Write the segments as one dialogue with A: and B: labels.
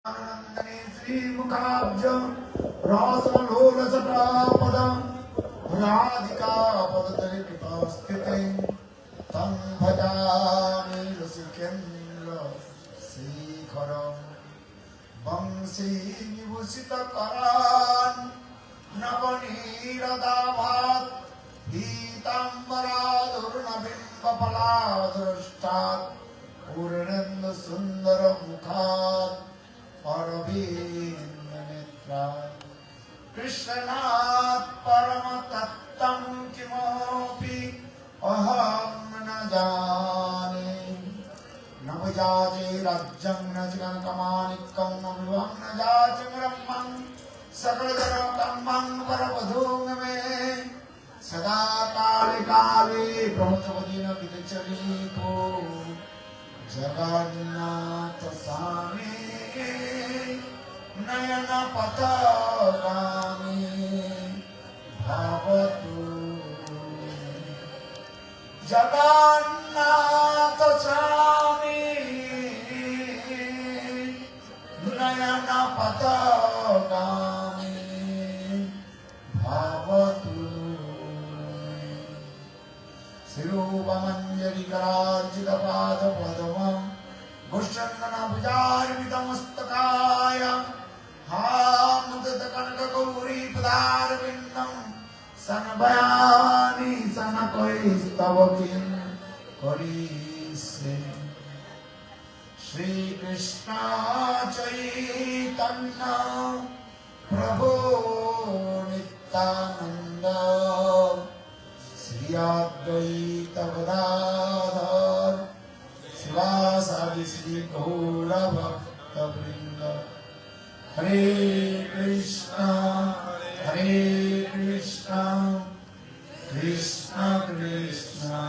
A: Nandini Sri Mukhabja Rasalolasaprapada Radhika Padadaripita Stiti Tam Bhajani Rasikendra Sikharam Vamsi Vibhusita Karan Navaniradavat Pitambaradurnabhimbapaladrashtat Purnendu Sundara Mukhat Paravindanitra Krishnat Paramatattam Kimopi Aham Najani Navajade Rajjam Najanakamanikam Navivam Najajam Ramman Sakladara Kammang Paravadhungame Sada Kali Kali Brahmavadina Vidachariko Jagannatha Swami Nayana Patagami Bhavatu Jagannatha Swami Nayana Patagami Bhavatu Sirupamanjari Karajita Pada Padamam Goshandana Bhujarvidamustakaya Hamudata Kanaka Gauri Padarvindam Sanabhayani Sanakoi Korise Shri Krishna Chaitanya Prabhu Nityananda Sri Advaita Gadadhar Sivasadi Sri Gaura Bhakta Vrinda Hare Krishna Krishna Krishna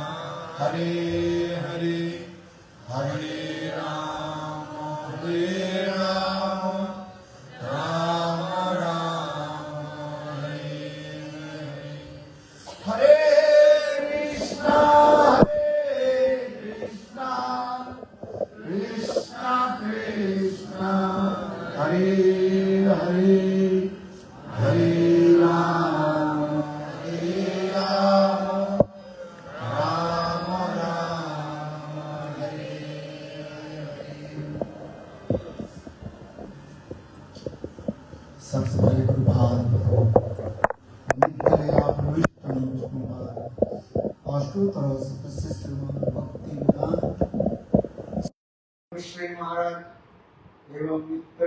A: Hare Hare Hare Rama Rama Rama Hare Krishna Krishna Krishna Hare Hare Hare Rama Rama Rama Hare Hare सबसे पहले प्रभात नित्य प्रविष्टम विष्णुपाद अष्टोत्तर श्रीमद् भक्ति वेदांत श्री महाराज एवं नित्य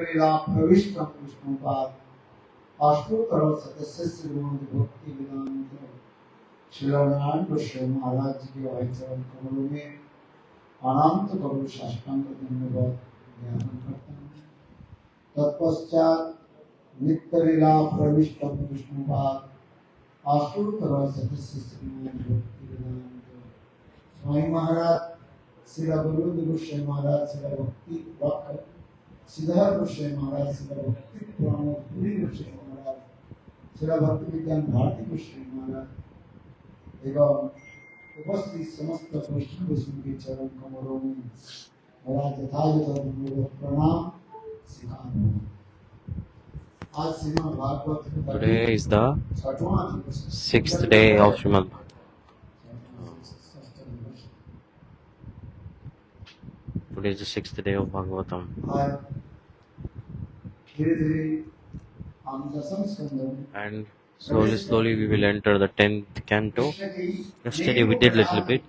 A: प्रविष्टम विष्णुपाद अष्टोत्तर श्रीमद् भक्ति वेदांत श्री नारायण कृष्ण महाराज जी के भाई चरण कमलों में अनंत करोड़ साष्टांग धन्यवाद ज्ञापन करता हूँ। तत्पश्चात नित्य लीला प्रविष्टम विष्णुपाद अष्टोत्तर श्रीमद् भक्ति वेदांत स्वामी महाराज श्री गुरुदेव गोस्वामी महाराज श्री भक्ति वक्र श्रीधर गोस्वामी महाराज श्री भक्ति प्रमोद पुरी गोस्वामी महाराज श्री भक्ति विज्ञान भारती गोस्वामी महाराज एवं उपस्थित समस्त वैष्णव के चरण कमलों में मेरा यथायथ प्रणाम सिखाता हूँ।
B: Today is the 6th day of Srimad. Today is the 6th day of Bhagavatam. And slowly we will enter the 10th canto. Yesterday we did a little bit,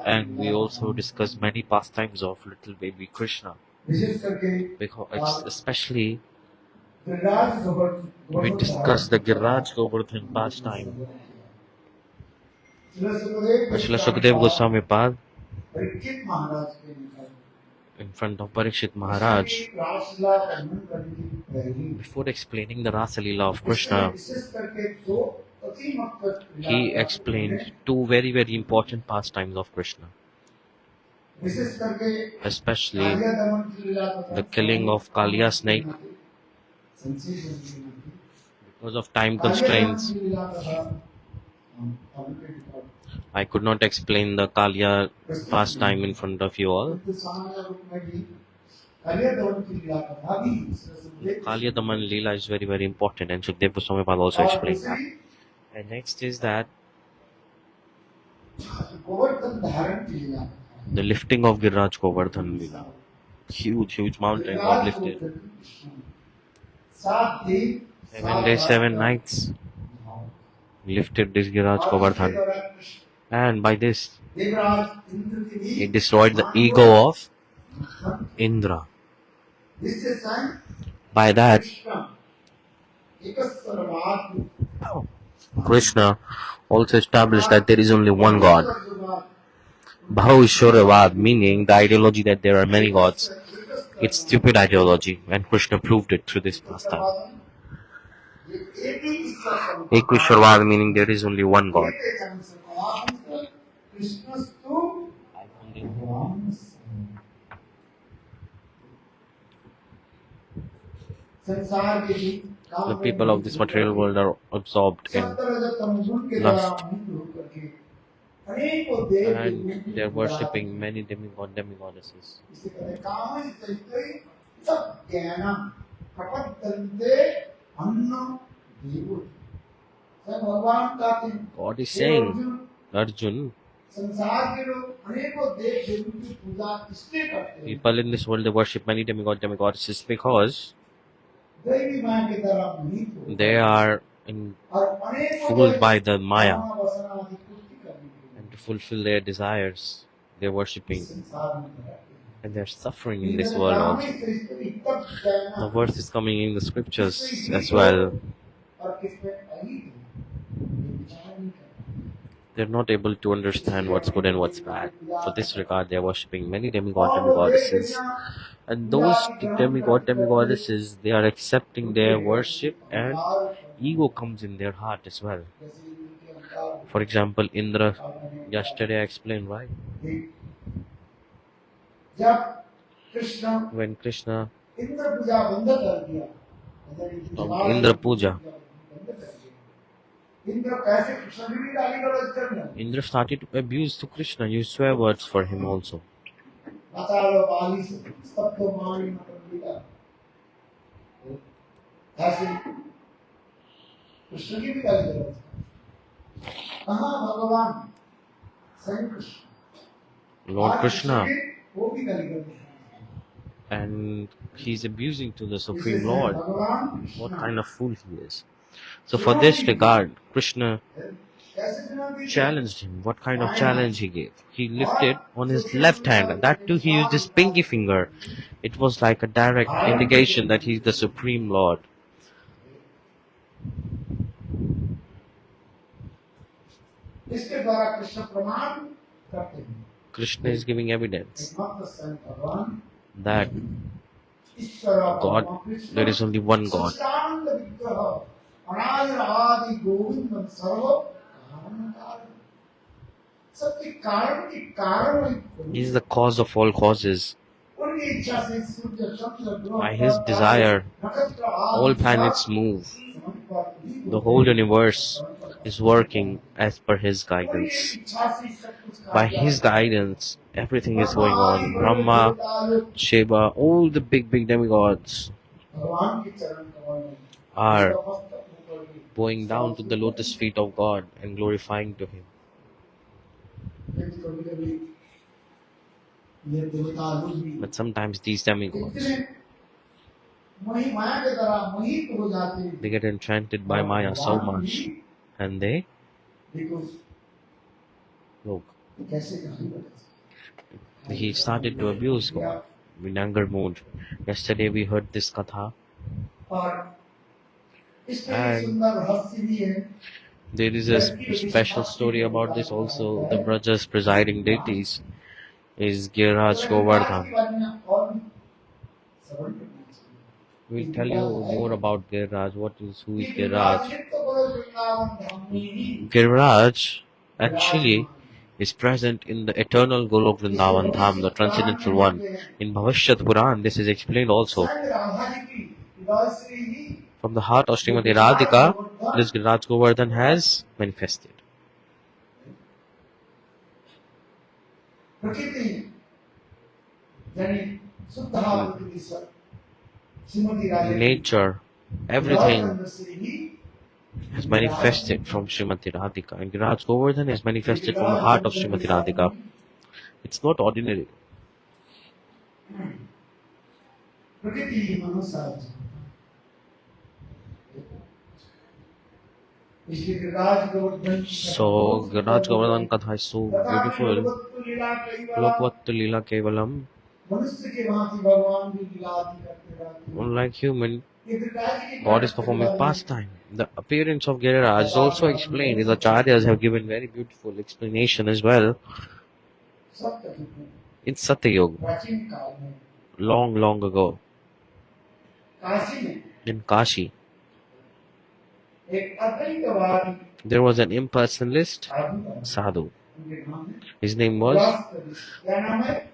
B: and we also discussed many pastimes of little baby Krishna. Because especially we discussed the Giriraja Govardhana pastime. Srila Sukadeva Goswami Pad in front of Parikshit Maharaj, before explaining the Rasa Lila of Krishna, he explained two very important pastimes of Krishna, especially the killing of Kaliya snake. Because of time constraints, I could not explain the Kaliya pastime in front of you all. Kalyadaman Lila is very, very important, and Sukdev Goswami Pad also explained that. And next is that the lifting of Giriraja Govardhana Lila. Huge, huge mountain got lifted. 7 days, 7 nights lifted this Giriraja Govardhana. And by this, he destroyed the ego of Indra. By that, Krishna also established that there is only one God. Bhau-Ishwaravad, meaning the ideology that there are many gods. It's stupid ideology, and Krishna proved it through this pastime. Ekvishwarvad, meaning there is only one God. The people of this material world are absorbed in lust, and they are worshipping many demigoddesses. God is saying, Arjun, people in this world, they worship many demigoddesses because they are fooled by the Maya, and to fulfill their desires, they are worshipping, and they are suffering in this world also. The verse is coming in the scriptures as well. They're not able to understand what's good and what's bad. For this regard, they are worshipping many demigoddesses. And those demigoddesses, they are accepting their worship, and ego comes in their heart as well. For example, Indra, yesterday I explained why. When Krishna Indra Puja, Indra started to abuse to Krishna, use swear words for him also. Lord Krishna, and he's abusing to the Supreme Lord. What kind of fool he is. So for this regard, Krishna challenged him. What kind of challenge he gave? He lifted on his left hand, and that too he used his pinky finger. It was like a direct indication that he's the Supreme Lord. Krishna is giving evidence that God, there is only one God. He is the cause of all causes. By his desire, all planets move. The whole universe is working as per his guidance. By his guidance, everything is going on. Brahma, Shiva, all the big demigods are bowing down to the lotus feet of God and glorifying to him. But sometimes these demigods, they get enchanted by Maya so much, and they look. He started to abuse God in anger mood. Yesterday we heard this katha, and there is a special story about this also. The Vraja's presiding deities is Giriraja Govardhana. We'll tell you more about Giriraj. Who is Giriraj? Giriraj actually is present in the eternal Golok Vrindavan Dham, the transcendental one. In Bhavishyat Puran, this is explained also. From the heart of Srimati Radhika, this Giriraja Govardhan has manifested. nature, everything is manifested from Srimati Radhika, and Giriraja Govardhana is manifested from the heart of Srimati Radhika. It's not ordinary. So Giriraja Govardhana Katha is so beautiful. Lokvattu Lila Kevalam. Unlike human, God is performing pastime. The appearance of Giriraj is also explained. The Acharyas have given very beautiful explanation as well. In Satyayuga, long ago, in Kashi, there was an impersonalist sadhu. His name was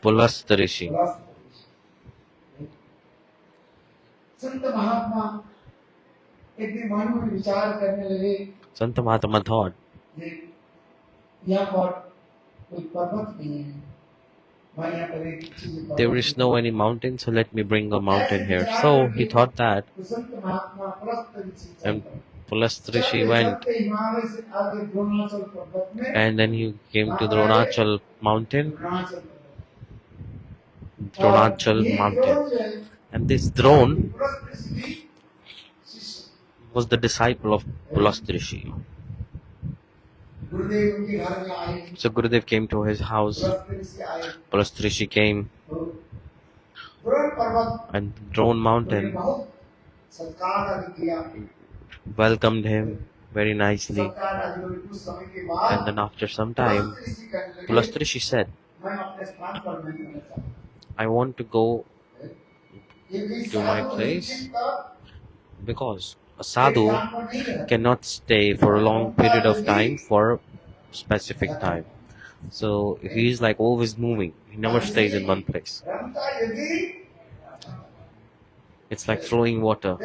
B: Pulastya Rishi. Sant Mahatma thought there is no any mountain, so let me bring a mountain here. So he thought that, and Pulastya Rishi went, and then he came to the Dronachal mountain. And this drone was the disciple of Pulastya Rishi. So Gurudev came to his house. Pulastya Rishi came, and Drone Mountain welcomed him very nicely. And then after some time, Pulastya Rishi said, I want to go to my place, because a sadhu cannot stay for a long period of time for a specific time. So he is like always moving. He never stays in one place. It's like flowing water.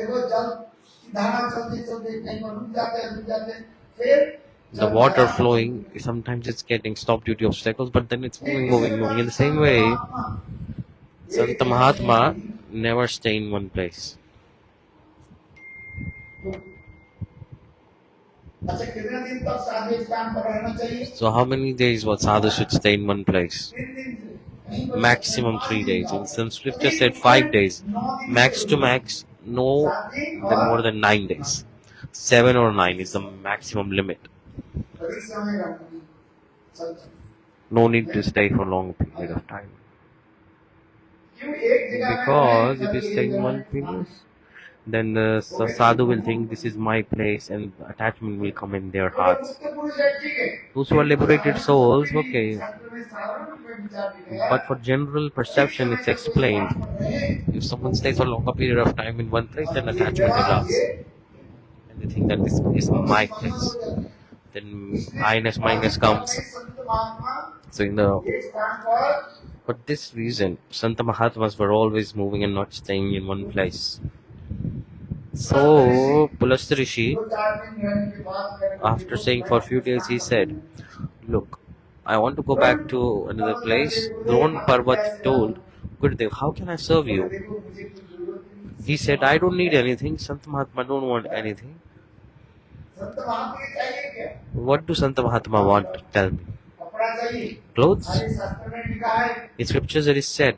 B: The water flowing, sometimes it's getting stopped due to obstacles, but then it's moving. In the same way, Santa Mahatma never stay in one place. So how many days what sadhu should stay in one place? Maximum 3 days. And some scripture said 5 days. Max to max, no more than 9 days. 7 or 9 is the maximum limit. No need to stay for a long period of time. Because if you stay in one place, then the sadhu will think this is my place, and attachment will come in their hearts. Those who are liberated souls, okay. But for general perception, it's explained. If someone stays for a longer period of time in one place, then attachment develops. And they think that this is my place. Then minus comes. So for this reason, Santa Mahatmas were always moving and not staying in one place. So Pulastya Rishi, after staying for a few days, he said, look, I want to go back to another place. Drone Parvat told, Gurudev, how can I serve you? He said, I don't need anything. Santa Mahatma don't want anything. What do Santa Mahatma want? Tell me. Clothes? In scriptures it is said,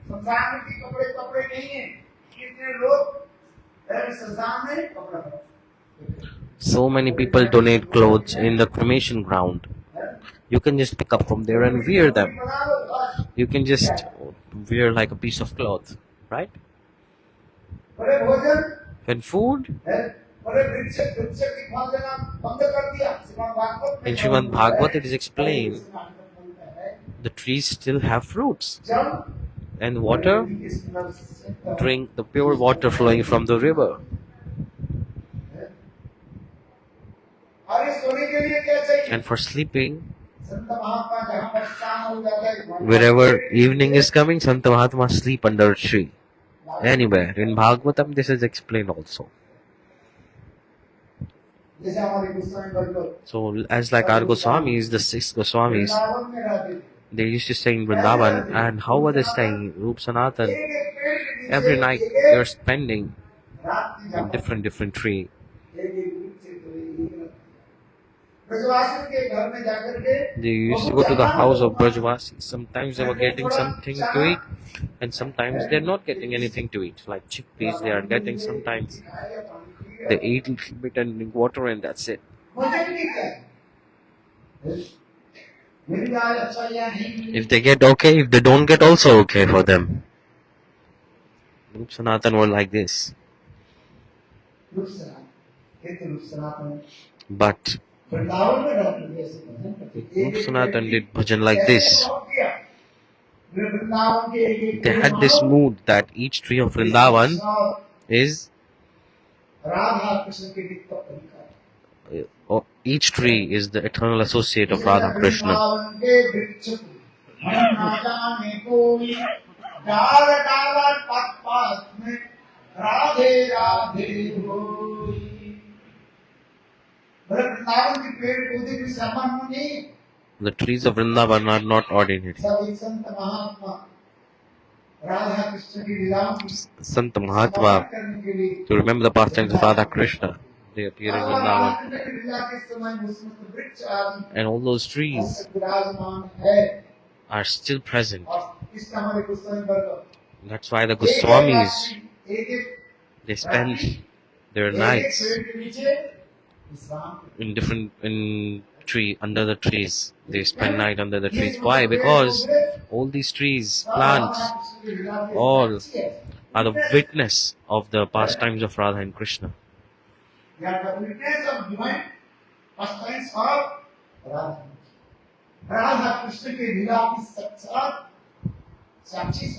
B: so many people donate clothes in the cremation ground. You can just pick up from there and wear them. You can just wear like a piece of cloth, right? And food? In Srimad Bhagavata it is explained, the trees still have fruits. And water? Drink the pure water flowing from the river. And for sleeping, wherever evening is coming, Santa Mahatma sleep under a tree. Anywhere. In Bhagavatam this is explained also. So as like our Goswamis, the 6 Goswamis, They used to stay in Vrindavan, and how were they staying? Rup Sanatan. Every night they are spending in different tree. They used to go to the house of Brajavasi. Sometimes they were getting something to eat, and sometimes they're not getting anything to eat. Like chickpeas, they are getting sometimes. They eat a little bit and drink water, and that's it. If they get okay, if they don't get, also okay for them. Rup Sanatan were like this. But Rup Sanatan did bhajan like this. They had this mood that each tree of Vrindavan is each tree is the eternal associate of Radha and Krishna. The trees of Vrindavan are not ordinary. Santa Mahatma, to remember the pastimes of Radha and Krishna, they appear in Vrindavan. And all those trees are still present. That's why the Goswamis, they spend their nights under the trees. They spend night under the trees. Why? Because all these trees, plants, all are the witness of the pastimes of Radha and Krishna. They are the witness of divine pastimes of Radha. Radha Krishna ke Lila ki sakhis.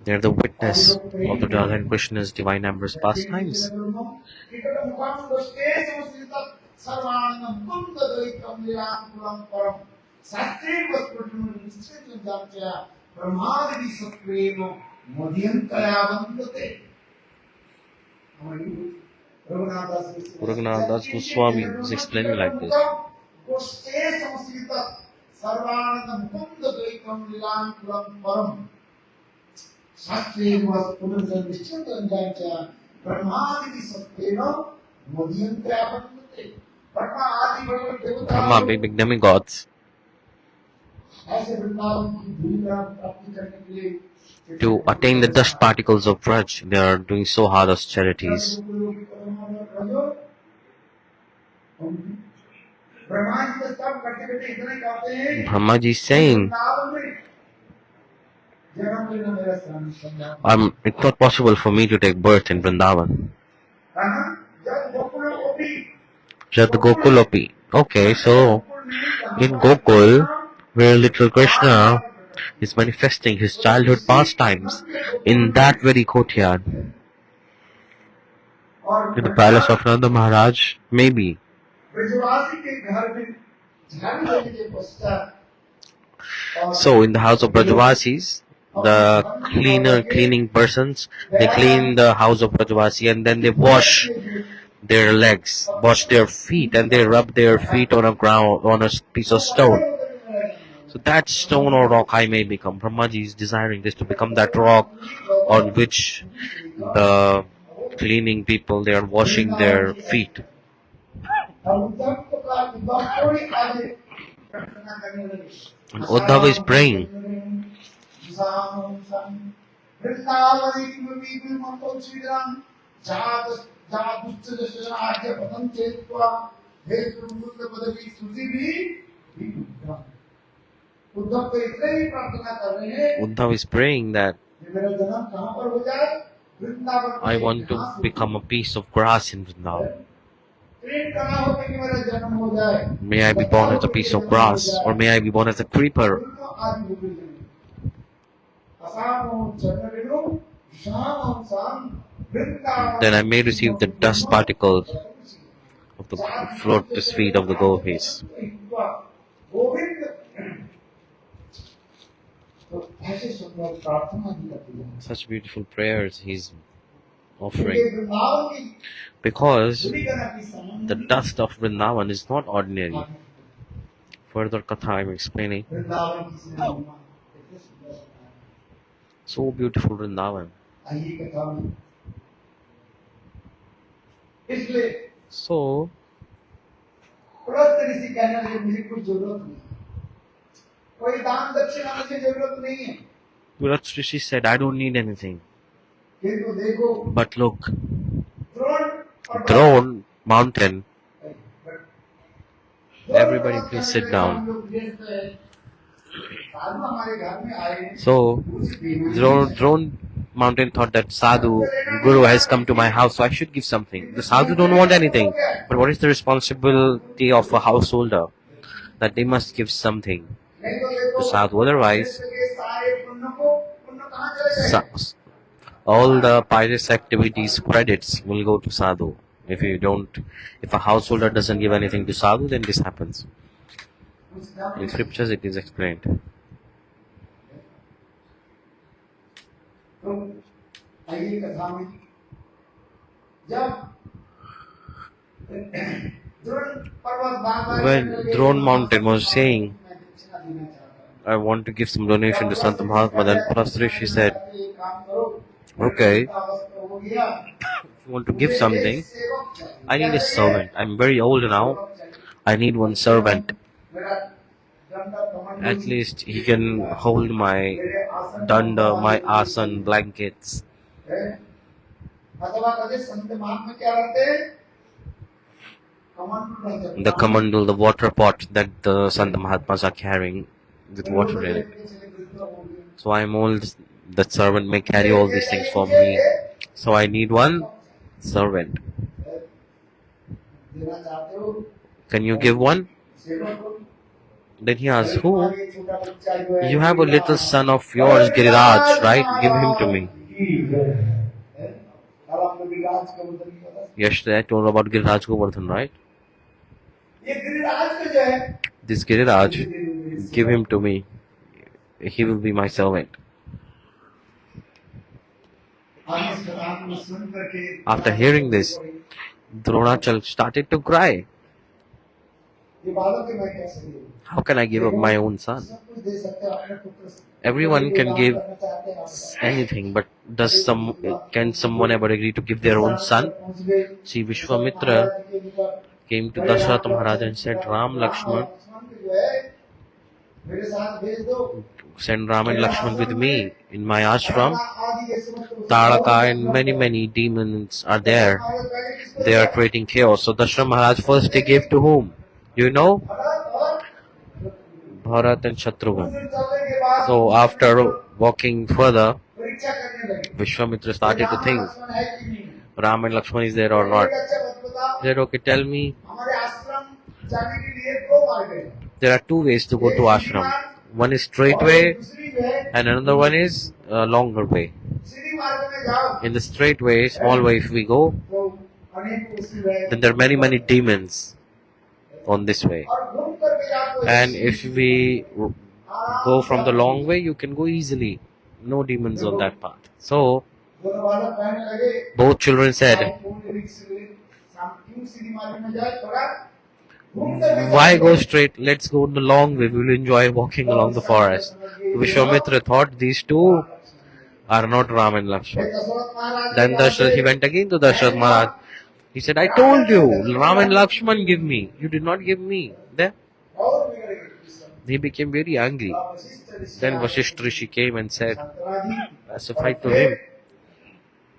B: They are the witness of the Radha and Krishna's divine amorous pastimes. Raghunath Goswami is explaining like this. Brahma, big demigods, to attain the dust particles of Vraj, they are doing so hard austerities. Brahmaji is saying, it's not possible for me to take birth in Vrindavan. Jad Gokulopi. Okay, so in Gokul, where little Krishna is manifesting his childhood pastimes, in that very courtyard, in the palace of Nanda Maharaj, maybe. So in the house of Brajavasis, the cleaning persons, they clean the house of Brajavasi and then they wash their legs, wash their feet, and they rub their feet on a piece of stone. So that stone or rock I may become. Brahmaji is desiring this to become that rock on which the cleaning people, they are washing their feet. And Uddhava is praying. Uddhava is praying that I want to become a piece of grass in Vrindavan. May I be born as a piece of grass, or may I be born as a creeper. Then I may receive the dust particles of the lotus feet of the gopis. Such beautiful prayers he's offering. Because the dust of Vrindavan is not ordinary. further katha I'm explaining.
A: Vrindavan की श्री महिमा कितने सुंदर बताया।
B: So beautiful Vrindavan.
A: आइए कथा में इसलिए
B: So
A: Pulast ऋषि कहने लगे मुझे कुछ जरूरत नहीं, कोई दान दक्षिणा मुझे जरूरत नहीं है।
B: Pulastya Rishi said, I don't need anything.
A: किंतु देखो
B: But look,
A: द्रोण और
B: Drone mountain,
A: द्रोण
B: everybody
A: पर्वत
B: please
A: कहने
B: sit
A: लगे,
B: down.
A: हम लोग व्यस्त हैं, साधु हमारे घर में आए हैं,
B: So
A: कुछ देना नहीं है।
B: Drone mountain thought that Sadhu, Guru has come to my house, so I should give something. The Sadhu don't want anything. But what is the responsibility of a householder? That they must give something
A: नहीं तो देखो
B: to Sadhu. Otherwise,
A: के सारे पुण्य कहाँ चले गए?
B: all the pious activities credits will go to Sadhu. If a householder doesn't give anything to Sadhu, then this happens. In scriptures it is explained.
A: तो आइए कथा में जब द्रोण पर्वत बार-बार
B: When Drone Mountain was saying, I want to give some donation to Sant Mahatma, then Pulastya Rishi said, okay, if you want to give something, I need a servant. I'm very old now. I need one servant. At least he can hold my danda, my asan, blankets.
A: अथवा कभी संत महात्मा क्या रहते हैं? कमंडल रहते हैं।
B: The kamandal, the water pot that the Sant Mahatmas are carrying with water in it. So I'm old, that servant may carry all these things for me. So I need one servant.
A: देना चाहते हो?
B: Can you give one?
A: सेवक को
B: Then he asked, who?
A: हमारे छोटा बच्चा जो है,
B: You have a little son of yours, Giriraj, right? Give him to me.
A: अब आपको गिरिराज गोवर्धन की पता है?
B: Yesterday I told about Giriraja Govardhana, right?
A: ये गिरिराज का जो है,
B: This Giriraj, give him to me. He will be my servant.
A: हम इस कथा को सुन करके
B: After hearing this, Dronachal started to cry.
A: ये बालक है, मैं कैसे दूं?
B: How can I give up my own son?
A: सब कुछ दे सकते हैं अपने पुत्र से।
B: Everyone can give
A: करना चाहते हैं आप।
B: anything, but can someone ever agree to give their own son?
A: पहुंच गए।
B: See, Vishwamitra came to Dasharatha Maharaj and said, Ram, Lakshman,
A: जो है, मेरे साथ भेज दो।
B: send Ram and Lakshman with me in my ashram.
A: आदि ये समस्त
B: Taraka and many demons are there. They are creating chaos. So Dasharatha Maharaj first he gave to whom? You know? Bharat and Shatrughan. So after walking further,
A: परीक्षा करने लगे।
B: Vishwamitra started to think,
A: Lakshman है कि नहीं?
B: Ram and Lakshman is there or not?
A: एक अच्छा बात बताओ,
B: He said, okay, tell me.
A: हमारे आश्रम जाने के लिए दो मार्ग हैं।
B: There are two ways to go to ashram. One is straight way
A: दूसरी जो है,
B: and another one is a longer way.
A: सीधी मार्ग में जाओ
B: In the straight way, small way if we go,
A: तो अनेक उसी रहे।
B: then there are many demons on this way.
A: और घूम करके जाओ तो
B: And if we go from the long way, you can go easily. No demons on that path. So
A: दोनों बालक कहने लगे,
B: both children said,
A: क्यों सीधी मार्ग में जाए, थोड़ा घूम करके
B: why
A: जाओ।
B: go straight? Let's go the long way. We will enjoy walking along the forest. Vishwamitra thought these two are not Ram and Lakshman.
A: Dasharath Maharaj
B: Then he went again to Dasharath Maharaj. He said, I told you, Ram and Lakshman give me. You did not give me. Then
A: और बिगड़ गए।
B: he became very angry.
A: Vashishtha Rishi
B: Then Vasishtha Rishi came and said,
A: संतराजी,
B: pacify to him.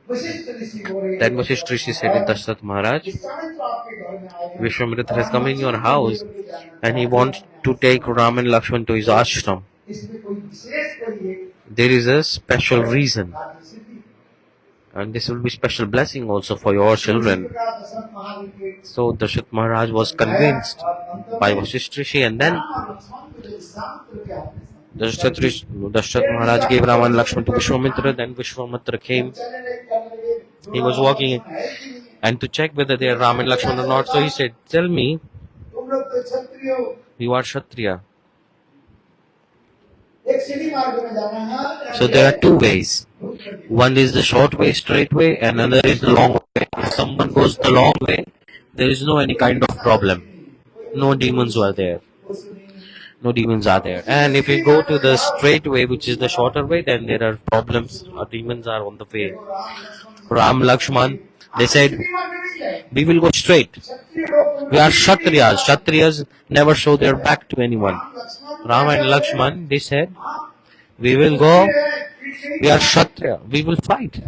A: Vashishtha ऋषि बोले,
B: Then Vasishtha Rishi said to Dasharath Maharaj,
A: Vishwamitra आपके घर में आए हैं।
B: Vishwamitra has come in your house and he wants to take Ram and Lakshman to his ashram.
A: इसमें कोई विशेष कोई एक
B: There is a special reason,
A: कार्य सिद्धि।
B: and this will be special blessing also for your children.
A: Dasharath महाराज के
B: So Dasharath Maharaj was convinced by Vasishtha Rishi, and then Dasharath Maharaj gave Ram and Lakshman to Vishwamitra. Then Vishwamitra came. He was walking and to check whether they are Ram and Lakshman or not. So he said, tell me,
A: तुम लोग तो क्षत्रिय हो,
B: you are Kshatriya.
A: एक सीधी मार्ग में जाना है।
B: So there are two ways. One is the short way, straight way, and another is the long way. If someone goes the long way, there is no any kind of problem. No demons were there. No demons are there. And if you go to the straight way, which is the shorter way, then there are problems. Demons are on the way. Ram, Lakshman, they said, we will go straight. We are Kshatriyas. Kshatriyas never show their back to anyone. Ram and Lakshman, they said, we will go, we are Kshatriya, we will fight.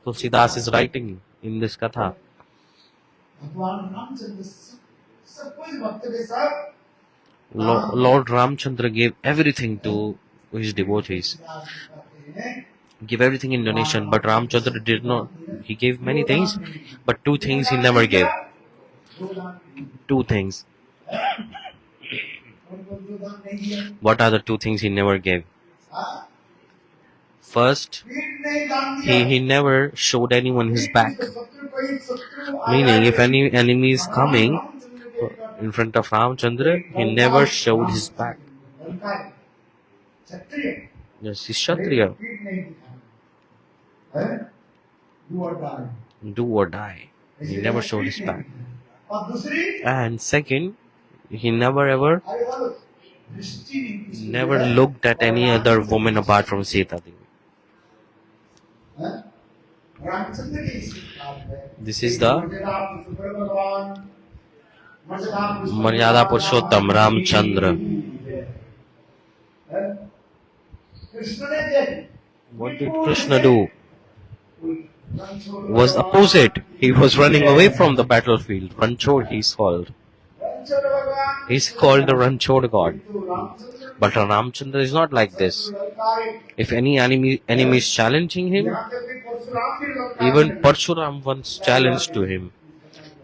B: Tulsidas is writing in this katha. Lord Ramchandra gave everything to his devotees. Give everything in donation, but Ramchandra did not. He gave many things, but two things he never gave. Two things. What are the two things he never gave? First, he never showed anyone his back. Meaning, if any enemy is coming in front of Ramchandra, he never showed his back. Yes, he's Kshatriya. Do or die. He never showed his back. And second, he never looked at any other woman apart from Sita Devi. This is the Maryada Purushottam Ramchandra. What did Krishna do? Was opposite. He was running away from the battlefield. Ranchod he's called. He's called the Ranchod god. But Ramchandra is not like this. If any enemy is challenging him, even Parshuram once challenged to him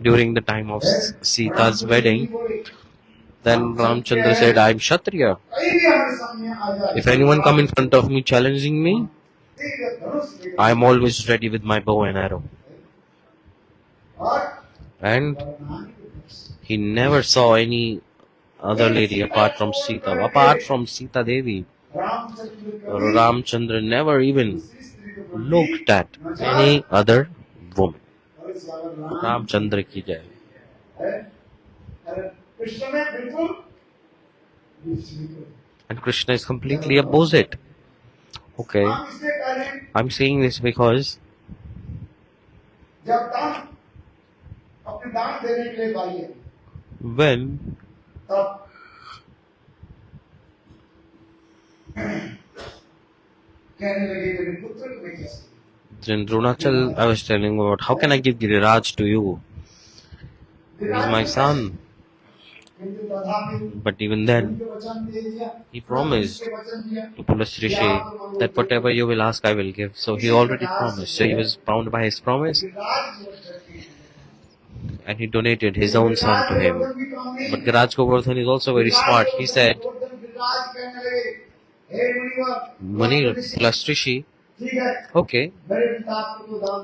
B: during the time of Sita's wedding. Then Ramchandra said, I am Kshatriya. If anyone come in front of me challenging me, I am always ready with my bow and arrow. And he never saw any other lady apart from Sita. Apart from Sita Devi, Ramchandra never even looked at any other woman. Ramchandra ki jai. And Krishna is completely opposite. Okay, I'm saying this because when Drunachal, I was telling about how can I give Giriraj to you? He's my son. But even then, he promised to Pulastya Rishi that whatever you will ask, I will give. So he already promised. So he was bound by his promise. And he donated his own son to him. But Giriraja Govardhana is also very smart. He said, Mani, Pulastya Rishi, okay,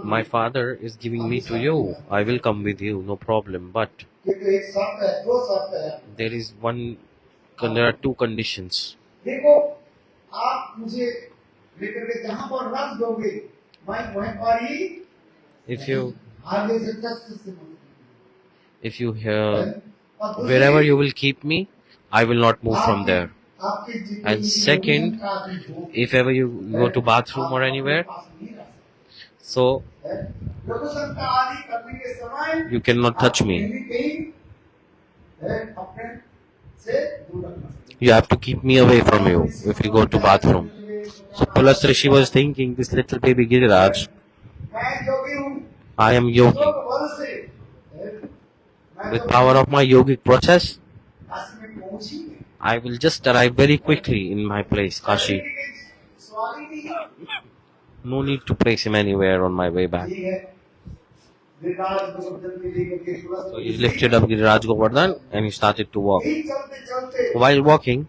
B: my father is giving me to you. I will come with you, no problem. But there are two conditions. If you wherever you will keep me, I will not move from there. And second, if ever you go to bathroom or anywhere, so you cannot touch me. You have to keep me away from you if you go to bathroom. So Pulastya Rishi was thinking, this little baby Giriraj, I am yogi. With power of my yogic process, I will just arrive very quickly in my place, Kashi. No need to place him anywhere on my way back. So he lifted up Giriraja Govardhana and he started to walk. While walking,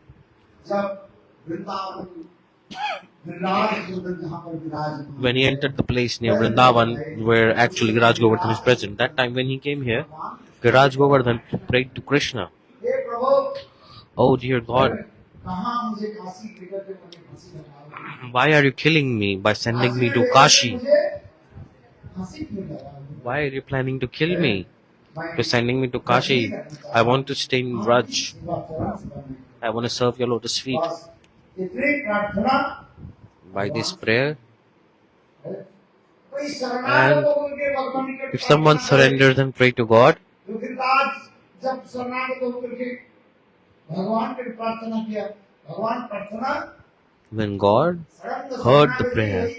B: when he entered the place near Vrindavana where actually Giriraja Govardhana is present, that time when he came here, Giriraja Govardhana prayed to Krishna, oh dear God, why are you killing me by sending me to Kashi? Why are you planning to kill me? You're sending me to Kashi. I want to stay in Vraj. I want to serve your lotus feet. By this prayer, and if someone surrenders and pray to God, when God heard the prayer,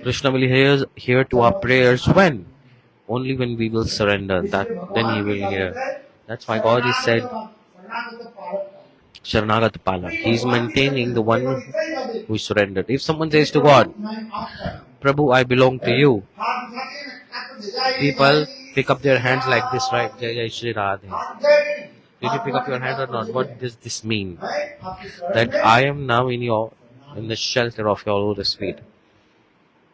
B: Krishna will hear to our prayers when? Only when we will surrender. Then He will hear. That's why God is said Sharanagat Palak. He is maintaining the one who surrendered. If someone says to God, Prabhu, I belong to you, people pick up their hands like this, right? Jai Jai Shri Radhe. Did you pick up your hand or not? What does this mean? That I am now in the shelter of your lotus feet.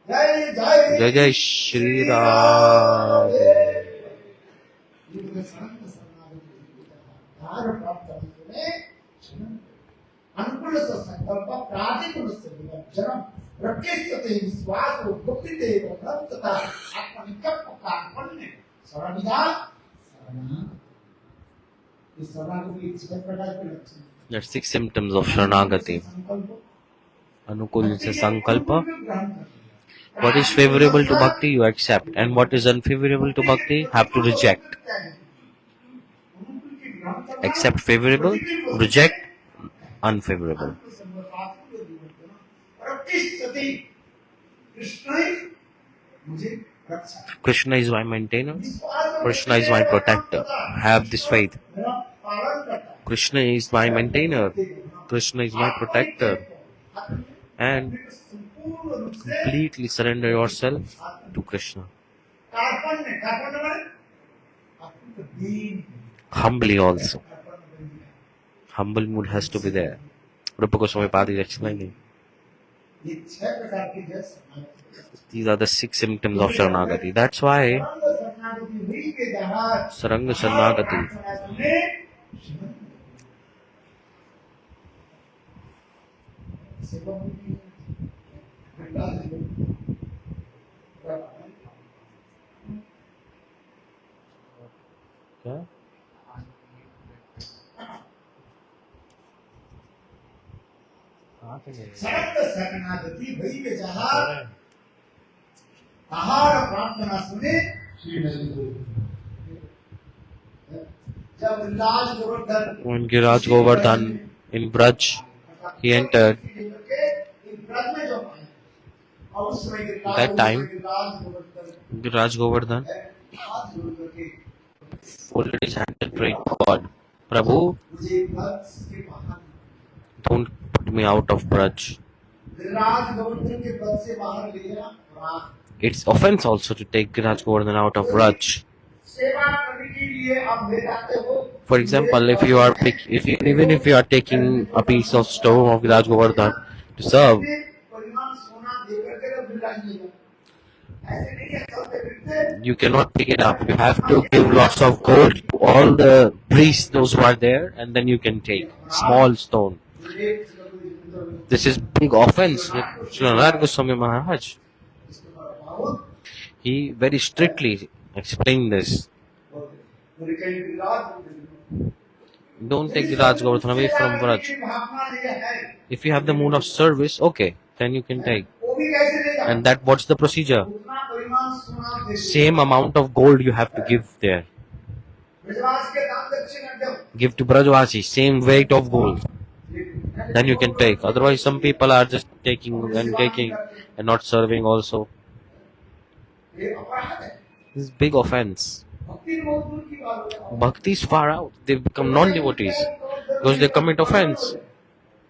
B: Jai Jai Shri Radhe. There are 6 symptoms of Sharanagati. Anukul is a sankalpa. What is favorable to bhakti, you accept. And what is unfavorable to bhakti, have to reject. Accept favorable, reject unfavorable. Krishna is my maintainer. Krishna is my protector. Have this faith. Krishna is my maintainer. Krishna is my protector. And completely surrender yourself to Krishna. Humbly also. Humble mood has to be there. Rupa Goswami Padi is explaining. These are the 6 symptoms of Sharanagati. That's why Saranga Sharanagati. Okay. When Giriraja Govardhana in Vraj, he entered. That time, Giriraja Govardhana folded his hand and prayed to God, Prabhu, don't put me out of Vraj. It's offense also to take Giriraja Govardhana out of Vraj. For example, even if you are taking a piece of stone of Giriraja Govardhana to serve, you cannot pick it up. You have to give lots of gold to all the priests, those who are there, and then you can take small stone. This is big offense with Srimati Goswami Maharaj. He very strictly explained this. Don't take the Giriraja Govardhana away from Vraj. If you have the mood of service, okay, then you can take. And what's the procedure? Same amount of gold you have to give there. Give to Brajvasi, same weight of gold. Then you can take. Otherwise, some people are just taking and not serving also. This is big offense. Bhakti is far out. They become non-devotees because they commit offense.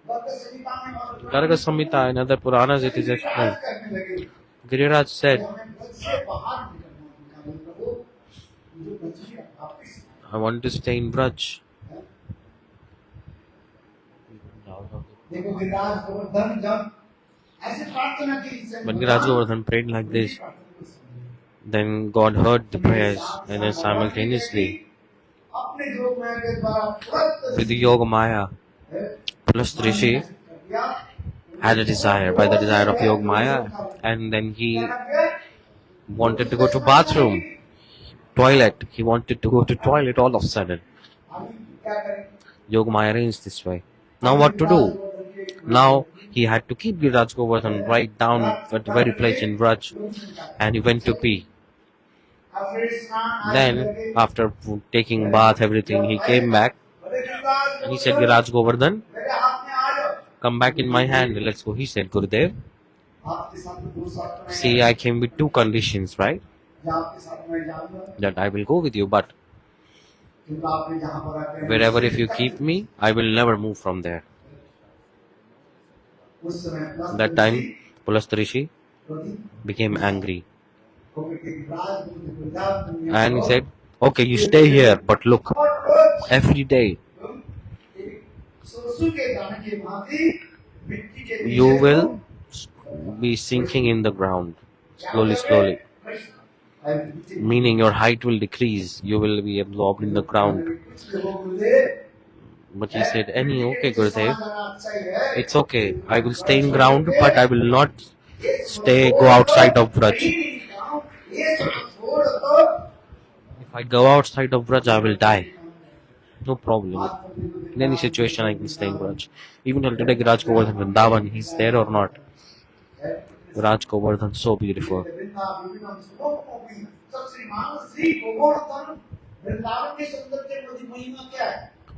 B: Dvaraka Samhita and other Puranas it is explained. Giriraj said, I want to stay in Vraj. When Giriraja Govardhana prayed like this, then God heard the prayers, and then simultaneously, with the Yoga Maya, plus Rishi, had a desire, by the desire of Yog Maya, and then he wanted to go to bathroom, toilet. He wanted to go to toilet all of a sudden. Yog Maya arranged this way. Now what to do? Now he had to keep Giriraja Govardhana right down at the very place in Vraj, and he went to pee. Then, after taking bath, everything, he came back and he said, Giriraja Govardhan, come back in my hand, let's go. He said, Gurudev, see, I came with two conditions, right? That I will go with you, but wherever if you keep me, I will never move from there. That time, Pulastya Rishi became angry. And he said, okay, you stay here, but look, every day you will be sinking in the ground, slowly. Meaning your height will decrease, you will be absorbed in the ground. But he said, okay, Gurudev, it's okay, I will stay in ground, but I will not go outside of Vraj. If I go outside of Vraj, I will die. No problem. In any situation, I can stay in Vraj. Even till today, Giriraja Govardhan, Vrindavan, he's there or not. Giriraja Govardhan, so beautiful.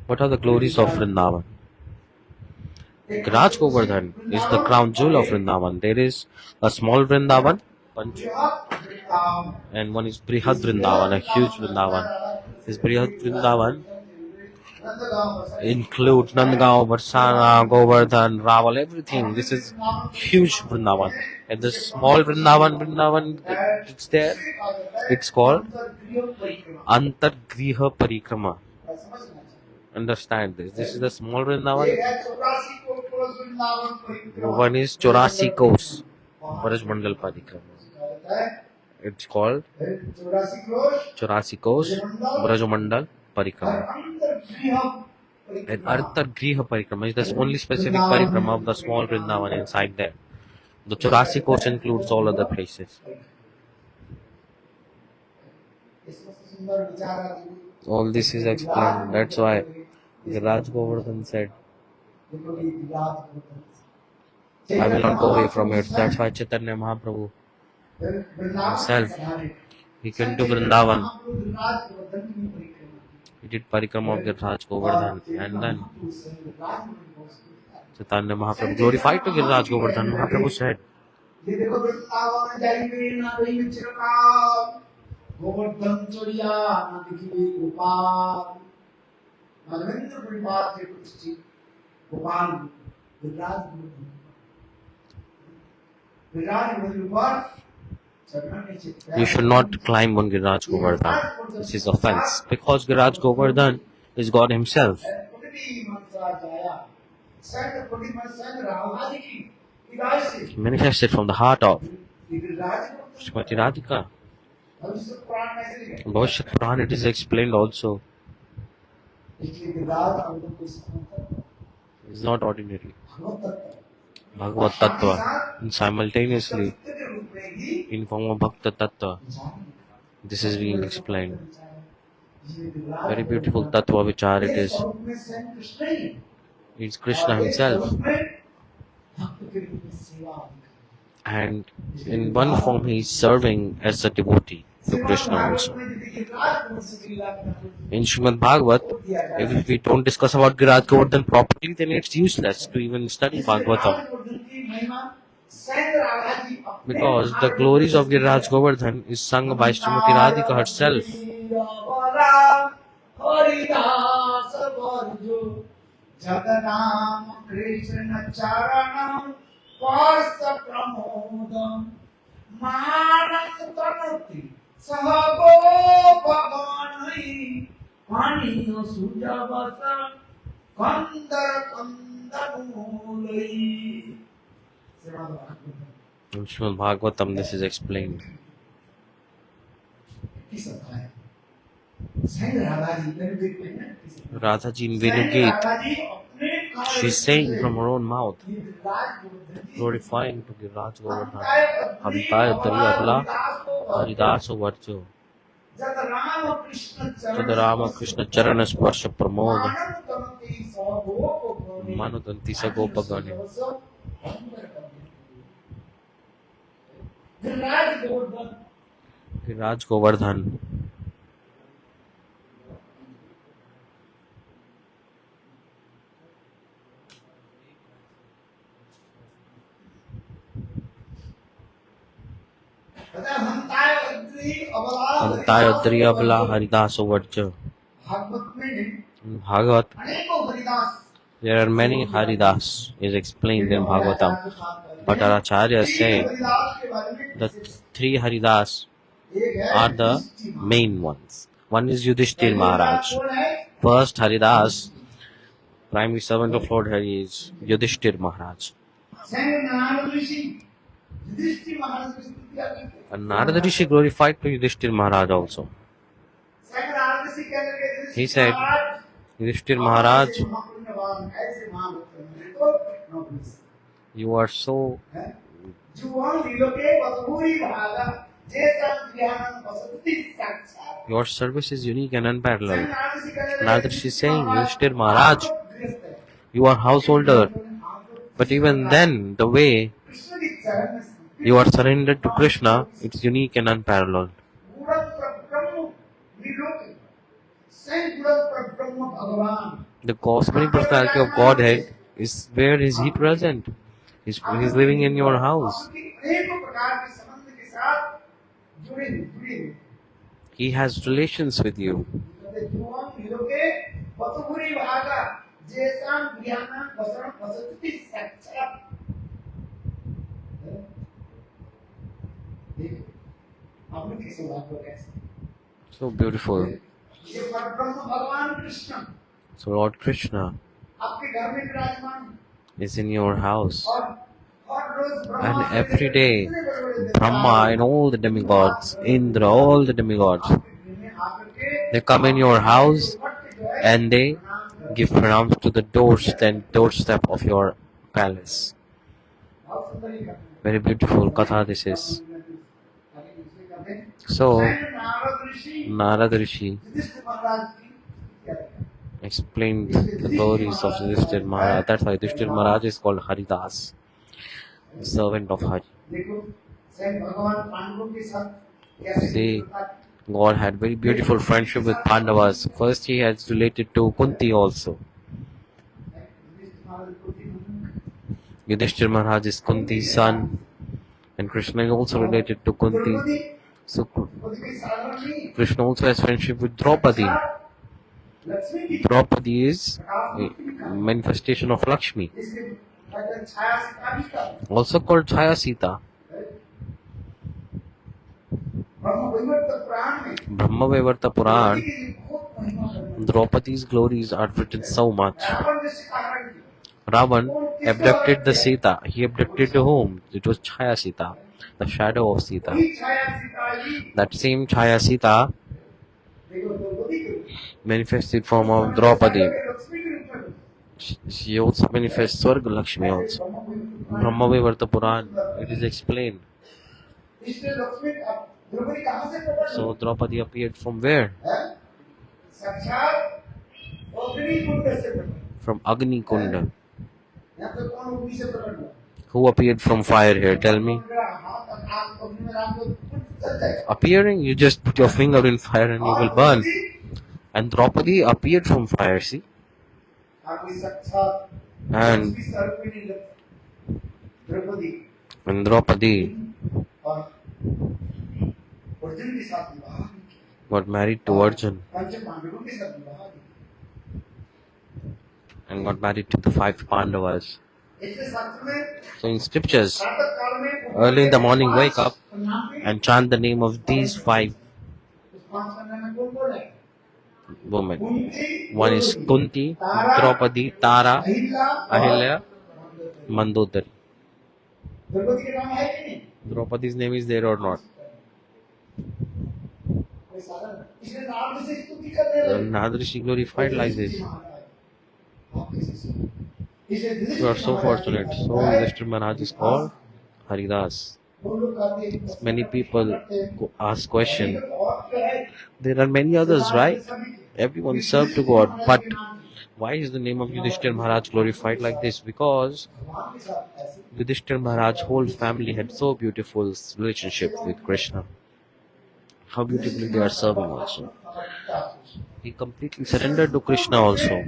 B: What are the glories of Vrindavan? Giriraja Govardhan is the crown jewel of Vrindavan. There is a small Vrindavan, and one is Brihad Vrindavan, a huge Vrindavan. This Brihad Vrindavan includes Nandgaon, Barsana, Govardhan, Raval, everything. This is huge Vrindavan. And the small Vrindavan, it's there. It's called Antargriha Parikrama. Understand this. This is the small Vrindavan. One is 84 Kos, Braj Mandal Parikrama. It's called 84 Kos, Braj Mandal Parikrama. And Antargriha Parikrama is the only specific parikrama of the small Vrindavan inside there. The 84 Kos includes all other places. All this is explained. That's why Giriraja Govardhan said, I will not go away from it. That's why Chaitanya Mahaprabhu himself, he came to Vrindavan. He did parikrama of Giriraja Govardhan, and then Chaitanya Mahaprabhu glorified to Giriraja Govardhan. Mahaprabhu said, you should not climb on Giriraja Govardhan. This is offense, because Giriraja Govardhan is God himself. He manifested from the heart of Srimati Radhika. In Bhagavata Purana it is explained also. It's not ordinary. Bhagavata-saptaha, and simultaneously in form of Bhakta-tattva. This is being explained. Very beautiful tattva vichar it is. It's Krishna himself. And in one form he is serving as a devotee to Krishna also. In Srimad Bhagavat, if we don't discuss about Giriraja Govardhan properly, then it's useless to even study Bhagavatam. Because the glories of Giriraja Govardhan is sung by Srimati Radhika herself. In Srimad Bhagavatam this is explained. Radha ji in Venu Gate, She's saying from her own mouth, glorifying to Giriraja Govardhana. Hantaya Dari Abla Haridaso Varjo. Jada Rama Krishna Charana Sparsha Pramoda Manudanti Sagopagani. Giriraja Govardhana. Antayadri Abla Haridaso Varjo. In Bhagavat, there are many Haridas, is explained in Bhagavatam. But our acharyas say the three Haridas are the main ones. One is Yudhishthir Maharaj. First Haridas, primary servant of Lord Hari, is Yudhishthir Maharaj. And Narada Rishi glorified to Yudhishthir Maharaj also. He said, Yudhishthir Maharaj, you are so... Your service is unique and unparalleled. Narada Rishi is saying, Yudhishthir Maharaj, you are householder. But even then, the way you are surrendered to Krishna, it's unique and unparalleled. The cosmic personality of Godhead is, where is He present? He's living in your house. He has relations with you. So beautiful. So Lord Krishna is in your house. And every day, Brahma and all the demigods, Indra, all the demigods, they come in your house and they give pranams to the doorstep of your palace. Very beautiful katha this is. So, Narada Rishi explained the glories of Yudhishthir Maharaj. That's why Yudhishthir Maharaj is called Haridas, the servant of Hari. See, God had very beautiful friendship with Pandavas. First he has related to Kunti also. Yudhishthir Maharaj is Kunti's son, and Krishna is also related to Kunti. So Krishna also has friendship with Draupadi. Draupadi is a manifestation of Lakshmi, also called Chaya Sita. Brahma Vaivarta Puran, Draupadi's glories are written so much. Ravan abducted the Sita. He abducted to whom? It was Chaya Sita, the shadow of Sita. That same Chaya Sita manifested form of Draupadi. She also manifests Swarga Lakshmi also. Brahma Vaivarta Puran, it is explained. So Draupadi appeared from where? From Agni Kunda. Who appeared from fire here? Tell me. Appearing, you just put your finger in fire and you will burn. And Draupadi appeared from fire, see? And Draupadi got married to Arjun and got married to the 5 Pandavas. So in scriptures, early in the morning wake up and chant the name of these 5 women. One is Kunti, Draupadi, Tara, Ahilya, Mandodari. Draupadi's name is there or not? Narada Rishi glorified like this. You are so fortunate. So Yudhishthira Maharaj is called Haridas. Many people ask question. There are many others, right? Everyone served to God, but why is the name of Yudhishthira Maharaj glorified like this? Because Yudhishthira Maharaj's whole family had so beautiful relationship with Krishna. How beautifully they are serving also. He completely surrendered to Krishna also.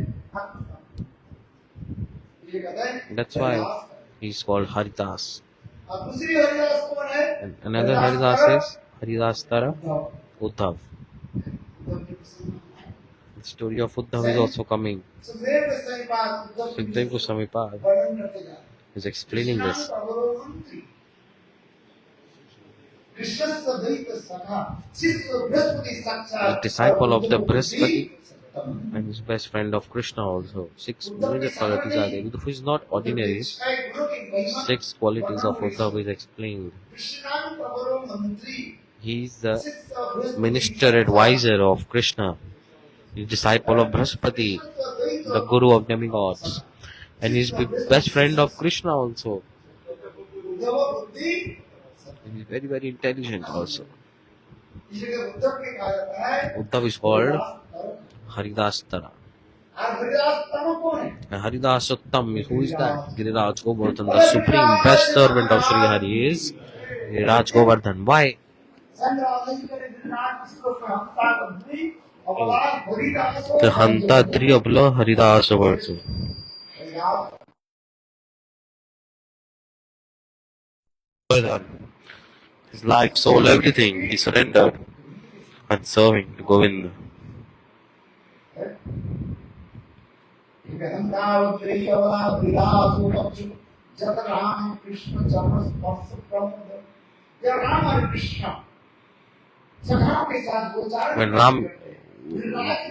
B: That's why he's called Haridas. And another Haridas is Haridas Tara Uddhav. The story of Uddhav is also coming. Sukdev Goswami is explaining this. The disciple of the Brihaspati and his best friend of Krishna also. 6 major qualities are there. Uddhav is not ordinary. 6 qualities of Uddhav is explained. He is the minister advisor of Krishna, the disciple of Brihaspati, the guru of demigods, and he is the best friend of Krishna also. He is very, very intelligent also. Uddhav is called Haridas Tara. And Haridas Uttam, who is that? Giriraja Govardhana, the supreme best servant of Sri Hari is Giriraja Govardhana. Why? The Hanta Triyabla Haridas Govardhana. His life, soul, everything, he surrendered and serving to Govinda.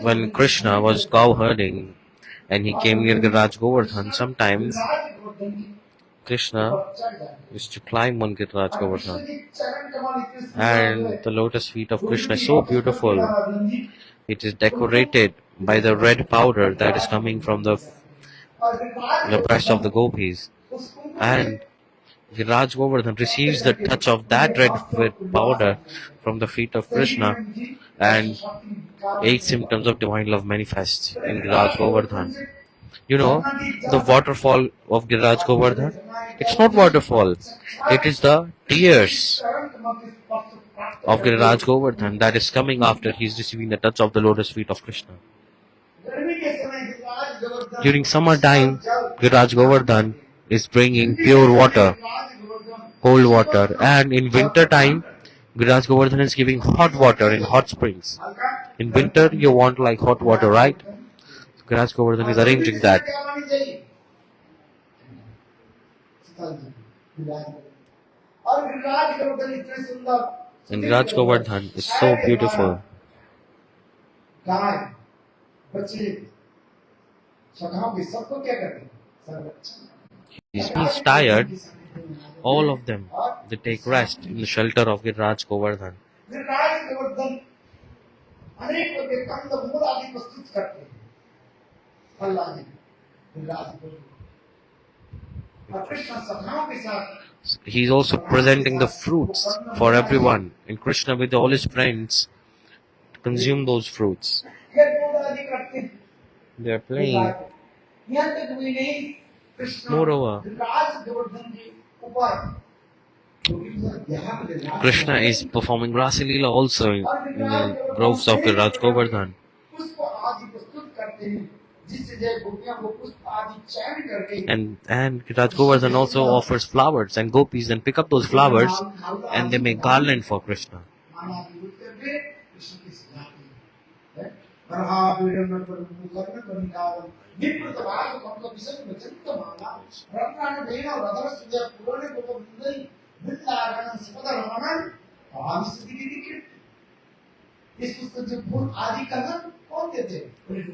B: When Krishna was cow herding and he came near Giriraja Govardhana, sometimes Krishna used to climb on Giriraja Govardhana. And the lotus feet of Krishna is so beautiful. It is decorated by the red powder that is coming from the breast of the gopis. And Giriraja Govardhana receives the touch of that red powder from the feet of Krishna, and 8 symptoms of divine love manifest in Giriraja Govardhana. You know, the waterfall of Giriraja Govardhana, it's not waterfall, it is the tears of Giriraja Govardhana that is coming after he is receiving the touch of the lotus feet of Krishna. During summer time, Giriraja Govardhana is bringing pure water, cold water, and in winter time, Giriraja Govardhana is giving hot water in hot springs. In winter, you want like hot water, right? So Giriraja Govardhana is arranging that. And Giriraja Govardhana is so beautiful. He's tired. All of them, they take rest in the shelter of Giriraja Govardhana. He's also presenting the fruits for everyone, and Krishna with all his friends consume those fruits. They are playing. Moreover, Krishna is performing Rasa Lila also in the groves of Giriraja Govardhana. And Giriraja Govardhana also offers flowers, and gopis then pick up those flowers and they make garland for Krishna.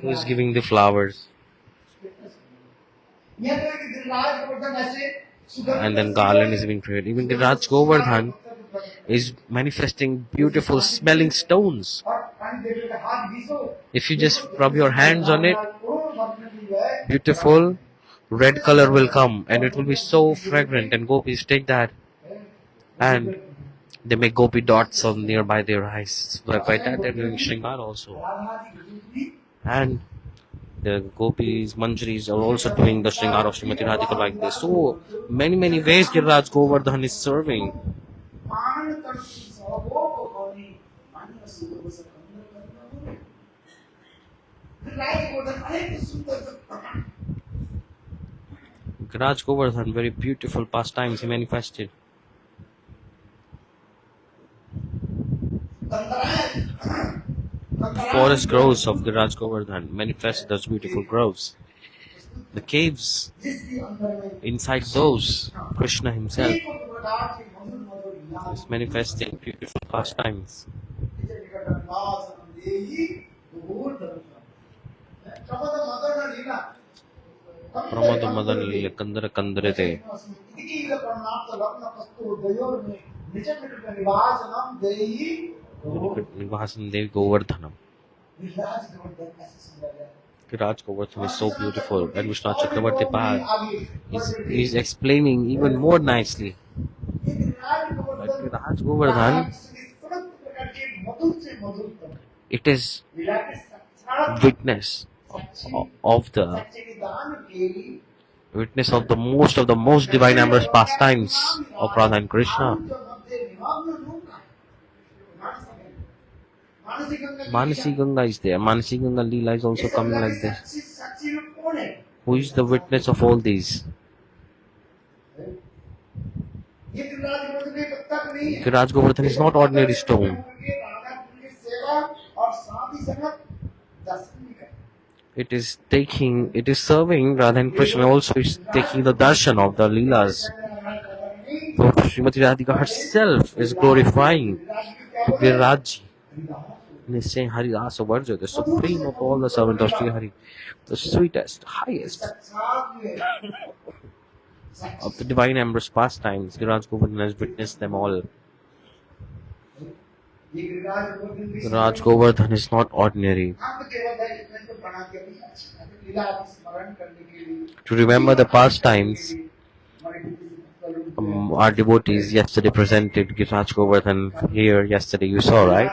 B: Who is giving the flowers? And then garland is being created. Even Giriraja Govardhana is manifesting beautiful smelling stones. If you just rub your hands on it, beautiful red color will come and it will be so fragrant, and gopis take that and they make gopi dots on nearby their eyes. By that they're doing shringar also. And the gopis, manjaris are also doing the shringar of Srimati Radhika like this. So many ways Giriraja Govardhana is serving. Giriraja Govardhana, very beautiful pastimes he manifested. Forest groves of Giriraja Govardhana manifest those beautiful groves. The caves, inside those, Krishna himself is manifesting beautiful pastimes. Pramod Madan Lila Kandara Kandarete. Nivasan Devi Govardhanam. Giriraja Govardhana is so beautiful, and Vishnu Chakravarti Pad is explaining even more nicely. But Giriraja Govardhana, it is witness of the most divine amorous pastimes of Radha and Krishna. Manasi Ganga is there. Manasi Ganga Lila is also coming like this. Who is the witness of all these? Giriraja Govardhana is not ordinary stone. It is serving Radha and Krishna, also is taking the darshan of the Leelas. So Srimati Radhika herself is glorifying Giriraja. And is saying Haridasas, Vraja, the supreme of all the servants of Sri Hari, the sweetest, highest of the divine amorous pastimes. Giriraja Govardhana has witnessed them all. Giriraja Govardhana is not ordinary. To remember the pastimes, our devotees yesterday presented Giriraja Govardhana here. Yesterday you saw, right?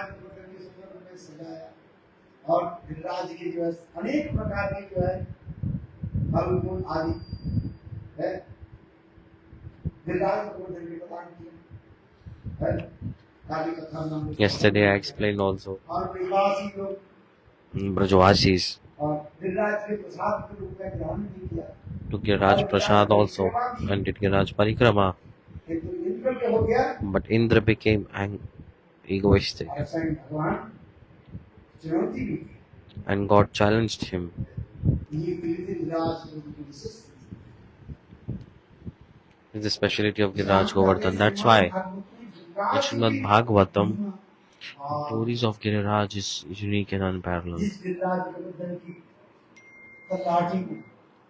B: Yesterday I explained also Brajavasis to Giriraja Prasad also and did Giriraja Parikrama, but Indra became egoistic and God challenged him. It's the speciality of Giriraja Govardhana. That's why in Srimad Bhagavatam, stories of Giriraj is unique and unparalleled. In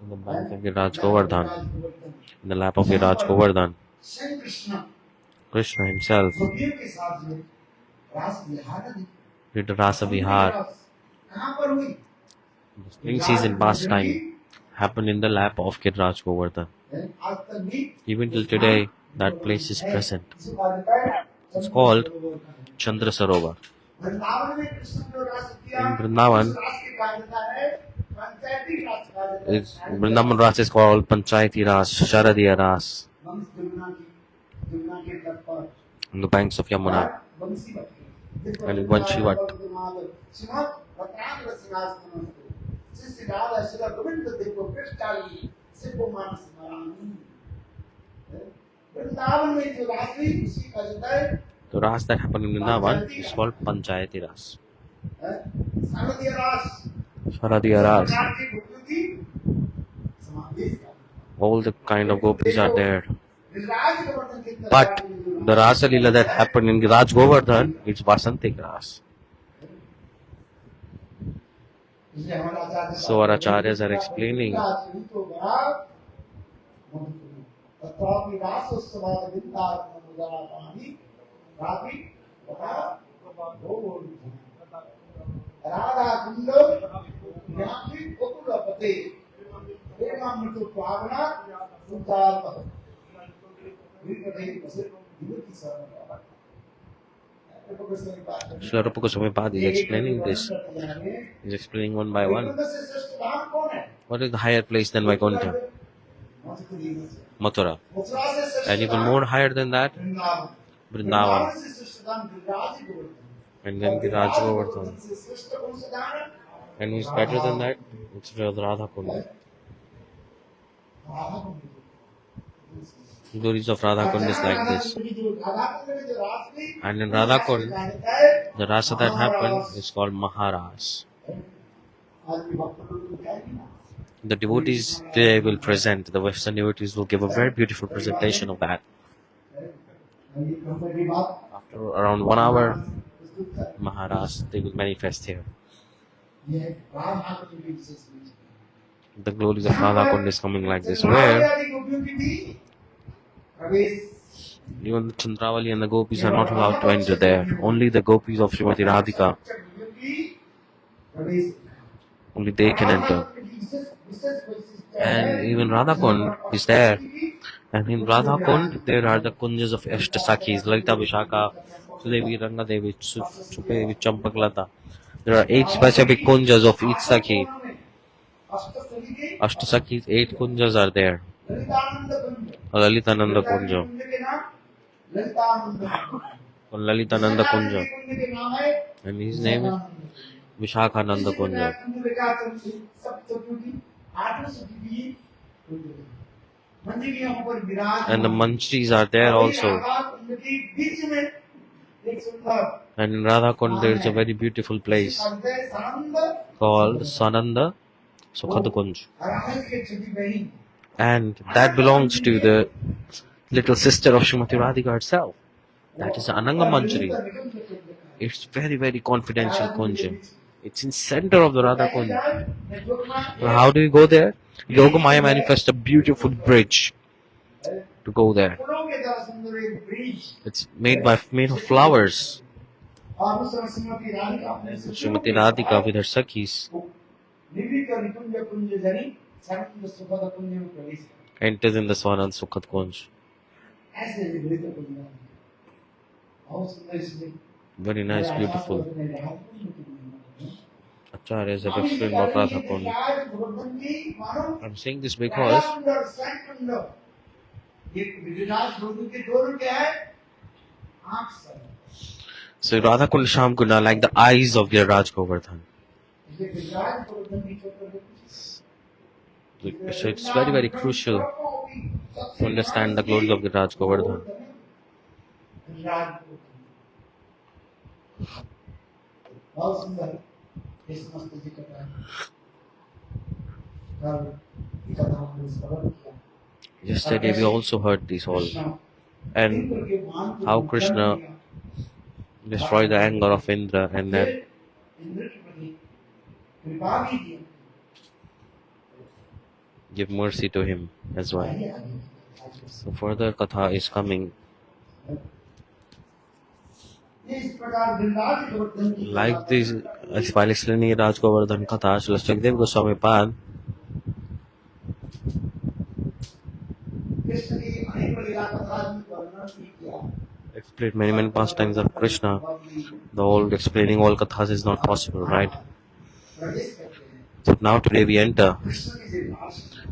B: the bank of Giriraja Govardhana, in the lap of Giriraja Govardhana, Krishna himself did the Rasa Vihar. The spring season pastime happened in the lap of Giriraja Govardhana. Even till today, that place is present. It's called Chandra Sarovar. In Vrindavan, Vrindavan Ras is called Panchayati Ras, Sharadiya Ras, on the banks of Yamuna and in Vanshivat. The Ras that happened in Vrindavan is called Panchayati Ras. Sharadiya Ras. All the kind of gopis are there. But the Rasa Lila that happened in Giriraja Govardhana, it's Vasantik Ras. So our acharyas are explaining Srila Rupa Goswami Pad is explaining this. He's explaining one by one. What is the higher place than Vaikuntha? Mathura. And even more higher than that, Vrindavana. And then Giriraja Govardhana. And who's better than that? It's Radha Kunda. Glories of Radha Kund is like this. And in Radha Kund, the rasa that happened is called Maharas. The devotees they will present, the Western devotees will give a very beautiful presentation of that. After around 1 hour, Maharas, they will manifest here. The glories of Radha Kund is coming like this, where even the Chandravali and the gopis are not allowed to enter there. Only the gopis of Srimati Radhika, only they can enter. And even Radha Kund is there. And in Radha Kund, there are the kunjas of sakhis, Lila, Vishaka, Sudevi, Ranga Devi, Chupevi, Champaklata. There are 8 specific kunjas of each sakhi. Sakhis, 8 kunjas are there. Lalitananda Kunja. Lalitananda Kunja. And his name is Vishakhananda Kunja. And the manchis are there also. And in Radha Kund there is a very beautiful place called Svananda-sukhada-kunja. And that belongs to the little sister of Srimati Radhika herself. That is Ananga Manjari. It's very, very confidential kunja. It's in center of the Radha Kunja. So how do you go there? Yoga Maya manifests a beautiful bridge to go there. It's made of flowers. Srimati Radhika with her sakhis enters in the Svananda-sukhada-kunja. Very nice, beautiful. Acharyas have explained about Radha Kund. I'm saying this because so Radha Kund, Sham Kund are like the eyes of Giriraja Govardhana. So it's very, very crucial to understand the glories of Giriraja Govardhana. Yesterday we also heard this all, and how Krishna destroyed the anger of Indra and then give mercy to him as well. So further katha is coming. Like this, while explaining Giriraja Govardhana katha, Srila Shakdev Goswami Pad explained many pastimes of Krishna. The whole explaining all kathas is not possible, right? So now today we enter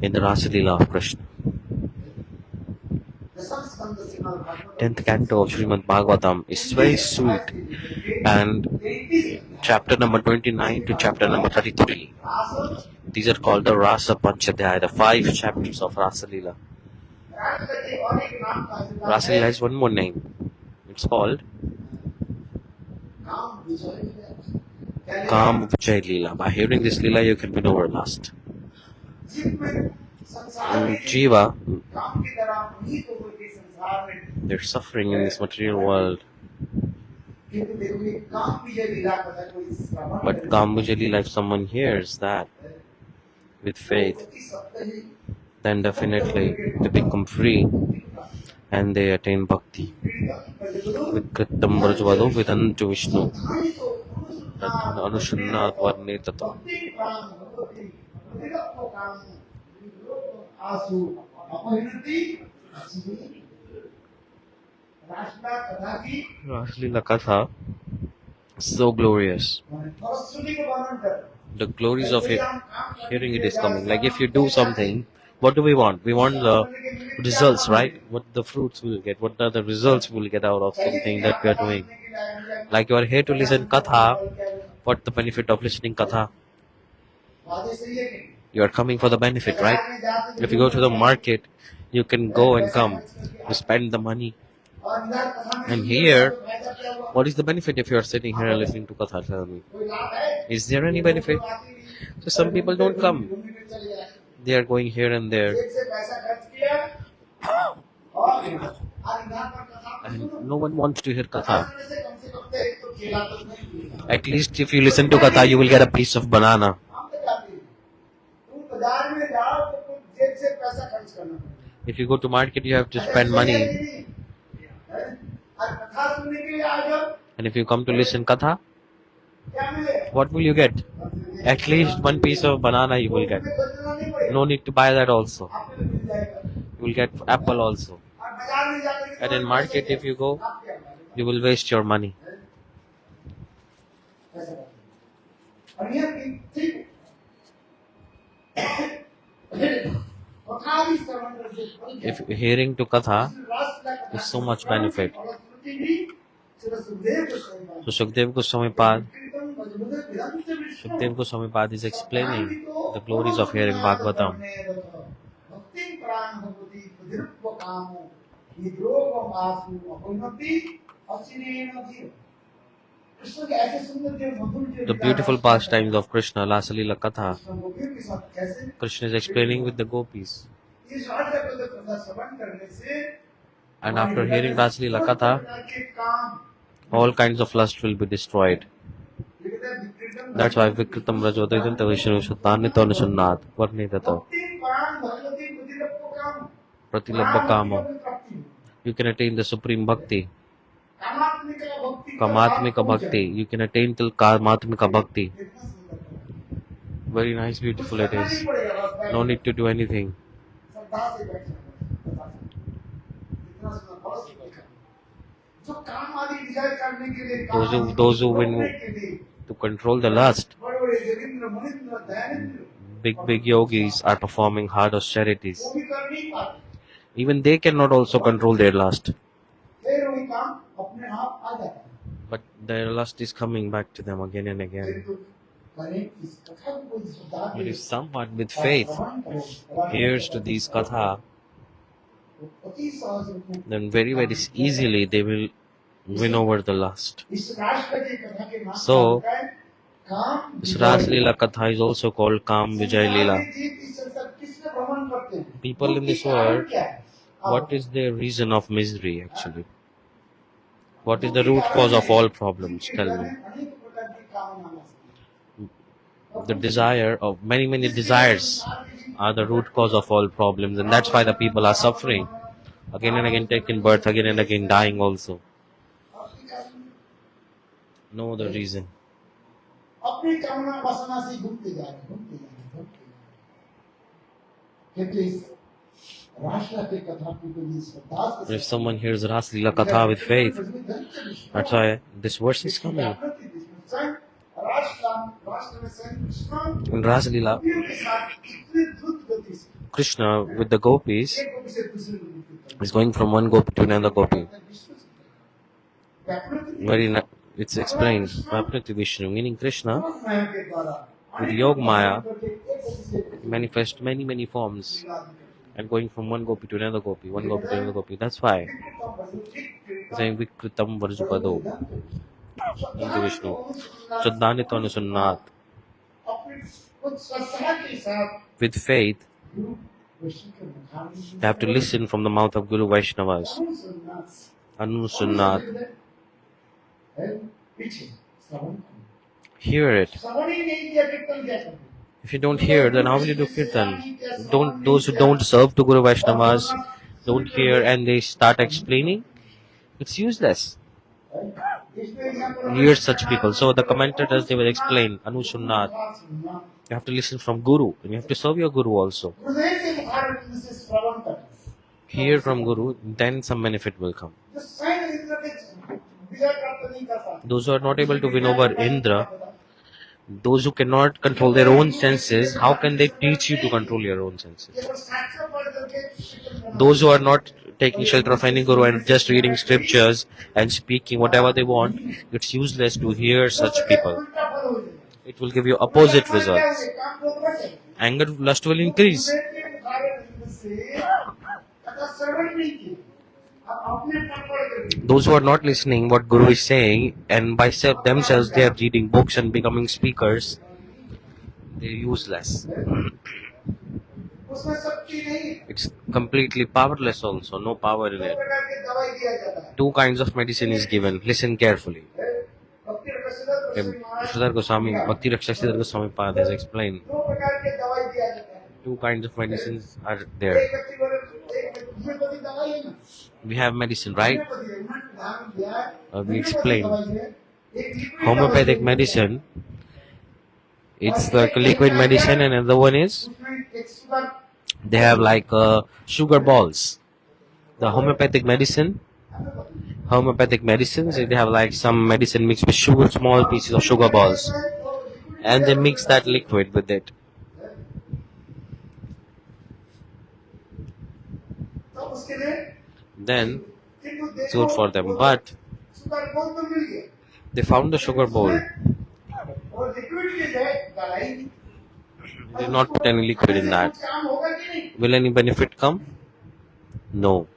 B: in the Rasa Lila of Krishna. 10th canto of Srimad Bhagavatam is very sweet, and chapter number 29 to chapter number 33. These are called the Rasa Panchadhyaya, the 5 chapters of Rasa Lila. Rasa Lila has one more name. It's called Kam Vijay Lila. By hearing this Lila, you can win over lust. And Jiva, they're suffering in this material world. But Kam Vijay Lila, if someone hears that with faith, then definitely they become free and they attain bhakti. With Kritam Vrajavado Vidantu Vishnu Anushannat Varne Tato.
A: आसु अपहिनति अचिरे राष्ट्र कथा की
B: Lila Katha is so glorious.
A: फलश्रुति को वर्णन कर
B: The glories of hearing it is coming. Like if you do something, what do we want? We want the results, right? What the fruits we will get, what are the results we will get out of something that we are doing. Like you are here to listen Katha, what the benefit of listening Katha? You are coming for the benefit, right? If you go to the market, you can go and come. You spend the money. And here, what is the benefit if you are sitting here and listening to Katha? Tell me. Is there any benefit? So some people don't come. They are going here and there. And no one wants to hear Katha. At least if you listen to Katha, you will get a piece of banana. If you go to market, you have to spend money. And if you come to listen Katha, what will you get? At least one piece of banana you will get. No need to buy that also. You will get apple also. And in market, if you go, you will waste your money. If hearing to Katha is so much benefit. So Shukdev Goswami Pad is explaining the glories of hearing Bhagavatam. The beautiful pastimes of Krishna, Lasa Lila Katha. Krishna is explaining with the gopis. And after hearing Lasa Lila Katha, all kinds of lust will be destroyed. That's why Vikritam Rajodaitam Tavishnu Shutanito Nishunat Varnitato Pratilabha Kamo. You can attain the supreme bhakti. Kamatmika bhakti. You can attain till Kamatmika bhakti. Very nice, beautiful it is. No need to do anything. Those who win to control the lust, big yogis are performing hard austerities. Even they cannot also control their lust. But their lust is coming back to them again and again. But if someone with faith hears to these katha, then very easily they will win over the lust. So, this Rasa Lila Katha is also called Kam Vijay Lila. People in this world, what is their reason of misery actually? What is the root cause of all problems? Tell me. The desire of many desires are the root cause of all problems, and that's why the people are suffering. Again and again taking birth, again and again dying also. No other reason. If someone hears Rasa Lila Katha with faith, that's why this verse is coming. In Rasa Lila, Krishna with the gopis is going from one gopi to another gopi. It's explained, Vaprati Vishnu, meaning Krishna with Yog Maya manifest many forms and going from one gopi to another gopi, one gopi to another gopi. That's why saying Vikritam Varjupado into Vishnu. Shuddhanito Nusunnat. With faith, they have to listen from the mouth of Guru Vaishnavas. Anusunnat. Hear it. If you don't hear, then how will you do kirtan? Those who don't serve to Guru Vaishnavas don't hear and they start explaining, it's useless. Hear such people. So the commentators, they will explain Anusunnat. You have to listen from Guru and you have to serve your Guru also. hear from Guru, then some benefit will come. Those who are not able to win over Indra, those who cannot control their own senses, how can they teach you to control your own senses? Those who are not taking shelter of any Guru and just reading scriptures and speaking whatever they want, it's useless to hear such people. It will give you opposite results. Anger, lust will increase. Those who are not listening what Guru is saying and by themselves they are reading books and becoming speakers, they're useless. It's completely powerless also, no power in it. Two kinds of medicine is given. Listen carefully. Sridhar Goswami, Bhakti Rakshak Sridhar Goswami Pad has explained. Two kinds of medicines are there. We have medicine, right? We explain. Homeopathic medicine, it's like liquid medicine, and another one is they have like sugar balls. The homeopathic medicines, they have like some medicine mixed with sugar, small pieces of sugar balls, and they mix that liquid with it. Then it's good for them, but they found the sugar bowl. They did not put any liquid in that. Will any benefit come? No.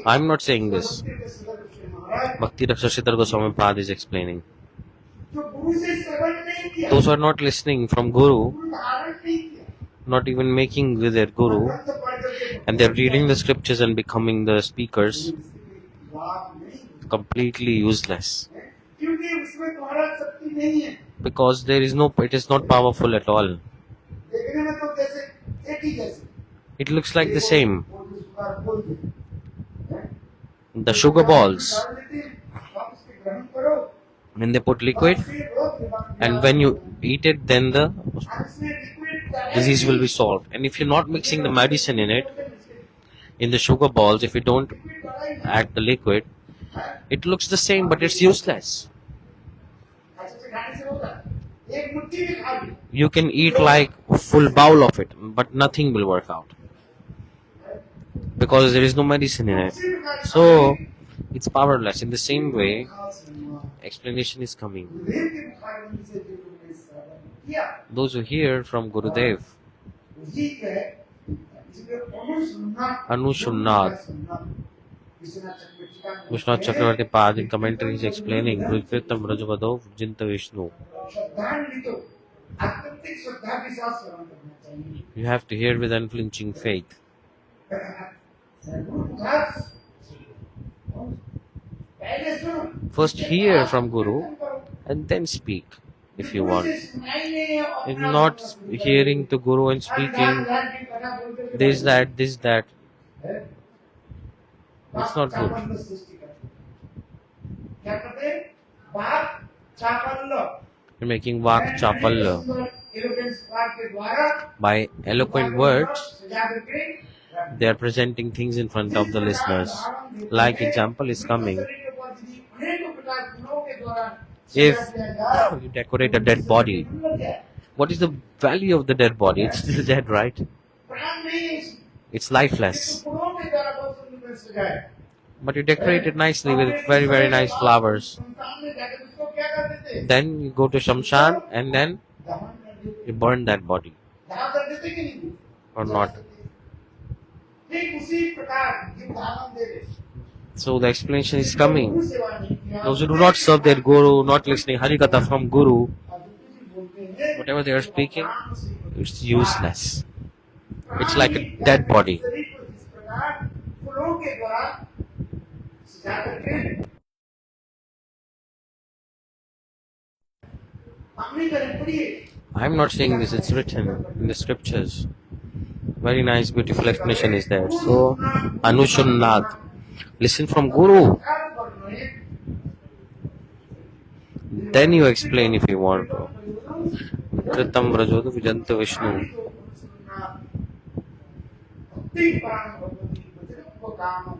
B: I'm not saying this. Bhakti Rakshak Sridhar Goswami Pad is explaining. Those who are not listening from Guru, not even making with their Guru, and they're reading the scriptures and becoming the speakers, completely useless. Because it is not powerful at all. It looks like the same. The sugar balls, when they put liquid, and when you eat it, then the disease will be solved. And if you're not mixing the medicine in it, in the sugar balls, if you don't add the liquid, it looks the same, but it's useless. You can eat like a full bowl of it, but nothing will work out because there is no medicine in it. So it's powerless. In the same way, explanation is coming. Those who hear from Gurudev, Anusunnat, Vishnu Chakravarti Pad in commentary is explaining Rikritam Rajavado Jinta Vishnu. You have to hear with unflinching faith. First hear from Guru and then speak if you want. If not hearing to Guru and speaking this, that, it's not good. You're making Vak Chapalla. By eloquent words, they are presenting things in front of the listeners. Like example is coming. If you decorate a dead body, what is the value of the dead body? It's still dead, right? It's lifeless. But you decorate it nicely with very, very nice flowers. Then you go to Shamshan and then you burn that body. Or not. So the explanation is coming. Those who do not serve their Guru, not listening Harikatha from Guru, whatever they are speaking, it's useless. It's like a dead body. I'm not saying this, it's written in the scriptures. Very nice, beautiful explanation is there. So, Anusunnat. Listen from Guru. Then you explain if you want to. Kritam Vrajadu Vijanta Vishnu.
A: Vipti Pran Bhagavati Vajrupva Kamam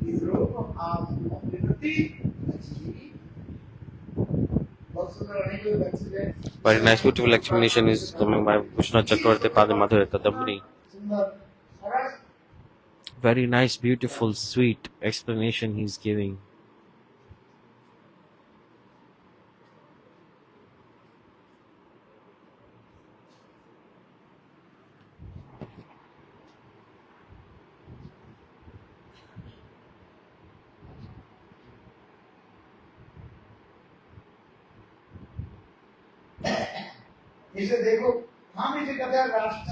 A: is Rupa Bhavam of Liberty.
B: Very nice, beautiful explanation is coming by Krishna Chakravarti Padamadhura Kadambini. Very nice, beautiful, sweet explanation he's giving.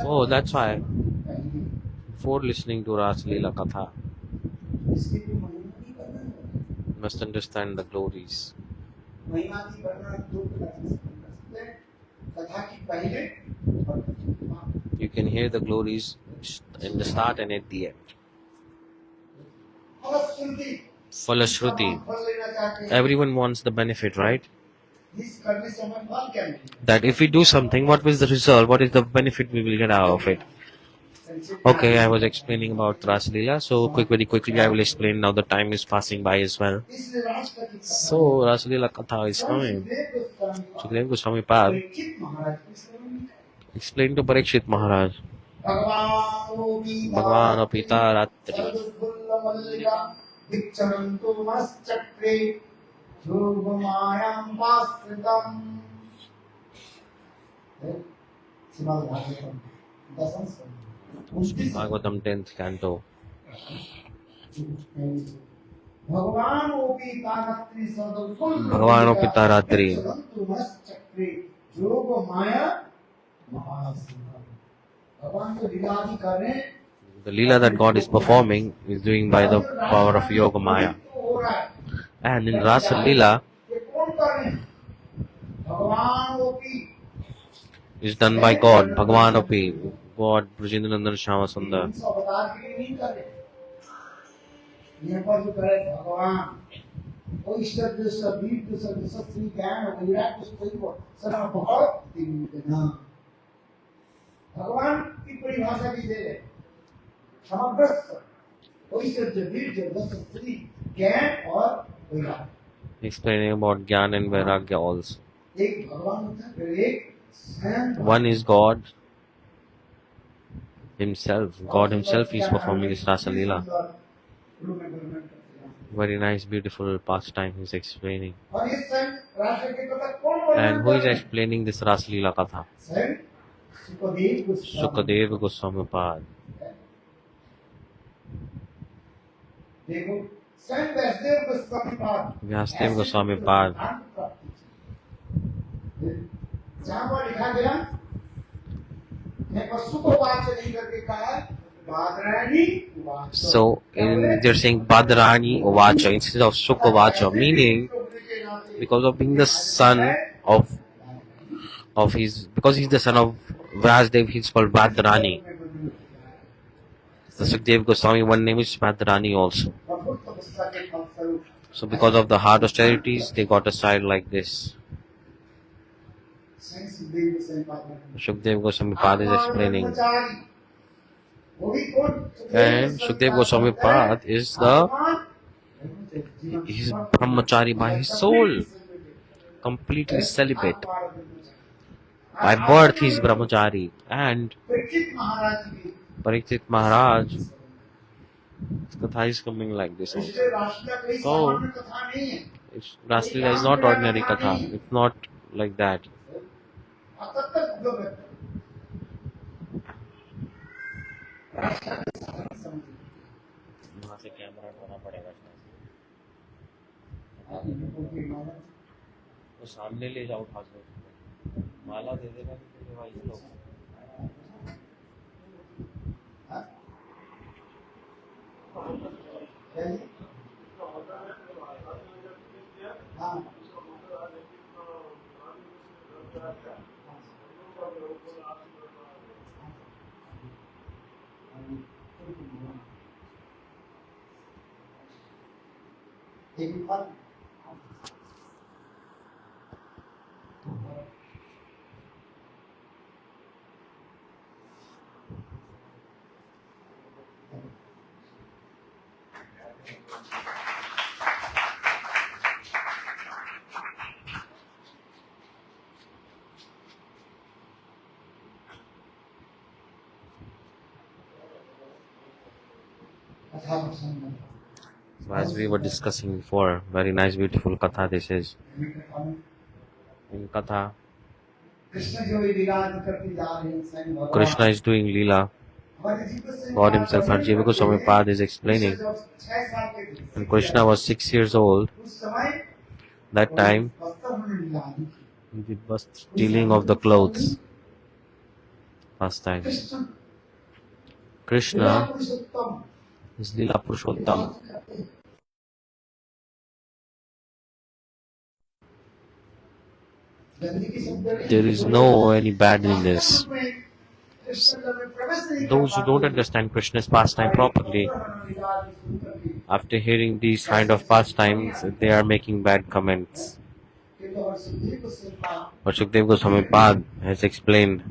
B: Oh, that's why. For listening to Ras Lila Katha, must understand the glories. You can hear the glories in the start and at the end. Falashruti. Everyone wants the benefit, right? That if we do something, what is the result? What is the benefit we will get out of it? Okay, I was explaining about Ras Lila, so very quickly I will explain now. The time is passing by as well. So Ras Lila Katha is coming. Sukadeva Goswami Pad explain to Parikshit Maharaj. Bhagavan Pita Ratri. Bhagavatam 10th canto. Bhagavan Pita Ratri. The Lila that God is performing is doing by the power of Yoga Maya. And in Rasa Lila is done by God, Bhagavan Opi, God, Brajendranandan Shama Sundar. Explaining about Gyan and Vairagya also. One is God Himself. God Himself is performing this Rasa Lila. Very nice, beautiful pastime He's explaining. And who is explaining this Rasa Lila Katha? Sukadeva Goswami Pad. Vyasdev Goswami Pad. So they're saying Badrani Uvacha instead of Sukhavacha, meaning because of being the son of his, because he's the son of Vyasdev, he's called Badrani. The Sukdev Goswami, one name is Badrani also. So because of the hard austerities, they got a style like this. Shukdev Goswami Pad is explaining. And Shukdev Goswami Pad is he's brahmachari by his soul, completely celibate. By birth he is brahmachari. And Parikshit Maharaj, his katha is coming like this also. So Rasa Lila is not ordinary katha. It's not like that. वहाँ से camera उठाना पड़ेगा वो सामने ले जाओ उठा के माला दे देगा कि भाई लोग So as we were discussing before, very nice, beautiful katha this is. In katha, Krishna is doing Lila. God himself, Jiva Goswami is explaining. When Krishna was 6 years old, that time he was stealing of the clothes. Last time. Krishna is Lila Purushottam. There is no any bad in this. Those who don't understand Krishna's pastime properly, after hearing these kind of pastimes, they are making bad comments. But Shukdev Goswami has explained.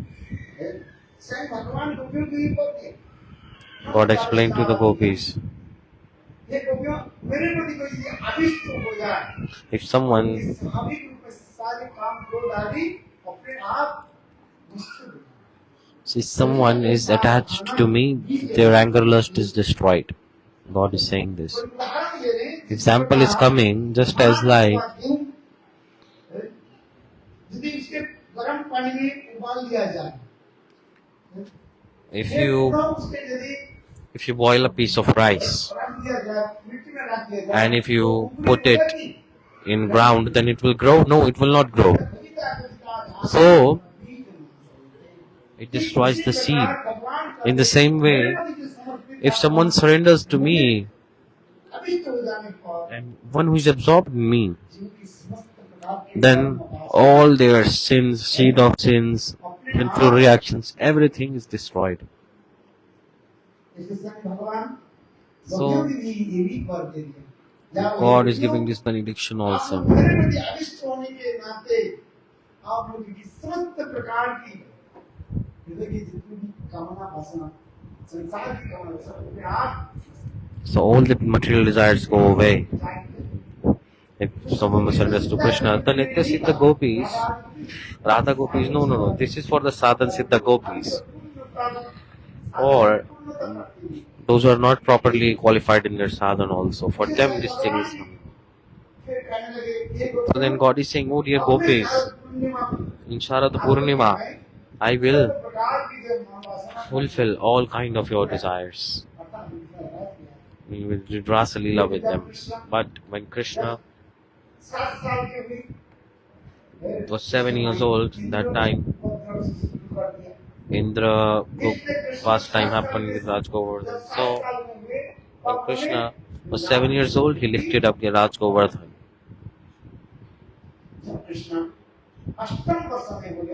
B: God explained to the gopis. If someone is attached to me, their anger lust is destroyed. God is saying this. Example is coming just as like if you boil a piece of rice and if you put it in ground, then it will grow? No, it will not grow. So it destroys the seed. In the same way, if someone surrenders to me, and one who is absorbed in me, then all their sins, seed of sins, mental reactions, everything is destroyed. So God is giving this benediction also. So all the material desires go away. If someone surrenders to Krishna, the Nitya Siddha gopis, Radha gopis, no. This is for the Sadhan Siddha gopis. Or those who are not properly qualified in their sadhan also. For them this thing is coming. So then God is saying, oh dear gopis, in Sharad Purnima, I will fulfill all kind of your desires. We will do Rasa Lila with them. But when Krishna was 7 years old, that time Indra pastime happened with Raj Govardhana. So when Krishna was 7 years old, he lifted up the Raj Govardhana.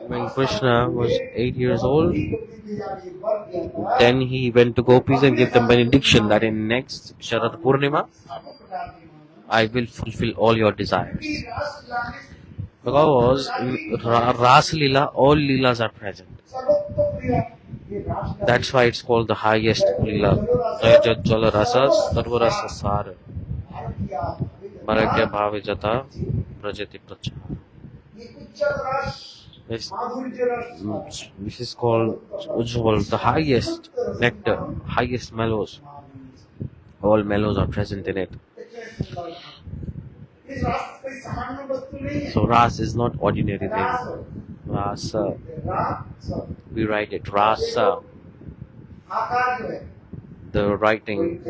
B: When Krishna was 8 years old, then he went to gopis and gave them benediction that in next Sharad Purnima, I will fulfill all your desires. Because in Ras Lila, all Leelas are present. That's why it's called the highest Lila. Jaya Jala Rasas, Sarva Rasa Sara. Maragya Bhave Jata, Prajati Pracha. This is called Ujjwal, the highest nectar, highest mellows. All mellows are present in it. So Ras is not ordinary thing. Rasa. We write it Rasa. The writing.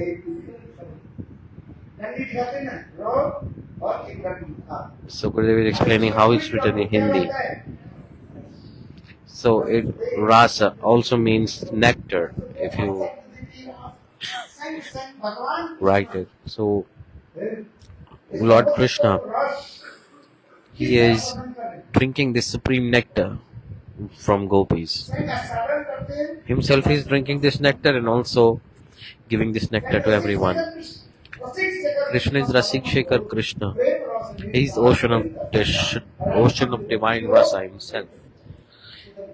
B: So Gurudev is explaining how it's written in Hindi. So it Rasa also means nectar if you write it. So Lord Krishna, he is drinking this supreme nectar from gopis. Himself is drinking this nectar and also giving this nectar to everyone. Krishna is Rasik Shekhar Krishna. He is ocean of divine rasa himself.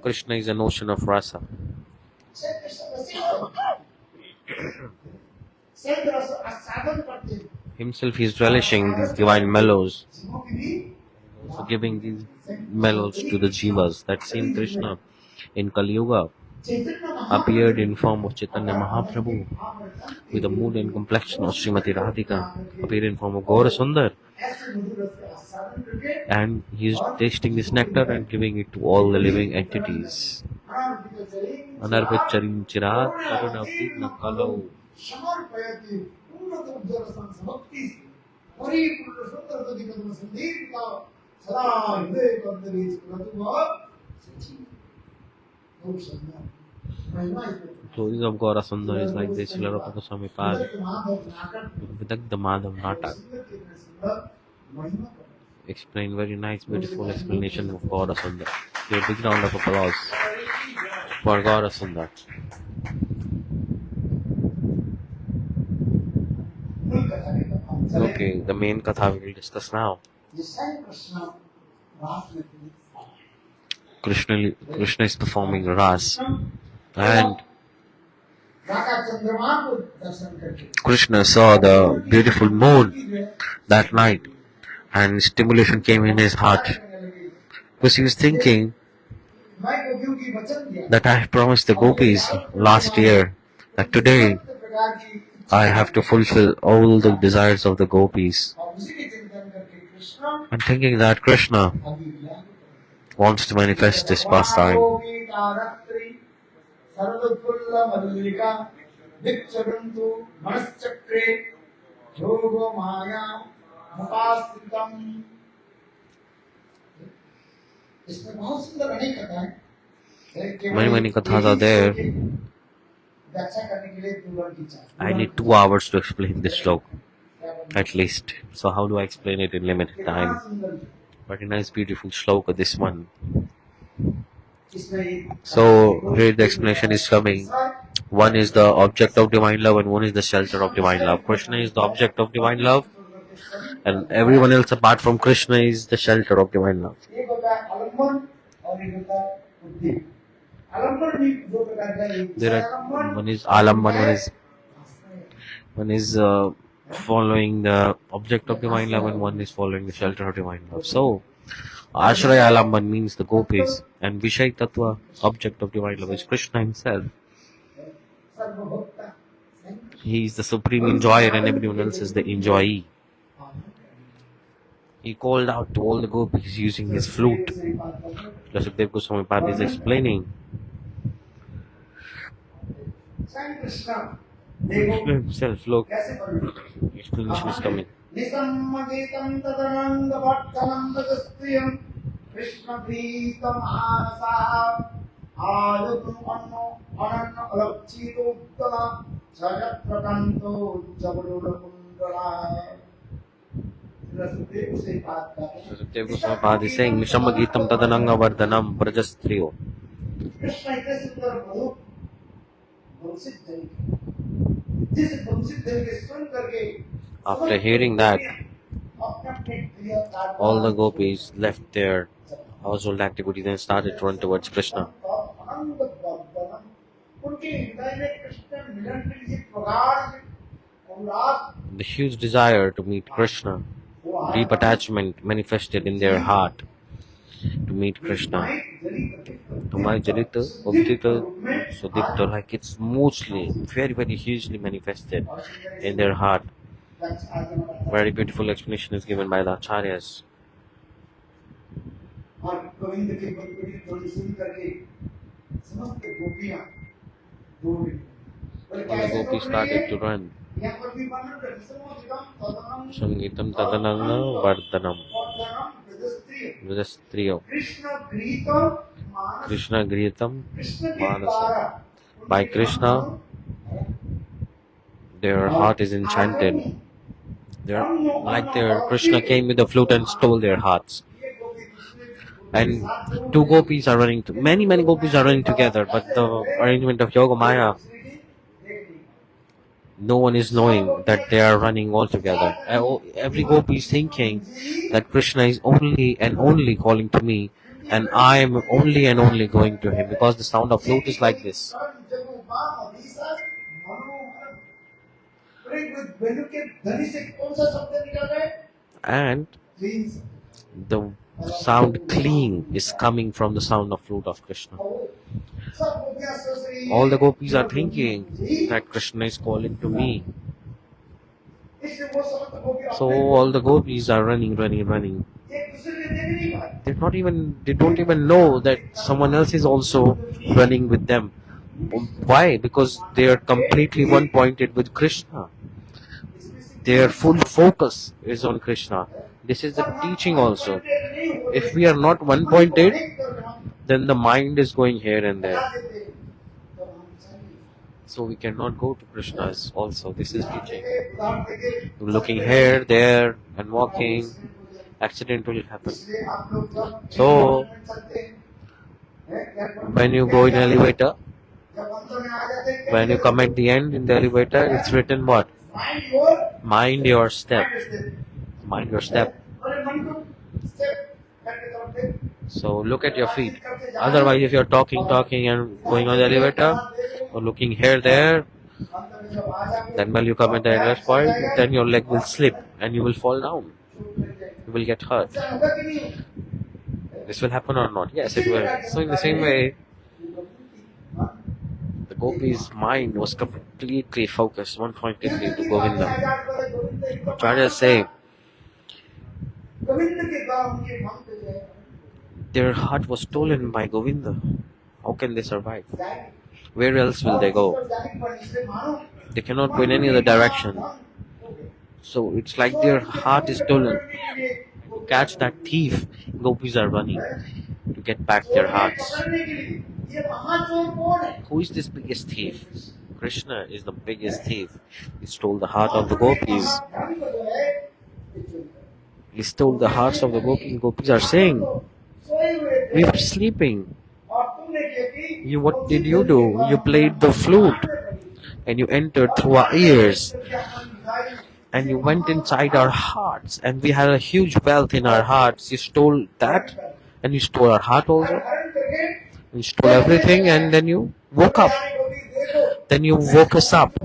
B: Krishna is an ocean of rasa. Himself he is relishing these divine mellows, so giving these mellows to the jivas. That's same Krishna in Kali Yuga. appeared in form of Chaitanya Mahaprabhu with the mood and complexion of Srimati Radhika, appeared in form of Gaura Sundar, and he is tasting this nectar and giving it to all the living entities. Anarpit Charin Chirag Karunavti Nakalau. Stories of Gaura Sundar is like this. Lila Goswami Pad Vidagdha Madhav Natak explain very nice, beautiful explanation of Gaura Sundar. Give a big round of applause for Gaura Sundar. Okay, the main katha we will discuss now. Krishna is performing Ras, and Krishna saw the beautiful moon that night, and stimulation came in his heart because he was thinking that I have promised the gopis last year that today I have to fulfill all the desires of the gopis. And thinking that Krishna wants to manifest this pastime. Many kathas are there. I need 2 hours to explain this sloka, at least. So how do I explain it in limited time? But a nice beautiful shloka, this one. So here the explanation is coming. One is the object of divine love and one is the shelter of divine love. Krishna is the object of divine love and everyone else apart from Krishna is the shelter of divine love. There are, one is alamban, one is following the object of divine love and one is following the shelter of divine love. So Ashraya Alamban means the gopis and Vishay Tattva, object of divine love, is Krishna himself. He is the supreme enjoyer and everyone else is the enjoyee. He called out to all the gopis using his flute. Sukadeva Goswami Pad is explaining. Krishna himself, look, explanation is coming. Sukadeva Goswami Pad is saying, Mishama Geetam Tadananga Vardhanam Vrajastriyo. After hearing that, all the gopis left their household activities and started to run towards Krishna. The huge desire to meet Krishna, deep attachment manifested in their heart to meet Krishna. Tumhari Jarita, Uddita, Sudipta, like it's mostly, very hugely manifested in their heart. Very beautiful explanation is given by the Acharyas. All the gopis started to run. Sangeetam Tadananga Vardhanam Vijastriyo. Krishna Griyatam Manasa. By Krishna, their heart is enchanted. Krishna came with the flute and stole their hearts. And 2 gopis are running, many gopis are running together, but the arrangement of Yoga Maya, no one is knowing that they are running all together. Every gopi is thinking that Krishna is only and only calling to me, and I am only and only going to him, because the sound of flute is like this. And the sound clean is coming from the sound of flute of Krishna. All the gopis are thinking that Krishna is calling to me. So all the gopis are running. They don't even know that someone else is also running with them. Why? Because they are completely one pointed with Krishna. Their full focus is on Krishna. This is the teaching also. If we are not one pointed, then the mind is going here and there. So we cannot go to Krishna's also. This is teaching. Looking here, there, and walking, accident will happen. So when you go in elevator, when you come at the end in the elevator, it's written what? Mind your step. Mind your step. So look at your feet. Otherwise, if you're talking and going on the elevator, or looking here, there, then when you come at the next point, then your leg will slip and you will fall down. You will get hurt. This will happen or not? Yes, it will. So in the same way, the gopi's mind was completely focused, one-pointedly to Govinda. Vraja say, their heart was stolen by Govinda. How can they survive? Where else will they go? They cannot go in any other direction. So it's like their heart is stolen. To catch that thief, gopis are running to get back their hearts. Who is this biggest thief? Krishna is the biggest thief. He stole the heart of the gopis. He stole the hearts of the gopis. Gopis are saying, we were sleeping. What did you do? You played the flute and you entered through our ears and you went inside our hearts, and we had a huge wealth in our hearts. You stole that and you stole our heart also. You stole everything and then you woke up. Then you woke us up.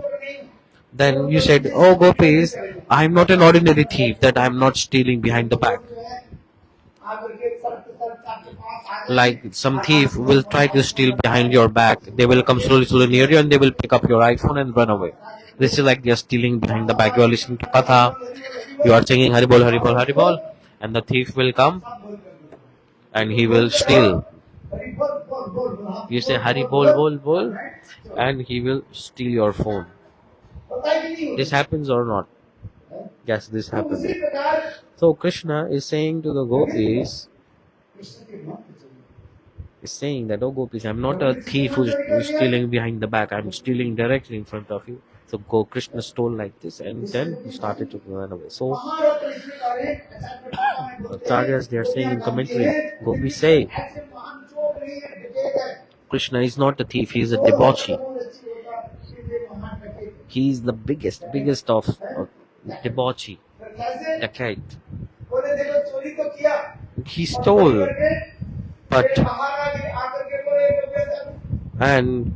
B: Then you said, oh gopis, I am not an ordinary thief, that I am not stealing behind the back. Like some thief will try to steal behind your back. They will come slowly near you and they will pick up your iPhone and run away. This is like they are stealing behind the back. You are listening to Katha, you are singing Haribol, Haribol, Haribol, and the thief will come and he will steal. You say Haribol, Bol, Bol, and he will steal your phone. This happens or not? Yes, this happens. So Krishna is saying to the gopis, is saying that, oh gopis, I'm not a thief who's stealing behind the back, I'm stealing directly in front of you. So Krishna stole like this and then he started to run away. So Acharyas, they are saying in commentary, gopis say, Krishna is not a thief, he is a debauchee. He is the biggest of debauchee, dacoit. He stole, and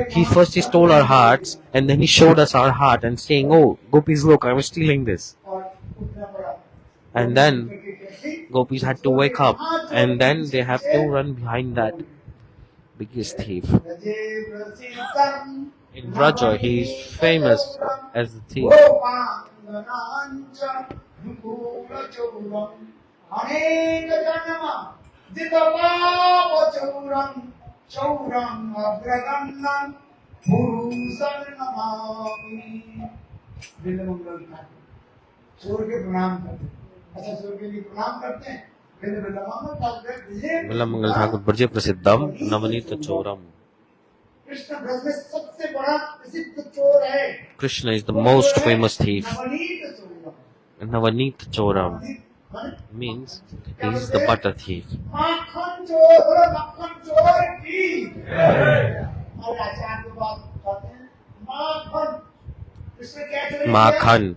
B: he stole our hearts, and then he showed us our heart and saying, oh gopis, look, I was stealing this. And then gopis had to wake up, and then they have to run behind that biggest thief. In Vraja, he is famous as the thief. Villamangal Thakur Brje Prasiddham Navanita Choram. Krishna is the most famous thief. Navanita Choram means he is the butter thief. Makhan.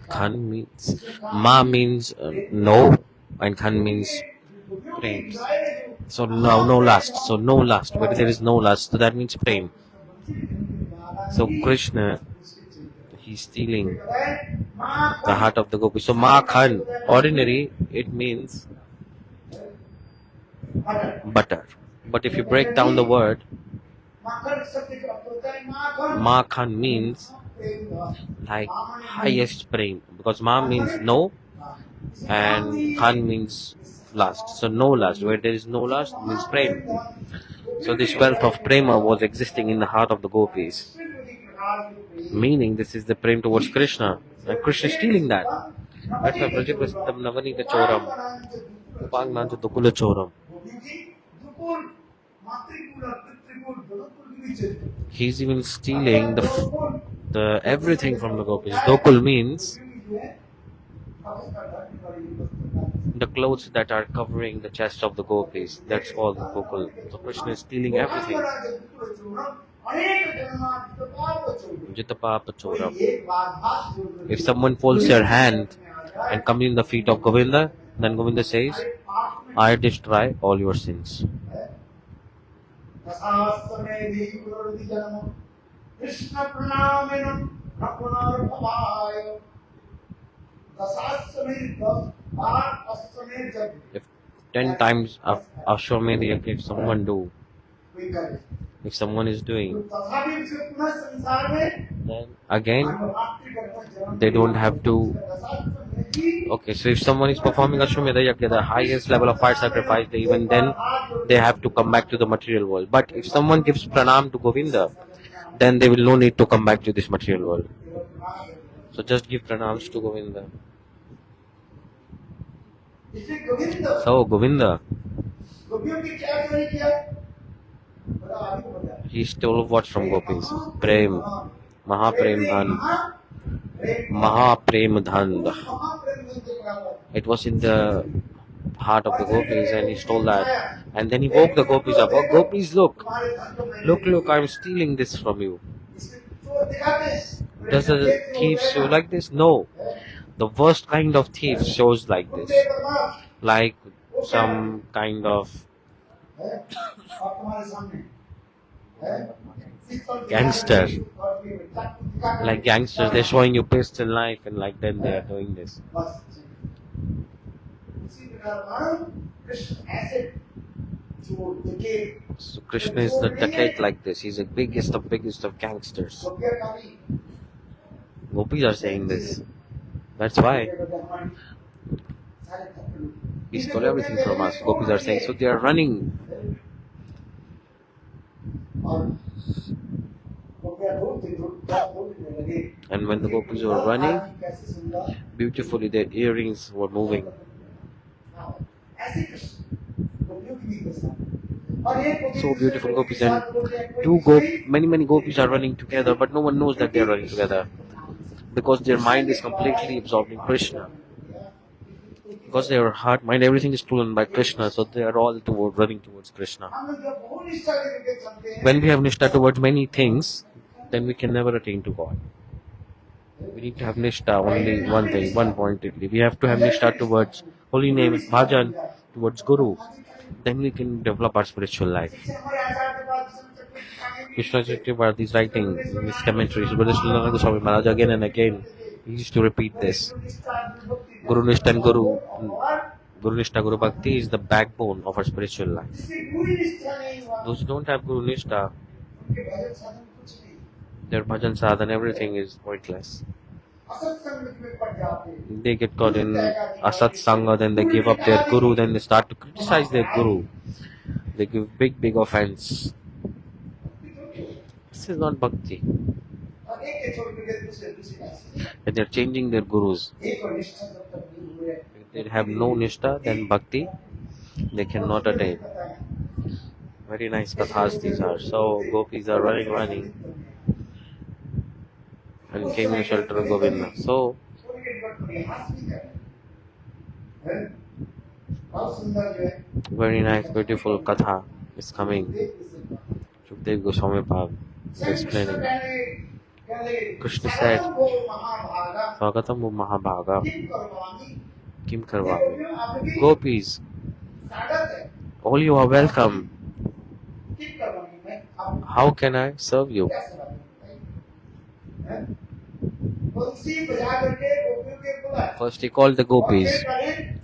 B: Khan means, Ma means no, and Khan means prem. So no lust. So no lust. Where there is no lust, so that means prem. So Krishna, he's stealing the heart of the gopi. So Makhan, ordinary, it means butter. But if you break down the word, Makhan means like highest prem, because Ma means no and Khan means lust. So no lust, where there is no lust means prem. So this wealth of prema was existing in the heart of the gopis, meaning this is the prem towards Krishna, and Krishna is stealing that. That's why Vrajapastam Navanita Choram, Upagnanta Dukula Choram. He's even stealing the everything from the gopis. Dokul means the clothes that are covering the chest of the gopis. That's all the Gokul. So Krishna is stealing everything. Jitapapa Choram. If someone folds their hand and comes in the feet of Govinda, then Govinda says, I destroy all your sins. If 10 times of Ashwamedh if someone do, if someone is doing, then again they don't have to. Okay, so if someone is performing Ashwamedh Yajna, the highest level of fire sacrifice, even then they have to come back to the material world. But if someone gives pranam to Govinda, then they will no need to come back to this material world. So just give pranams to Govinda. So Govinda, he stole what from gopis? Prem, Mahaprem Dhan, Mahaprem Dhan. It was in the heart of the gopis, and he stole that. And then he woke the gopis up. Oh, gopis, look, I'm stealing this from you. Does the thief show like this? No. The worst kind of thief shows like this. Like some kind of gangster. Like gangsters, they're showing you pistol knife and like then they are doing this. So Krishna is the dacoit like this. He's the biggest of gangsters. Gopis are saying this. That's why he stole everything from us. Gopis are saying. So they are running. And when the gopis were running, beautifully their earrings were moving. So beautiful gopis, and many gopis are running together, but no one knows that they are running together because their mind is completely absorbed in Krishna. Because their heart, mind, everything is stolen by Krishna, so they are all running towards Krishna. When we have nishtha towards many things, then we can never attain to God. We need to have nishtha only one thing, one pointedly. We have to have nishtha towards holy name, bhajan, towards Guru. Then we can develop our spiritual life. Krishna Chakravarti is writing in his commentaries, Goswami Maharaj again and again, he used to repeat this. Guru Nishtha and Guru Nishtha, Guru Bhakti is the backbone of our spiritual life. Those who don't have Guru Nishtha, their bhajan sadhana, everything is pointless. They get caught in asat sangha, then they give up their guru, then they start to criticize their guru. They give big offense. This is not bhakti. And they are changing their gurus. If they have no nishtha, then bhakti they cannot attain. Very nice kathas these are. So gopis are running and came in shelter of Govinda. So very nice, beautiful katha is coming. Shukdev Goswami Pad is explaining. Krishna said, Swagatam O Mahabhaga, Kim Karvami. Gopis, all you are welcome. How can I serve you? First he called the gopis,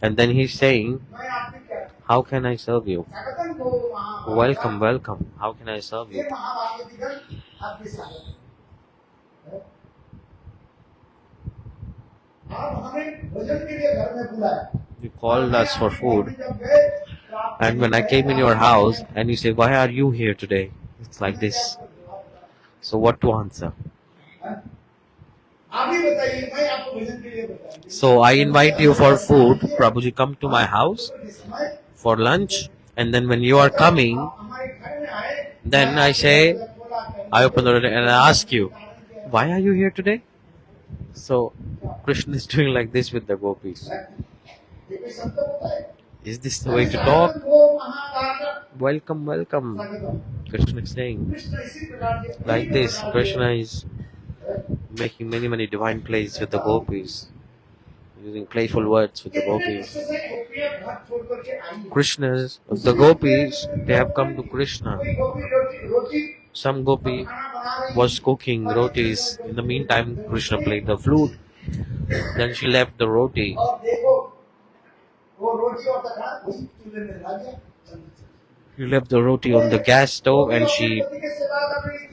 B: and then he's saying, how can I serve you? Welcome, welcome. How can I serve you? You called us for food, and when I came in your house and you say, why are you here today? It's like this. So what to answer? So I invite you for food. Prabhuji, come to my house for lunch, and then when you are coming, then I say, I open the door and I ask you, why are you here today? So Krishna is doing like this with the gopis. Is this the way to talk? Welcome, welcome. Krishna is saying like this. Krishna is making many divine plays with the gopis, using playful words with the gopis. The gopis, they have come to Krishna. Some gopi was cooking rotis. In the meantime, Krishna played the flute. Then she left the roti. She left the roti on the gas stove and she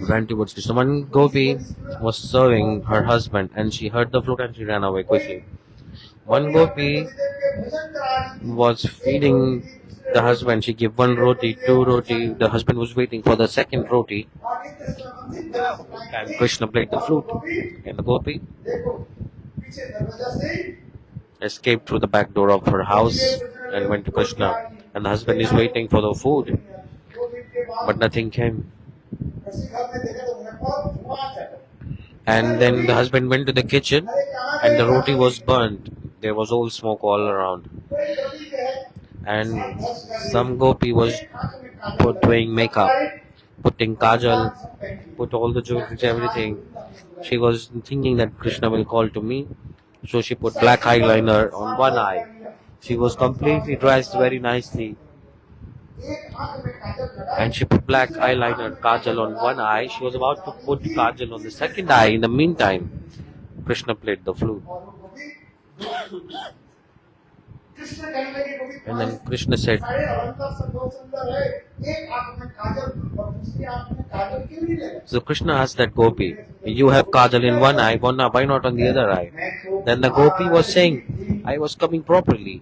B: ran towards Krishna. One gopi was serving her husband and she heard the flute and she ran away quickly. One gopi was feeding the husband. She gave one roti, two roti. The husband was waiting for the second roti. And Krishna played the flute. And the gopi escaped through the back door of her house and went to Krishna. And the husband is waiting for the food. But nothing came. And then the husband went to the kitchen and the roti was burnt. There was all smoke all around. And some gopi was doing makeup, putting kajal, put all the jewelry, everything. She was thinking that Krishna will call to me. So she put black eyeliner on one eye. She was completely dressed very nicely. And she put black eyeliner kajal on one eye. She was about to put kajal on the second eye. In the meantime, Krishna played the flute. And then Krishna said, so Krishna asked that gopi, you have kajal in one eye, why not on the other eye? Then the gopi was saying, I was coming properly.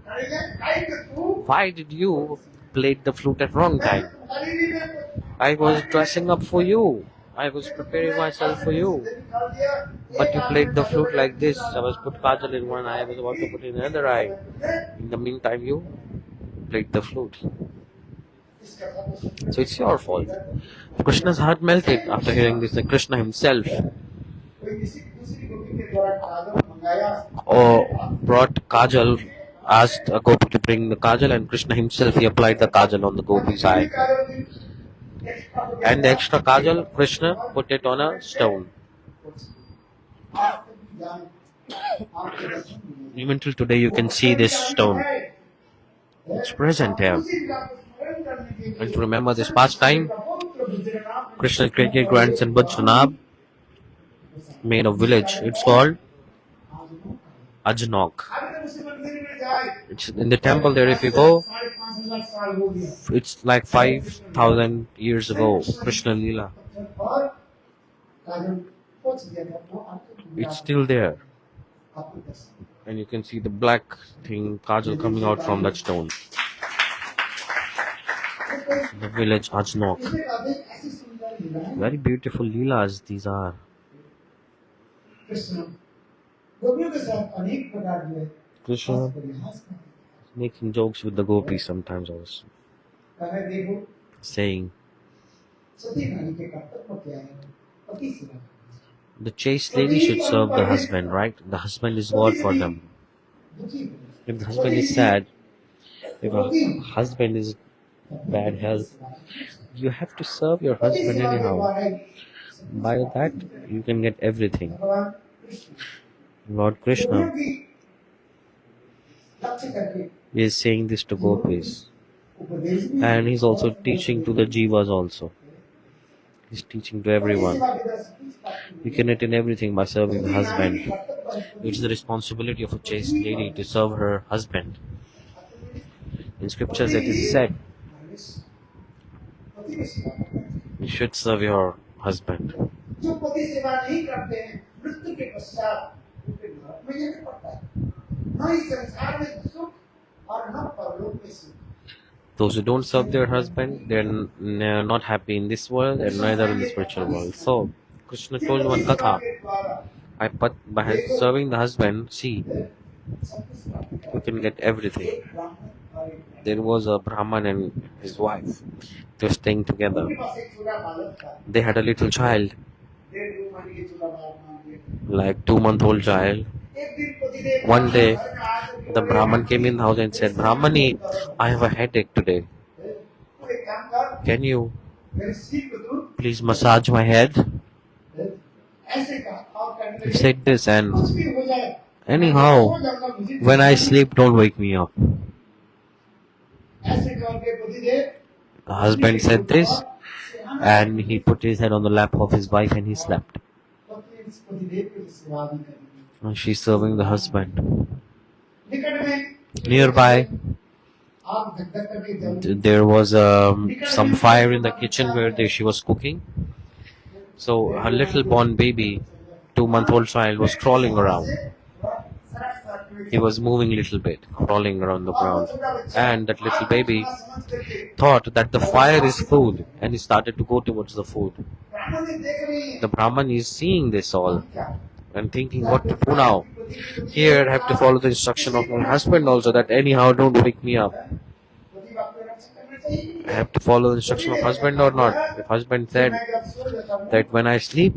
B: Why did you play the flute at wrong time? I was dressing up for you. I was preparing myself for you. But you played the flute like this. I was put kajal in one eye. I was about to put in another eye. In the meantime, you played the flute. So it's your fault. Krishna's heart melted after hearing this. And Krishna himself brought kajal, asked a gopi to bring the kajal, and Krishna himself, he applied the kajal on the gopi's eye. And the extra kajal, Krishna put it on a stone. Even till today you can see this stone. It's present here. And to remember this pastime, Krishna's great grandson Bhajranab made a village. It's called Ajnok. It's in the temple there. If you go, it's like 5,000 years ago. Krishna Lila. It's still there. And you can see the black thing, kajal, coming out from that stone. The village Ajnok. Very beautiful Leelas these are. Krishna making jokes with the gopis sometimes also. Saying, the chaste lady should serve the husband, right? The husband is God for them. If the husband is sad, if a husband is bad health, you have to serve your husband anyhow. By that, you can get everything. Lord Krishna is saying this to gopis. And he's also teaching to the jivas also. He's teaching to everyone. You can attain everything by serving the husband. It's the responsibility of a chaste lady to serve her husband. In scriptures it is said, you should serve your husband.
A: जो पति सेवा नहीं करते हैं मृत्यु के पश्चात उनके नरक में जाना पड़ता है न इस संसार में सुख और न परलोक में सुख.
B: Those who don't serve their husband, they're not happy in this world and neither in the spiritual world. So Krishna told one katha, by serving the husband, see, you can get everything. There was a Brahman and his wife. They were staying together. They had a little child, like 2-month-old child. One day, the Brahman came in the house and said, Brahmani, I have a headache today. Can you please massage my head? He said this, and anyhow, when I sleep, don't wake me up. The husband said this, and he put his head on the lap of his wife and he slept. And she's serving the husband. Nearby, there was some fire in the kitchen where she was cooking. So her little born baby, 2-month-old child, was crawling around. He was moving a little bit, crawling around the ground. And that little baby thought that the fire is food, and he started to go towards the food. The Brahman is seeing this all and thinking what to do now. Here I have to follow the instruction of my husband also, that anyhow don't wake me up. I have to follow the instruction of husband or not. If husband said that when I sleep,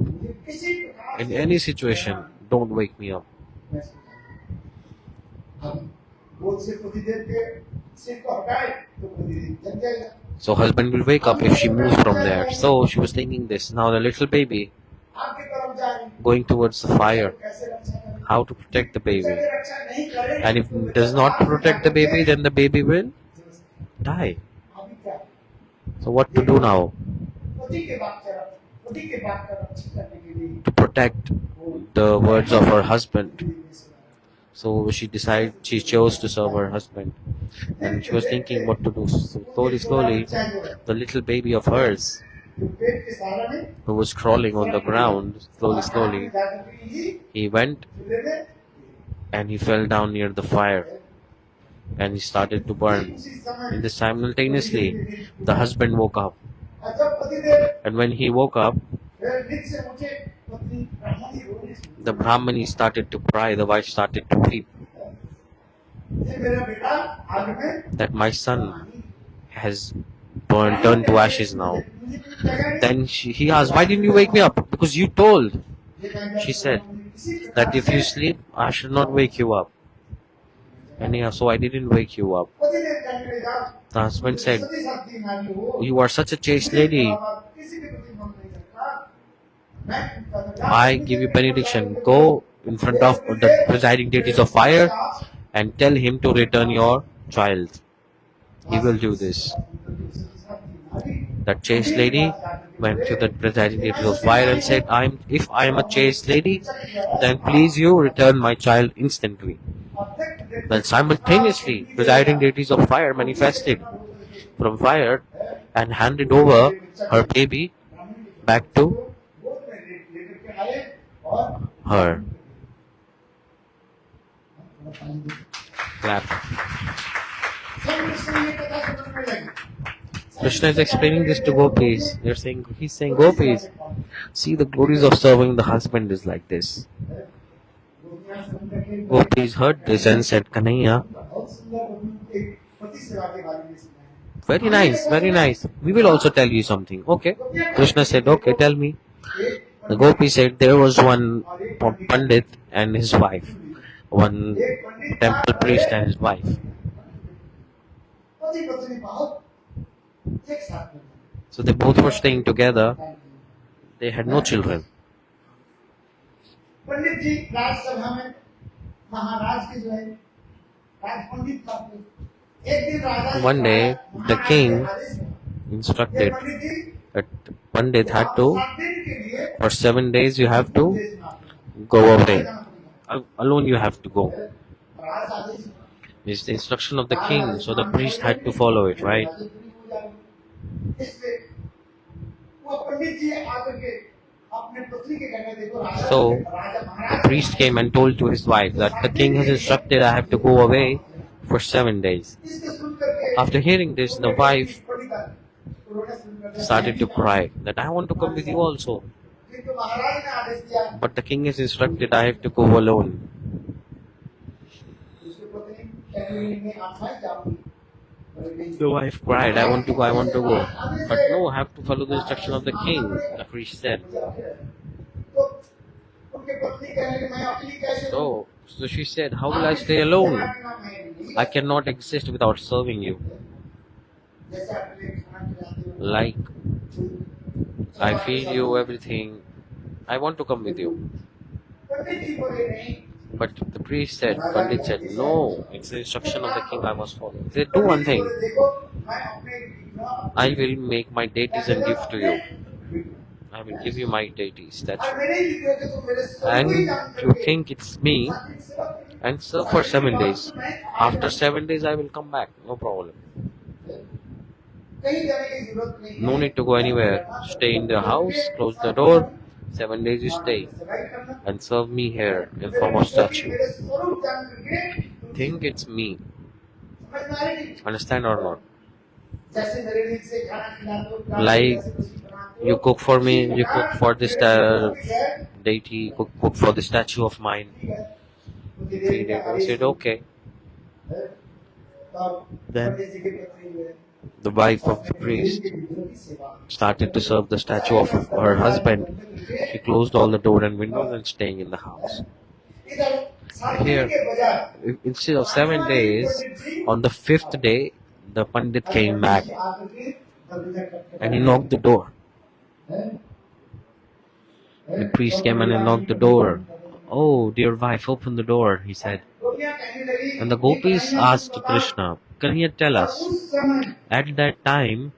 B: in any situation, don't wake me up. So husband will wake up if she moves from there. So she was thinking this. Now the little baby going towards the fire, how to protect the baby. And if it does not protect the baby, then the baby will die. So what to do now? To protect the words of her husband. So she chose to serve her husband. And she was thinking what to do. So slowly, the little baby of hers, who was crawling on the ground, slowly, he went and he fell down near the fire. And he started to burn. And this simultaneously, the husband woke up. And when he woke up, the Brahmani started to cry, the wife started to weep. That my son has turned to ashes now. Then he asked, why didn't you wake me up? Because you told. She said that if you sleep, I should not wake you up. Anyhow, so I didn't wake you up. The husband said, you are such a chaste lady. I give you benediction. Go in front of the presiding deities of fire and tell him to return your child. He will do this. That chaste lady went to the presiding deities of fire and said, if I am a chaste lady, then please you return my child instantly. Then simultaneously, presiding deities of fire manifested from fire and handed over her baby back to her. Clap. Krishna is explaining this to gopis. He's saying, gopis, see, the glories of serving the husband is like this. Gopis heard this and said, Kanhaiya, very nice, very nice. We will also tell you something. Okay. Krishna said, okay, tell me. The gopi said there was one Pandit and his wife, one temple priest and his wife. So they both were staying together. They had no children. One day, the king instructed that Pandit had to, for 7 days you have to go away. Alone you have to go. It's the instruction of the king, so the priest had to follow it, right? So the priest came and told to his wife that the king has instructed I have to go away for 7 days. After hearing this, the wife started to cry that I want to come with you also. But the king has instructed I have to go alone. The wife cried, I want to go. But no, I have to follow the instruction of the king, the priest said. So she said, how will I stay alone? I cannot exist without serving you. Like, I feed you everything. I want to come with you. But the priest said, Pandit said, no, it's the instruction of the king I must follow. He said, do one thing. I will make my deities and give to you. I will give you my deity statue. And you think it's me, and serve for 7 days. After 7 days, I will come back. No problem. No need to go anywhere. Stay in the house, close the door. 7 days you stay and serve me here in form of statue. Think it's me. Understand or not? Like you cook for me, you cook for this deity, cook for the statue of mine. Feed it. I said okay. Then the wife of the priest started to serve the statue of her husband. She closed all the door and windows and staying in the house. Here, instead of 7 days, on the 5th day, the Pandit came back and he knocked the door. The priest came and knocked the door. Oh, dear wife, open the door, he said. And the gopis asked Krishna, can you tell us, at that time,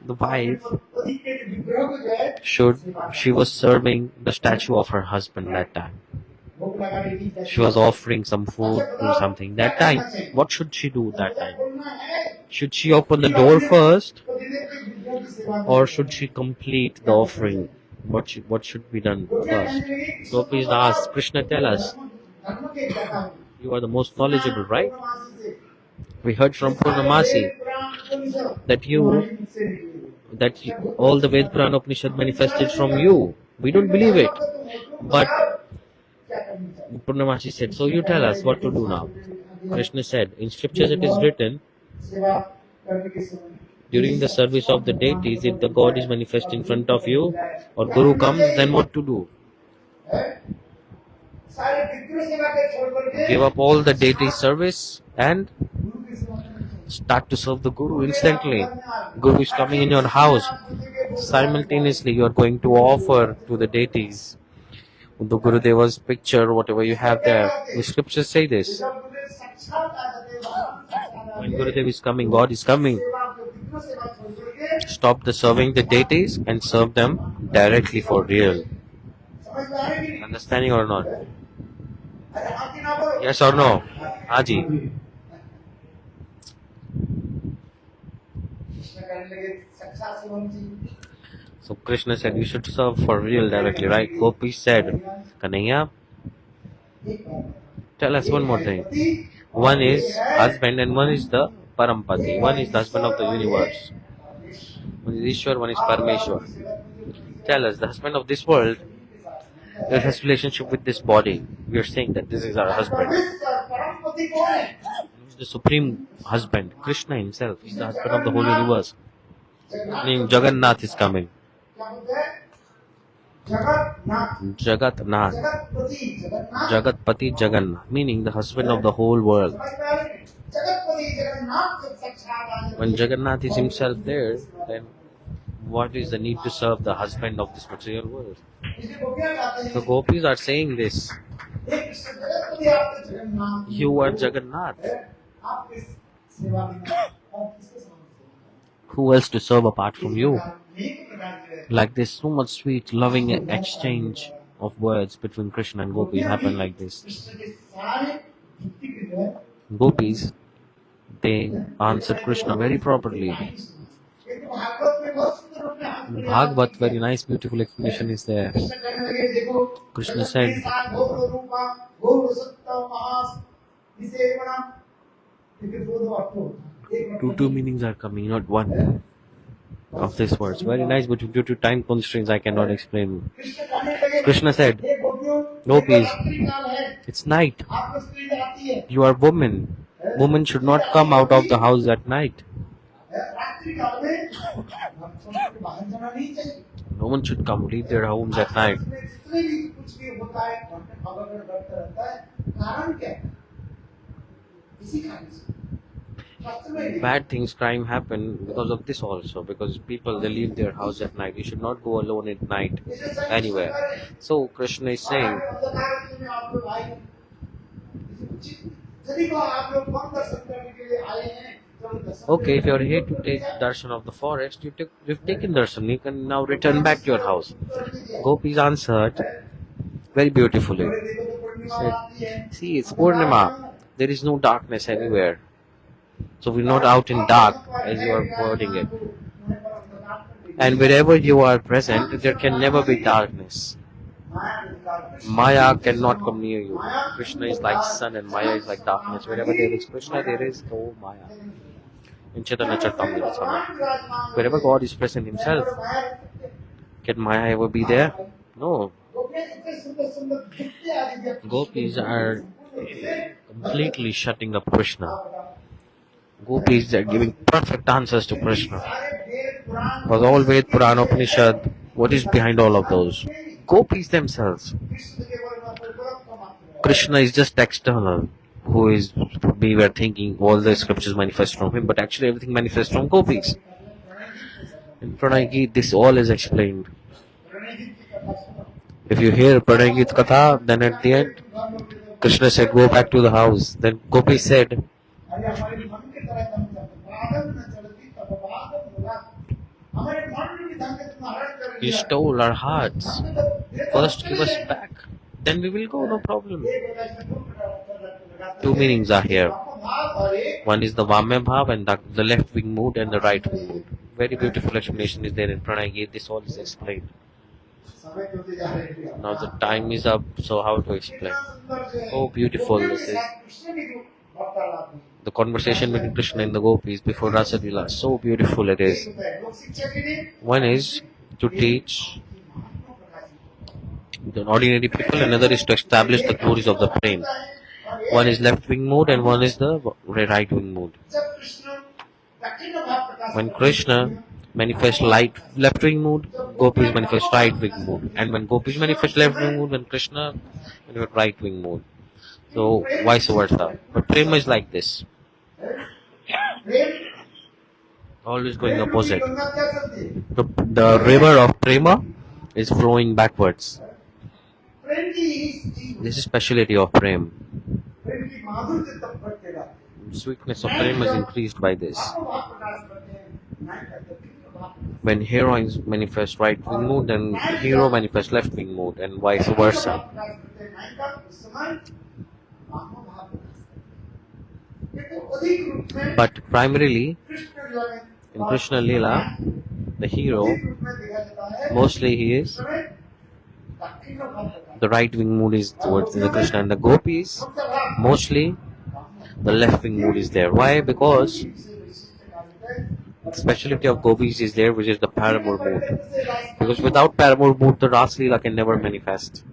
B: the wife she was serving the statue of her husband that time. She was offering some food or something. That time, what should she do that time? Should she open the door first? Or should she complete the offering? What should be done first? Gopis asked, Krishna, tell us. You are the most knowledgeable, right? We heard from Purnamasi that all the Ved Purana Upanishad manifested from you. We don't believe it. But Purnamasi said, so you tell us what to do now. Krishna said, in scriptures it is written, during the service of the deities, if the God is manifest in front of you or Guru comes, then what to do? Give up all the deity service and start to serve the Guru instantly. Guru is coming in your house. Simultaneously, you are going to offer to the deities the Gurudeva's picture, whatever you have there. The scriptures say this. When Gurudev is coming, God is coming. Stop the serving the deities and serve them directly for real. Understanding or not? Yes or no? Aji. So Krishna said you should serve for real directly, right? Gopi said, Kanhaiya, tell us one more thing. One is husband and one is the Parampati. One is the husband of the universe. One is Ishwar, one is Parameshwar. Tell us, the husband of this world, it has relationship with this body. We are saying that this is our husband. He is the supreme husband. Krishna himself is the husband of the whole universe. Meaning Jagannath is coming. Jagatnath. Jagatpati Jagannath. Meaning the husband of the whole world. When Jagannath is himself there, then what is the need to serve the husband of this material world? The gopis are saying this. You are Jagannath. Who else to serve apart from you? Like this, so much sweet, loving exchange of words between Krishna and gopis happen like this. Gopis, they answered Krishna very properly. Bhagavat, very nice, beautiful explanation is there. Krishna said, two meanings are coming, not one of these words. Very nice, but due to time constraints, I cannot explain. Krishna said, Gopis, it's night. You are women. Women should not come out of the house at night. No one should come, leave their homes at night. Bad things, crime happen because of this also, because people, they leave their house at night. You should not go alone at night anywhere. So Krishna is saying, okay, if you are here to take darshan of the forest, you've taken darshan, you can now return back to your house. Gopis answered very beautifully. He said, see, it's Purnima. There is no darkness anywhere. So we're not out in dark, as you are wording it. And wherever you are present, there can never be darkness. Maya cannot come near you. Krishna is like sun and Maya is like darkness. Wherever there is Krishna, there is no Maya. In Chaitanya Charitamrita, wherever God is present himself, can Maya ever be there? No. Gopis are completely shutting up Krishna. Gopis are giving perfect answers to Krishna. For all Ved, Purana, Upanishad, what is behind all of those? Gopis themselves. Krishna is just external. We were thinking all the scriptures manifest from him, but actually everything manifests from gopis. In Pranay Geet, this all is explained. If you hear Pranay Geet Katha, then at the end, Krishna said, go back to the house. Then Gopi said, you stole our hearts. First give us back, then we will go, no problem. Two meanings are here. One is the Vamya Bhav and the left wing mood and the right wing mood. Very beautiful explanation is there in Pranay Geet. This all is explained. Now the time is up, so how to explain? So beautiful this is. The conversation between Krishna and the gopis before Rasa Lila, so beautiful it is. One is to teach the ordinary people, another is to establish the glories of the prem. One is left wing mood and one is the right wing mood. When Krishna manifests left wing mood, gopis manifest right wing mood. And when gopis manifest left wing mood, then Krishna manifest right wing mood. So vice versa. But prema is like this. Always going opposite. The river of prema is flowing backwards. This is speciality of prem. Sweetness of prem is increased by this. When heroines manifest right wing mood, then hero manifests left wing mood, and vice versa. But primarily, in Krishna Lila, the hero, mostly he is, the right wing mood is towards the Krishna, and the gopis, mostly the left wing mood is there. Why? Because the speciality of gopis is there, which is the paramour mood. Because without paramour mood, the Ras Lila can never manifest.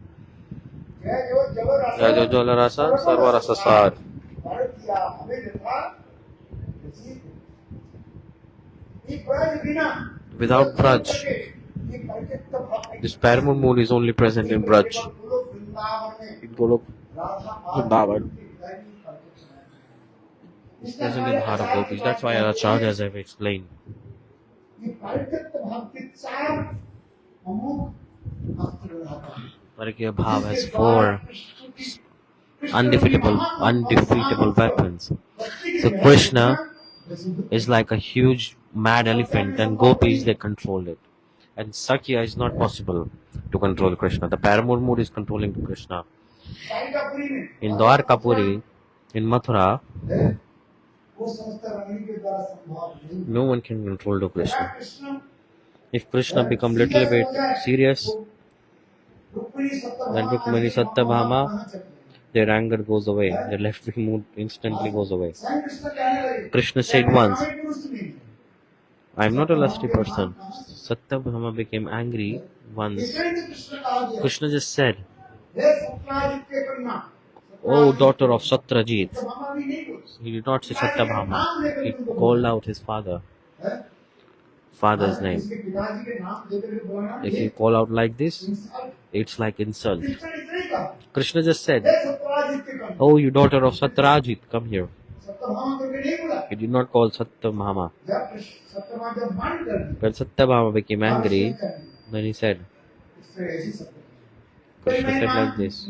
B: Without Braj, this paramour mood is only present in Braj. In Golok, Vrindavan. It's present in the heart of gopis. That's why Acharya, as I've explained. Parakya Bhav has 4 undefeatable weapons. So Krishna is like a huge mad elephant, then gopis they control it. And Sakya is not possible to control Krishna. The paramour mood is controlling Krishna. In Dwarkapuri, in Mathura, no one can control the Krishna. If Krishna become little bit serious, then Rukmani Satyabhama, their anger goes away. Their left wing mood instantly goes away. Krishna said once, I am not a lusty person. Satyabhama became angry once. Krishna just said, O daughter of Satrajit. He did not say Satyabhama. He called out his father's name. If you call out like this, it's like insult. Krishna just said, Oh, you daughter of Satrajit, come here. He did not call Satyabhama. When Satyabhama became angry, then he said, Krishna said like this,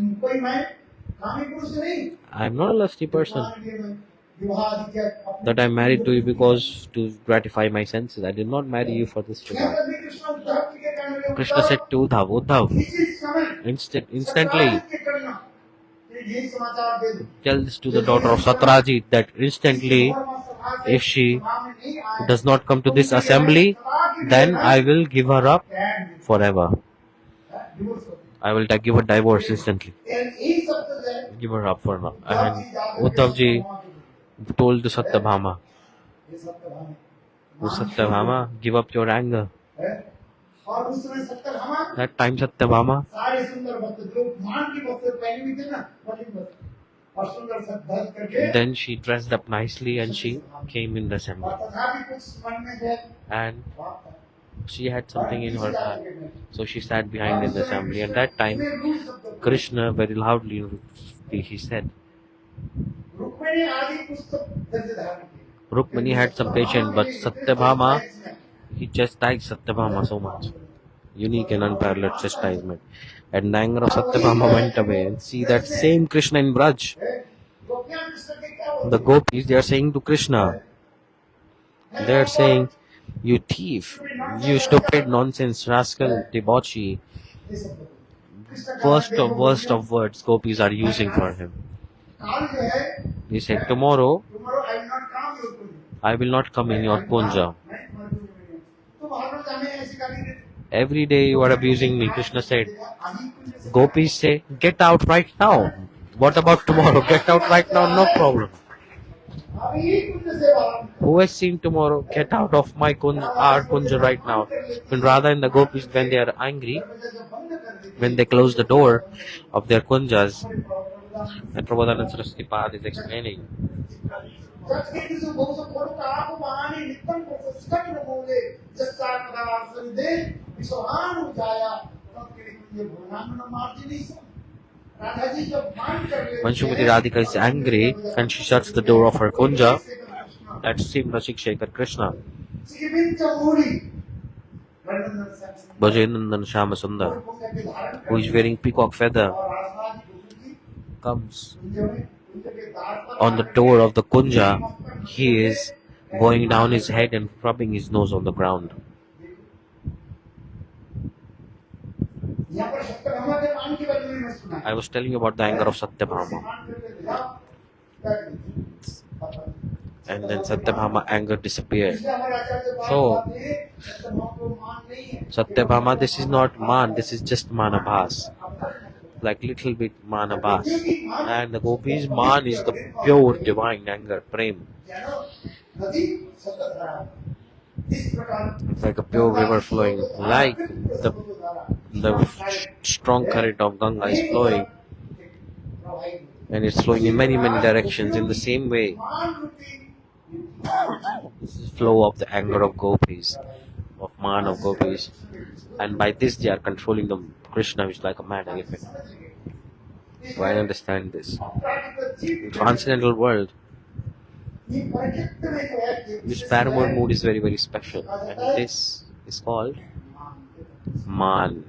B: I am not a lusty person. That I married to you because to gratify my senses. I did not marry you for this reason. Krishna said to Uddhav, instantly tell this to the daughter of Satrajit that instantly if she does not come to this assembly, then I will give her up forever. I will give her divorce instantly. Give her up for now. And Uddhavji told to Satyabhama, Satyabhama, give up your anger. That time Satyabhama, then she dressed up nicely and she came in the assembly. And she had something in her hand. So she sat behind in the assembly. And that time, Krishna very loudly he said, Rukmani had some patience, but Satyabhama, he chastised Satyabhama so much. Unique and unparalleled chastisement. And the anger of Satyabhama went away. And see that same Krishna in Vraj. The gopis, they are saying to Krishna, they are saying, you thief, you stupid nonsense, rascal, debauchee. Worst of words gopis are using for him. He said, tomorrow I will not come in your kunja. Every day you are abusing me. Krishna said, gopis say, get out right now. What about tomorrow? Get out right now, no problem. Who has seen tomorrow? Get out of my our kunja right now. When Radha and the gopis, when they are angry, when they close the door of their kunjas, and Prabhupada Saraswati Pad is explaining, when Srimati Radhika is angry and she shuts the door of her kunja, that's Simra Shekar Krishna. Bhajanandan Shama Sundar, who is wearing peacock feather, comes on the door of the kunja. He is bowing down his head and rubbing his nose on the ground. I was telling you about the anger of Satyabhama. And then Satyabhama anger disappeared. So, Satyabhama, this is not man, this is just manabhas. Like little bit manabhas. And the gopis, man is the pure divine anger, prem. It's like a pure river flowing, like the strong current of Ganga is flowing, and it's flowing in many directions. In the same way, this is the flow of the anger of gopis, of man of gopis, and by this they are controlling the Krishna, which is like a mad elephant. So I understand this. In transcendental world, this paramour mood is very, very special, and this is called man.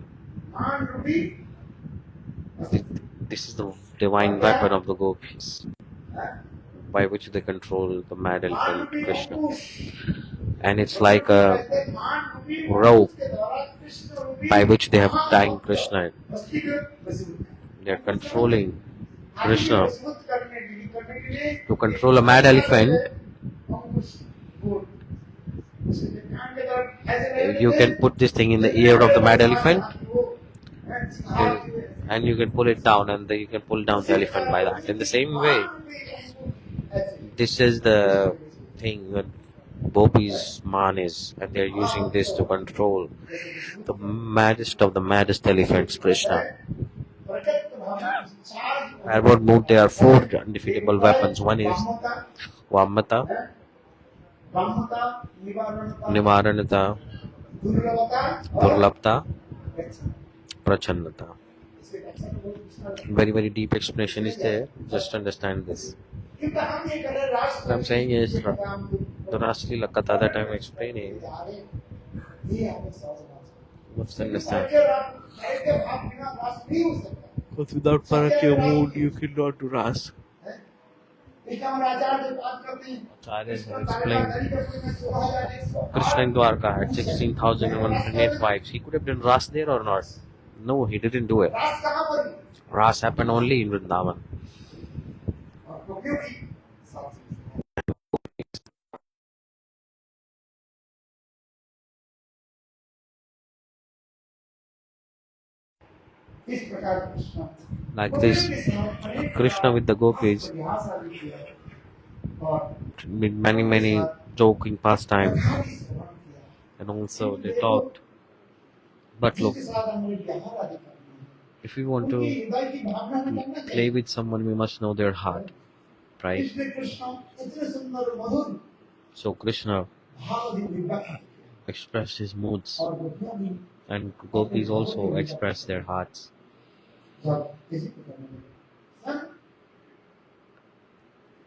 B: This is the divine weapon of the gopis, by which they control the mad elephant Krishna. and it's like a rope by which they have tied Krishna. They are controlling Krishna. To control a mad elephant, you can put this thing in the ear of the mad elephant, and you can pull it down, and then you can pull down the elephant by that. In the same way, this is the thing that gopis man is, and they're using this to control the maddest of the maddest elephants, Krishna. At what move there are four undefeatable weapons. One is Vamata, Nivaranata, Durlabta, Prachannata. Very, very deep explanation is there. Just understand this. What I'm saying is, the Rasli Lakata that I'm explaining, must understand. Because without Parakya mood, you cannot do Ras. Acharyas have explained Krishna in Dvaraka had 16,108 wives. He could have done Ras there or not? No, he didn't do it. Ras happened only in Vrindavana. Like this, Krishna with the gopis with many joking pastimes, and also they talked. But look, if we want to play with someone, we must know their heart, right? So Krishna expressed his moods, and gopis also express their hearts.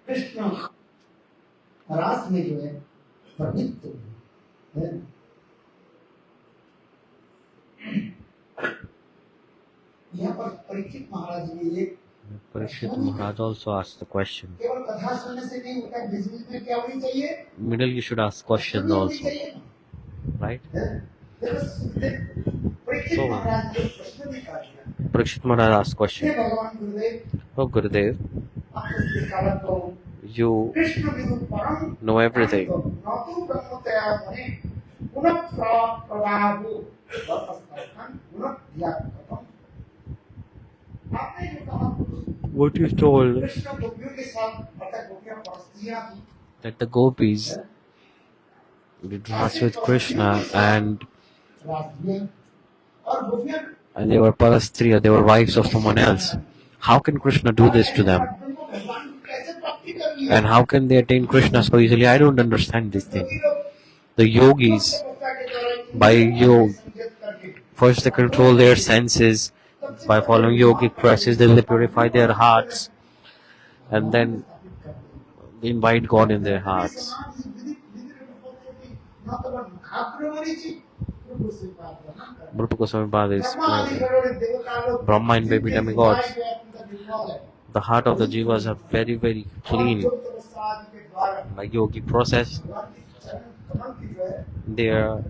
A: Krishna रास में जो है प्रवृत्त है। यहाँ पर परीक्षित महाराज ने एक
B: Parikshit Maharaj also asked the question.
A: केवल कथा सुनने से नहीं होता, बिजनेस में क्या होनी चाहिए?
B: Middle, you should ask questions also, right? So, Parikshit Maharaj asked question. Oh Gurudev, you know everything. What you told that the gopis did Ras with Krishna and they were Pulastya, they were wives of someone else. How can Krishna do this to them? And how can they attain Krishna so easily? I don't understand this thing. The yogis, by yoga, first they control their senses. By following yogic process, then they purify their hearts, and then they invite God in their hearts. Rupa Goswami Bhada is Brahma and baby demigods. The heart of the jivas are very, very clean. By yogic process, they are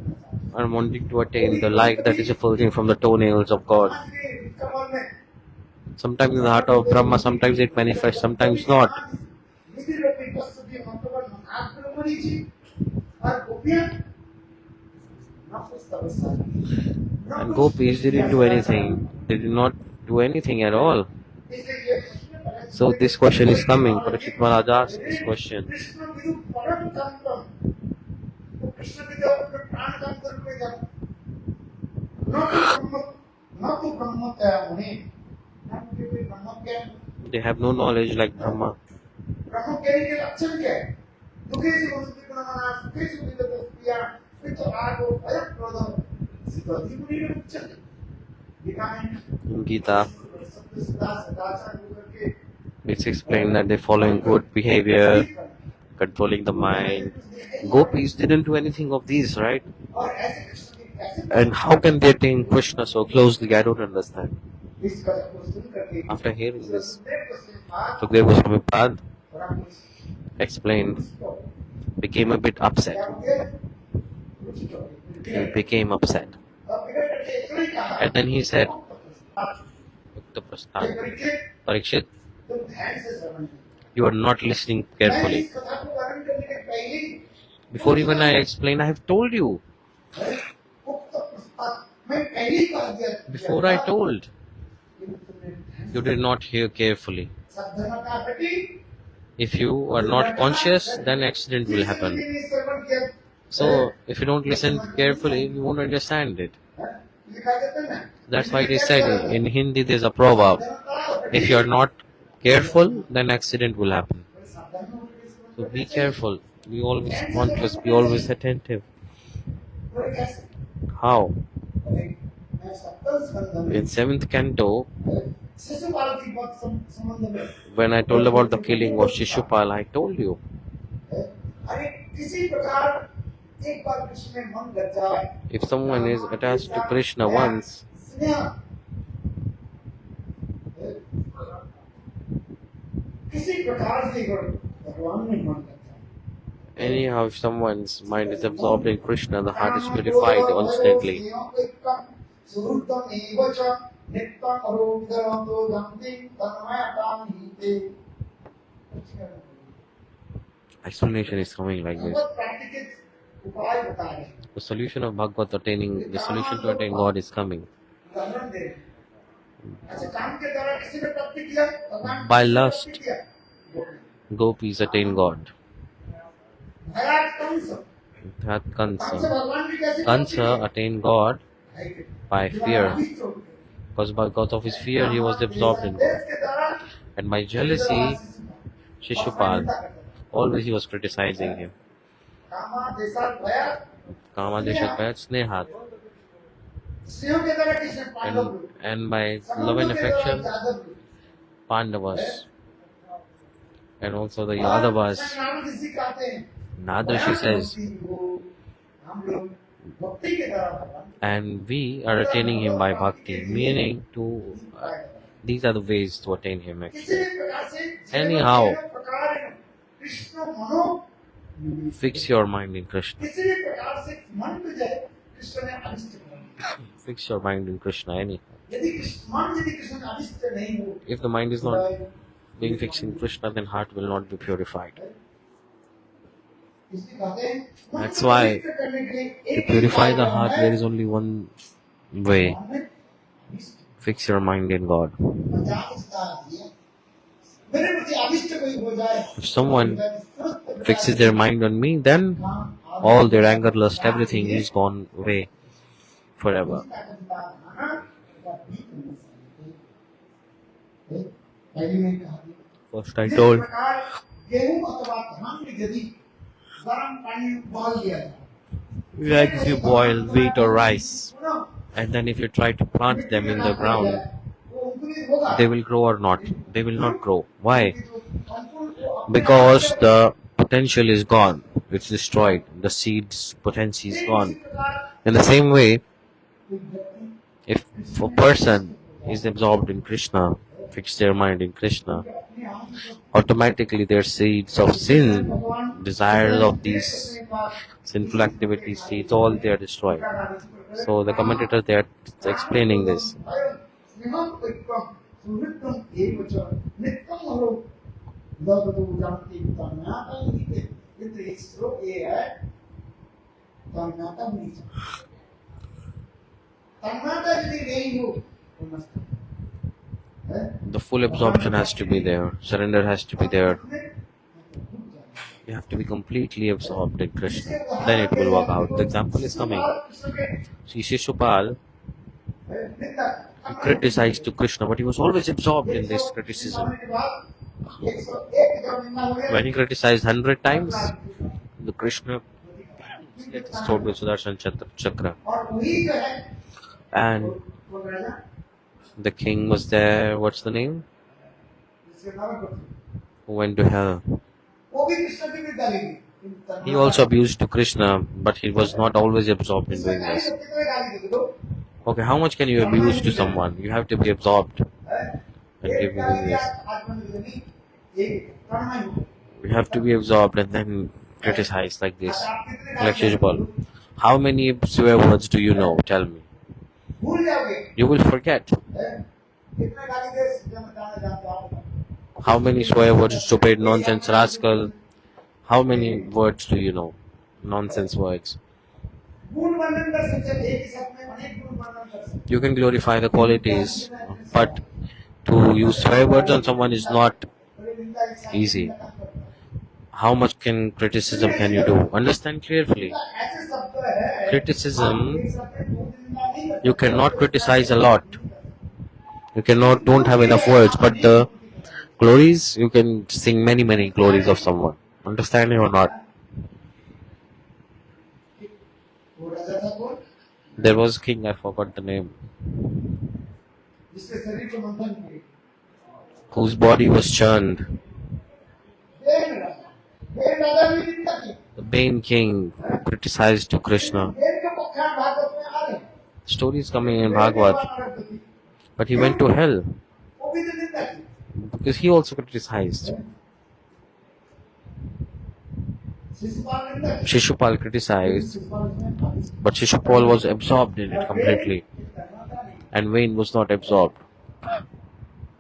B: wanting to attain the light that is effulging from the toenails of God. Sometimes in the heart of Brahma, sometimes it manifests, sometimes not. And gopis didn't do anything. They did not do anything at all. So this question is coming. Parikshit Maharaj asked this question. They have no knowledge like Brahma. In Gita, it's explained that they're following good behavior, controlling the mind. Gopis didn't do anything of these, right? And how can they attain Krishna so closely? I don't understand. After hearing this, Sukadeva Goswami explained, became a bit upset. he became upset. And then he said, Parikshit, you are not listening carefully. Before even I explain, I have told you. Before I told, you did not hear carefully. If you are not conscious, then accident will happen. So, if you don't listen carefully, you won't understand it. That's why they said in Hindi there's a proverb. If you are not careful, then accident will happen. So be careful. Be always conscious. Be always attentive. How? In 7th canto, when I told about the killing of Shishupal, I told you. If someone is attached to Krishna once, anyhow, if someone's mind is absorbed in Krishna, the heart is purified instantly. Explanation is coming like this. The solution of Bhagavad attaining, the solution to attain God is coming. By lust, gopis attain God. That Kansa attained God by fear. Because of his fear, he was absorbed in God. And by jealousy, Shishupal, always he was criticizing him. Kama deshat bhayat snehat. And by love and affection, Pandavas. And also the Yadavas. Nadrashi says, and we are attaining him by bhakti, meaning these are the ways to attain him actually. Anyhow, fix your mind in Krishna. Fix your mind in Krishna anyhow. If the mind is not being fixed in Krishna, then heart will not be purified. That's why to purify the heart, there is only one way. Fix your mind in God. If someone fixes their mind on me, then all their anger, lust, everything is gone away forever. First I told, like if you boil wheat or rice, and then if you try to plant them in the ground, they will grow or not? They will not grow. Why? Because the potential is gone. It's destroyed. The seed's potency is gone. In the same way, if a person is absorbed in Krishna, fix their mind in Krishna, automatically their seeds of sin, desires of these sinful activities, seeds, all they are destroyed. So the commentators, they are explaining this. The full absorption has to be there. Surrender has to be there. You have to be completely absorbed in Krishna. Then it will work out. The example is coming. See, Shishupal, he criticized to Krishna, but he was always absorbed in this criticism. When he criticized 100 times, the Krishna get restored with Sudarshan Chakra. And the king was there, what's the name? Who went to hell. He also abused to Krishna, but he was not always absorbed in doing this. Okay, how much can you abuse to someone? You have to be absorbed and give him this. You have to be absorbed and then criticize like this, like Shishupal. How many swear words do you know? Tell me.
A: भूल जाओगे
B: You will forget.
A: कितने गाली दे जाना जानते हो आप
B: How many swear words? Stupid, nonsense, rascal. How many words do you know? Nonsense words.
A: गुण वर्णन कर सकते हैं एक ही शब्द में अनेक गुण वर्णन कर सकते
B: You can glorify the qualities, but to use swear words on someone is not
A: हैं
B: easy. How much criticism can you do? Understand clearly.
A: ऐसे शब्द है
B: Criticism,
A: एक शब्द में दो दिन का नहीं
B: you cannot criticize a lot. You don't have enough words, but the glories, you can sing many glories of someone. Understand it or not?
A: वो राजा था कौन
B: There was a king, I forgot the name,
A: जिसके शरीर को मंथन किए
B: whose body was churned.
A: Then राजा भी निंदा की
B: The Bane king criticized to Krishna.
A: Then के पक्षान भागवत में आ रहे
B: Story is coming in Bhagavad, but he went to hell
A: वो भी तो निंदा की
B: because he also criticized.
A: Shishupal निंदा की
B: Shishupal criticized,
A: शिशुपाल ने
B: but Shishupal was absorbed in it completely, and Vane was not absorbed.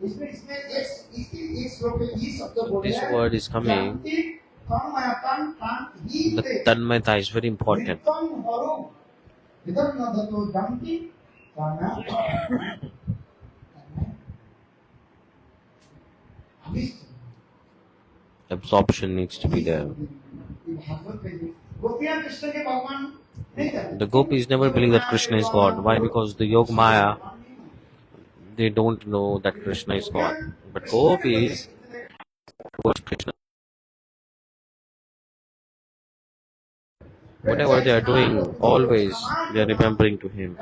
A: इसमें इसमें एक श्लोक में ये शब्द बोले
B: This word is coming. The Tanmata is very important. Absorption needs to be there. The gopis never believe that Krishna is God. Why? Because the Yoga Maya, they don't know that Krishna is God. But gopis worship Krishna. Whatever they are doing, always they are remembering to him.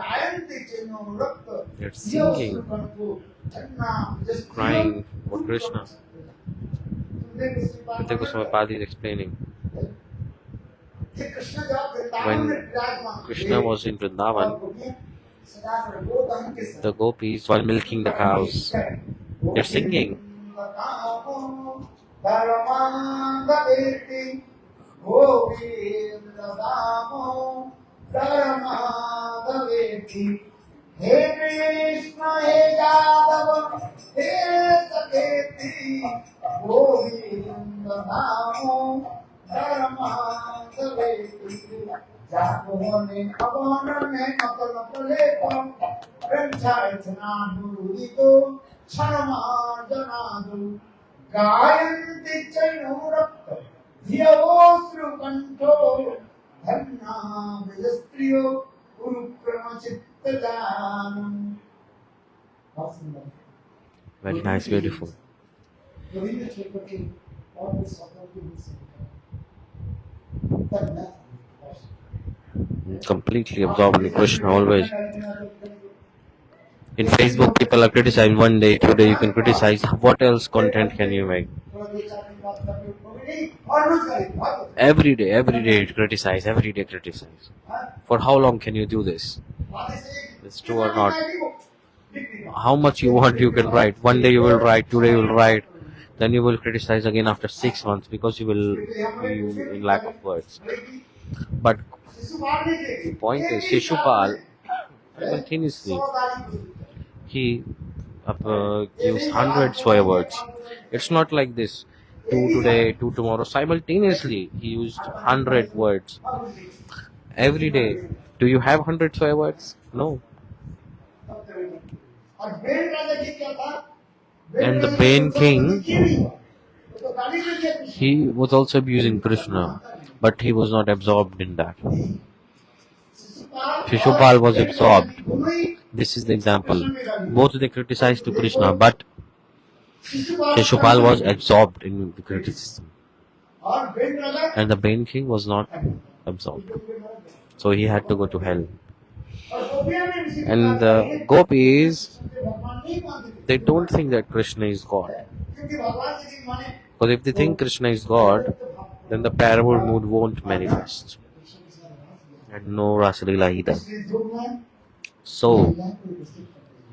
B: They are singing, crying for Krishna. Radha Goswami is explaining. When Krishna was in Vrindavana, the gopis, while milking the cows, they're singing.
A: हे कृष्ण हे यादव हे सखेति गोविंद नामो धर्माधवेति जातोने अवनने मकल पलेपम रंचायतनादुरितो क्षणमार्जनादु गायन्ति चैनुरक्त धियोश्रुकण्ठो Dhanna विजस्त्रियो
B: Very nice, beautiful. Completely absorbed in Krishna always. In Facebook, people are criticizing one day, today you can criticize. What else content can you make? Every day criticize, For how long can you do this? It's true or not? How much you want you can write. One day you will write, today you will write, then you will criticize again after 6 months because you will be in lack of words. But the point is, Shishupal simultaneously he gives 100 swear words. It's not like this. 2 today, 2 tomorrow. Simultaneously, he used 100 words. Every day. Do you have 100 swear words? No. And the Bane king, he was also abusing Krishna, but he was not absorbed in that. Shishupal was absorbed. This is the example. Both they criticized to Krishna, but Shishupal was absorbed in the criticism. And the Bane king was not absorbed. So he had to go to hell. And the gopis, they don't think that Krishna is God. Because if they think Krishna is God, then the parable mood won't manifest. And no Rasa Lila either. So,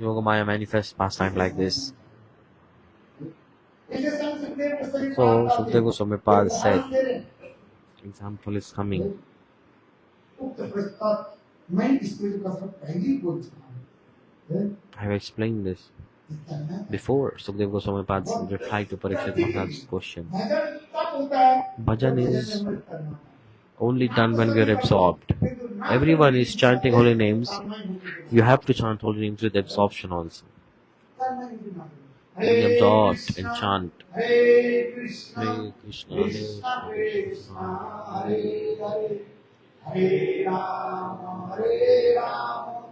B: Yogamaya manifests pastime like this. So, Sukadeva Goswami said, example is coming. I have explained this before. Sukadeva Goswami Pad's reply to Parikshit Maharaj's question. Bhajan is only done when we are absorbed. Everyone is chanting holy names. You have to chant holy names with absorption also. Be absorbed and chant. Hare Krishna, Hare Krishna, Hare Hare, Hare Rama, Hare Rama,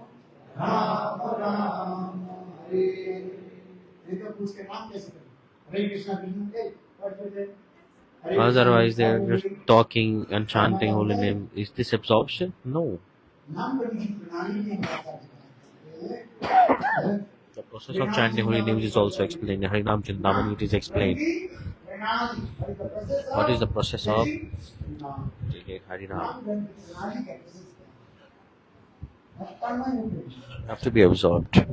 B: Rama Rama, Hare Hare. Otherwise, they are just talking and chanting holy name. Is this absorption? No. The process of chanting holy names is also explained. In Harinam Chintamani it is explained. What is the process of Harinam? You have to be absorbed.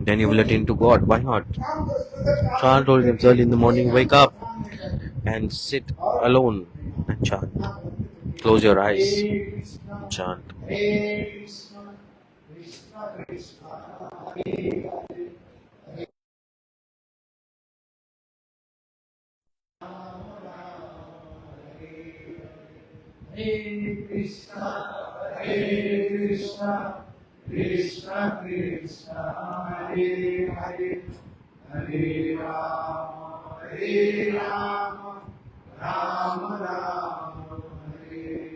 B: Then you will attain to God. Why not? Chant holy names early in the morning. Wake up and sit alone and chant. Close your eyes and chant. Hare Krishna, Hare Krishna, Krishna Krishna, Hare Hare, Hare Rama, Hare Rama, Rama Rama, Hare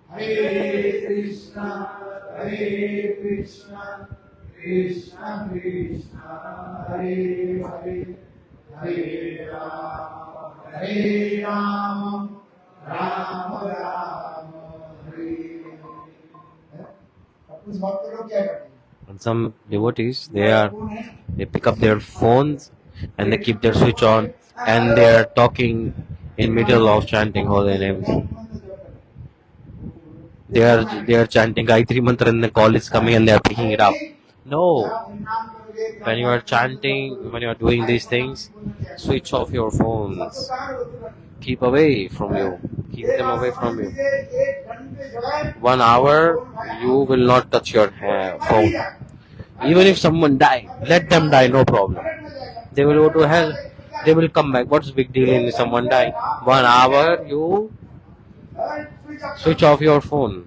B: Hare. Hare Krishna, Hare Krishna, Krishna Krishna, Hare Hare, Hare Rama, Hare Rama, Rama Rama, Hare Hare. And some devotees, they pick up their phones and they keep their switch on and they are talking in middle of chanting holy names. They are chanting Gayatri mantra and the call is coming and they are picking it up. No. When you are chanting, when you are doing these things, switch off your phones. Keep away from you. Keep them away from you. 1 hour, you will not touch your phone. Even if someone die, let them die, no problem. They will go to hell. They will come back. What's the big deal in someone die? 1 hour, you switch off your phone.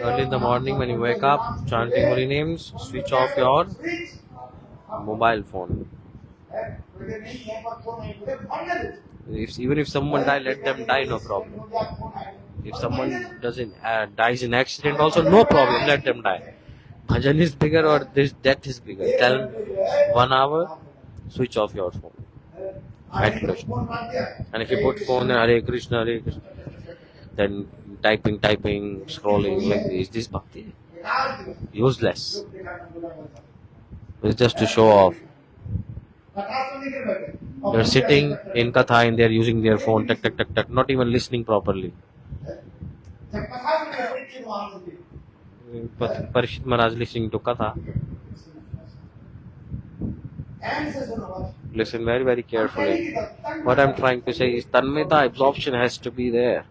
B: Early in the morning when you wake up, chanting holy names, switch off your mobile phone. Even if someone die, let them die, no problem. If someone dies in accident, also no problem, let them die. Bhajan is bigger or this death is bigger. Tell them 1 hour, switch off your phone. At Krishna. And if you put phone in Hare Krishna, then typing, scrolling like this, is this bhakti? Useless. It's just to show off. They're sitting in katha and they're using their phone, not even listening properly. Parikshit Maharaj listening to katha. Listen very, very carefully. What I'm trying to say is Tanmeta absorption has to be there.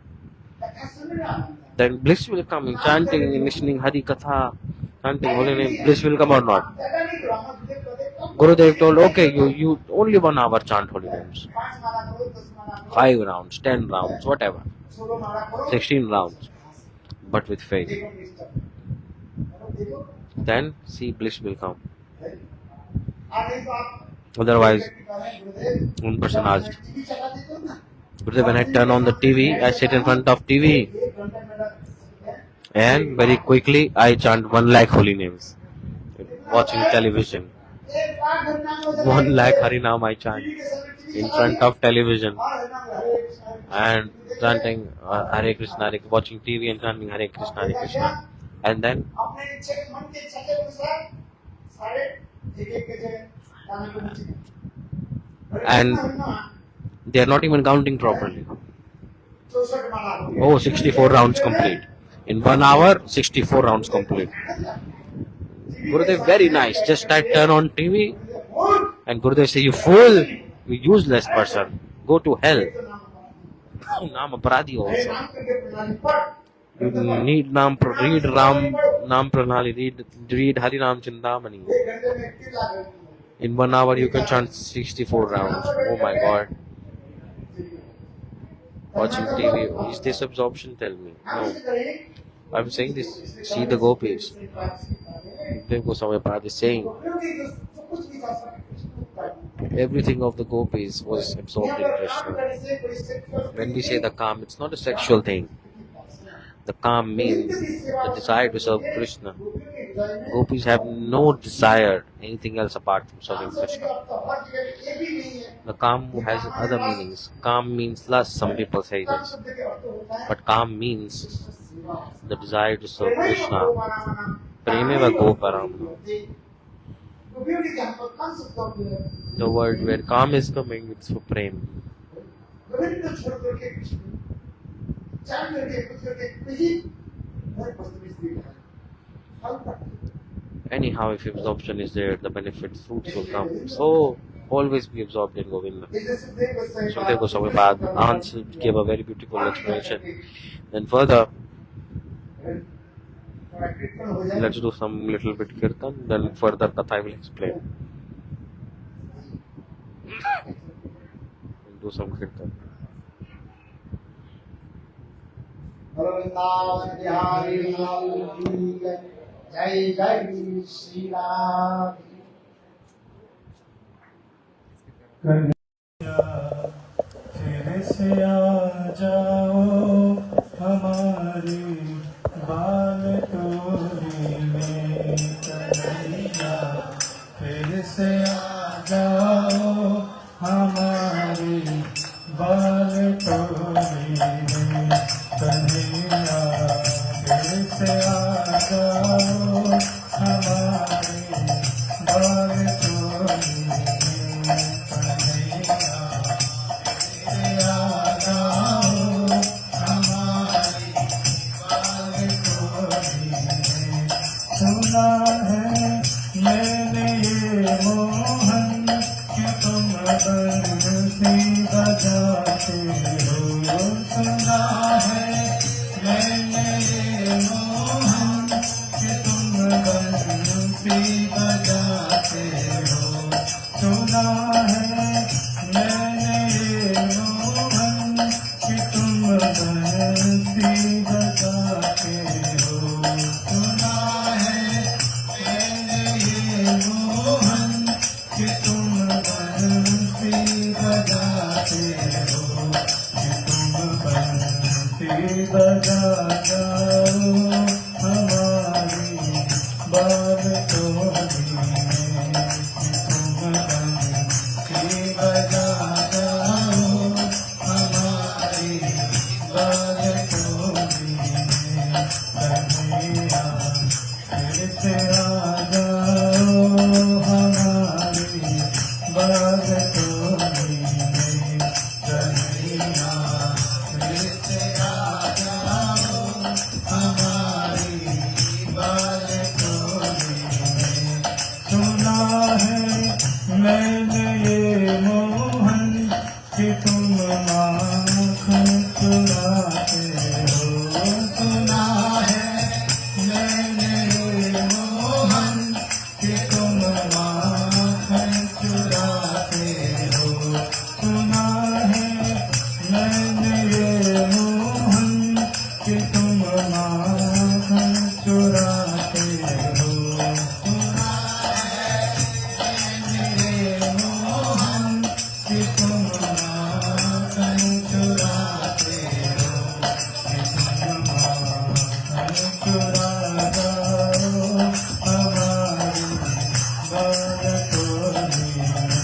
B: Then bliss will come in chanting, listening Hari Katha, chanting holy name. Bliss will come or not? Gurudev told, okay, you only 1 hour chant holy names. 5 rounds, 10 rounds, whatever. 16 rounds. But with faith. Then, see, bliss will come. Otherwise, one person asked, Gurudev, when I turn on the TV, I sit in front of TV and very quickly I chant 1 lakh holy names. Watching television. 1 lakh Harinam I chant in front of television and chanting Hare Krishna, watching TV and chanting Hare Krishna, Hare Krishna. And then they are not even counting properly. Oh, 64 rounds complete. In 1 hour, 64 rounds complete. Gurudev, very nice. Just I turn on TV and Gurudev say, you fool, you useless person, go to hell. Naam aparadhi also. You need read Naam Pranali, read Hari Naam Chindamani. In 1 hour you can chant 64 rounds. Oh my God. Watching TV, is this absorption? Tell me. No. I'm saying this. See the gopis. Dev Goswami Prabhupada is saying everything of the gopis was absorbed in Krishna. When we say the calm, it's not a sexual thing. The calm means the desire to serve Krishna. Gopis have no desire anything else apart from serving Krishna. The calm has other meanings. Calm means lust, some people say this. But calm means the desire to serve Krishna. Premeva goparam. The word where calm is coming, it's for prem. Anyhow, if absorption is there, the benefits, fruits will come. So, always be absorbed in Govinda. Sukadeva Goswami answer gave a very beautiful explanation. Then further, let's do some little bit kirtan, then further Katha I will explain. We'll do some kirtan.
A: Jai Jai Shri Radha.
C: फिर से आ जाओ हमारी बाल टोली में कन्हैया, फिर से आ जाओ हमारी बाल टोली में कन्हैया, फिर से आ जाओ हमारी बाल टोली में कन्हैया, सुना है मैंने ये मोहन कि तुम बंसी बजाते हो, सुना है मैंने ये मोहन कि तुम बंसी बजाते हो, सुना है मैंने ये मोहन कि तुम बंसी बजाते हो, सुना है मैंने ये मोहन कि तुम बंसी बजाते हो, कि तुम बंसी बजा जाओ हमारी बाल टोली में, कि तुम बंसी बजा जाओ हमारी बाल टोली में कन्हैया, फिर से आ जाओ हमारी बाल टोली में कन्हैया, फिर से आ जाओ हमारी बाल टोली में, सुना है मैंने ये मोहन कि तुम माखन चुराते हो, सुना है मैंने ये मोहन कि तुम माखन चुराते हो, सुना है मैंने ये मोहन कि तुम माखन चुराते हो, सुना है मैंने ये मोहन कि तुम माखन चुराते हो, कि तुम माखन चुरा जाओ हमारी बाल टोली में,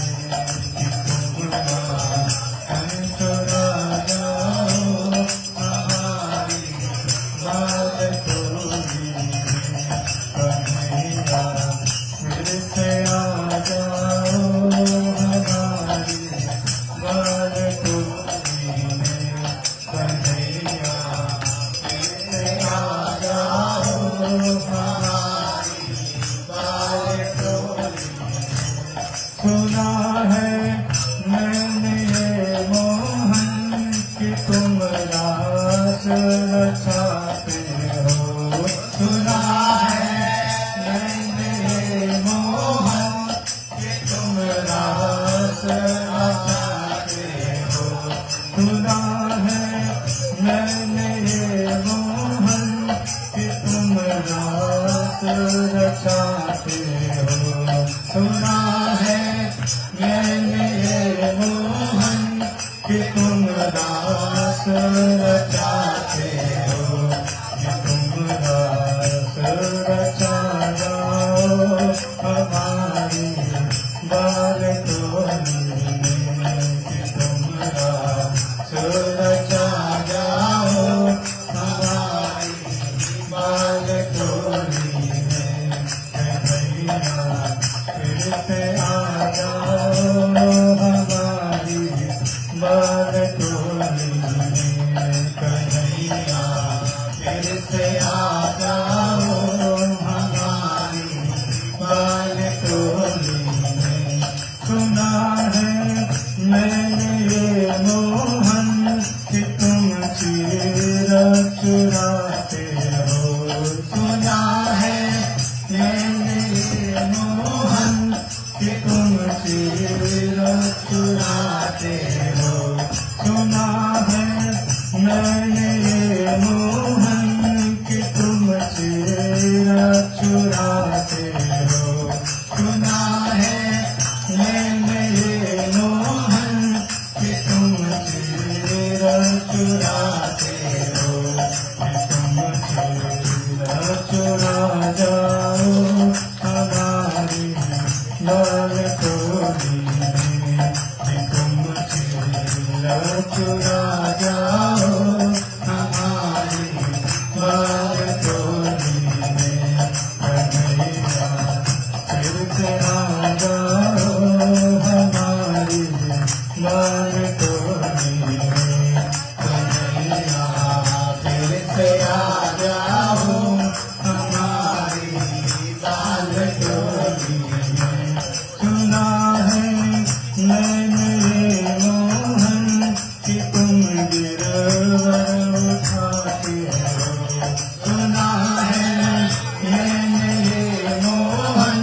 C: कि तुम माखन चुरा जाओ हमारी बाल टोली में कन्हैया, फिर से आ जाओ हमारी मोहन कि तुम दास रचाते हो, कि तुम दास रचा जाओ हमारी बाल टोली में, कि तुम दास रचा जाओ हमारी बाल टोली में। कन्हैया फिर से आ जाओ हमारी बाल टोली में, कन्हैया फिर से आ जाओ हमारी बाल टोली में। सुना है मैंने ये मोहन कि तुम चीर चुराते हो, सुना है मैंने ये मोहन कि तुम चीर चुराते हो, सुना है मैंने ये मोहन कि तुम चीर चुराते हो, सुना है मैंने ये मोहन कि तुम चीर चुराते हो, कि तुम चीर चुरा जाओ हमारी बाल टोली में, कि तुम चीर चुरा जाओ हमारी बाल टोली में। कन्हैया फिर से आ जाओ हमारी बाल टोली में, कन्हैया फिर से आ जाओ हमारी बाल टोली में। सुना है मैंने ये मोहन कि तुम गिरवर उठाते हो, सुना है मैंने ये मोहन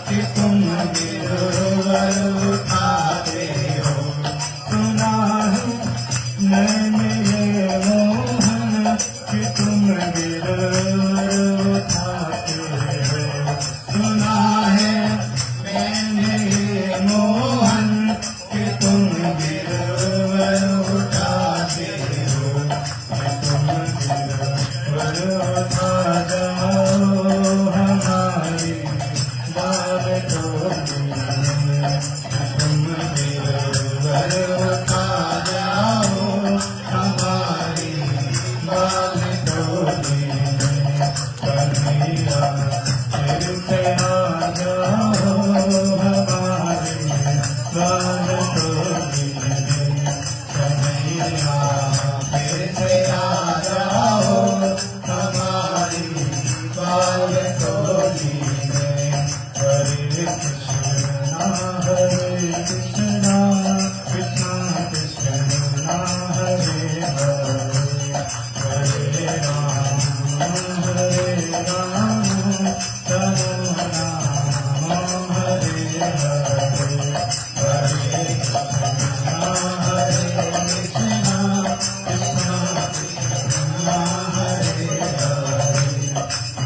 C: कि तुम गिरवर उठाते हो, सुना है मैंने ये मोहन कि तुम गिरवर उठाते हो, सुना है मैंने ये मोहन कि तुम गिरवर उठाते हो, कि तुम गिरवर उठा जाओ हमारी बाल टोली में, कि तुम गिरवर उठा जाओ हमारी बाल टोली में। कन्हैया फिर से आ जाओ हमारी बाल टोली में, कन्हैया फिर से आ जाओ हमारी बाल टोली में। हरे कृष्णा कृष्णा कृष्णा हरे हरे, हरे राम राम हरे हरे, हरे कृष्णा कृष्णा कृष्णा हरे हरे,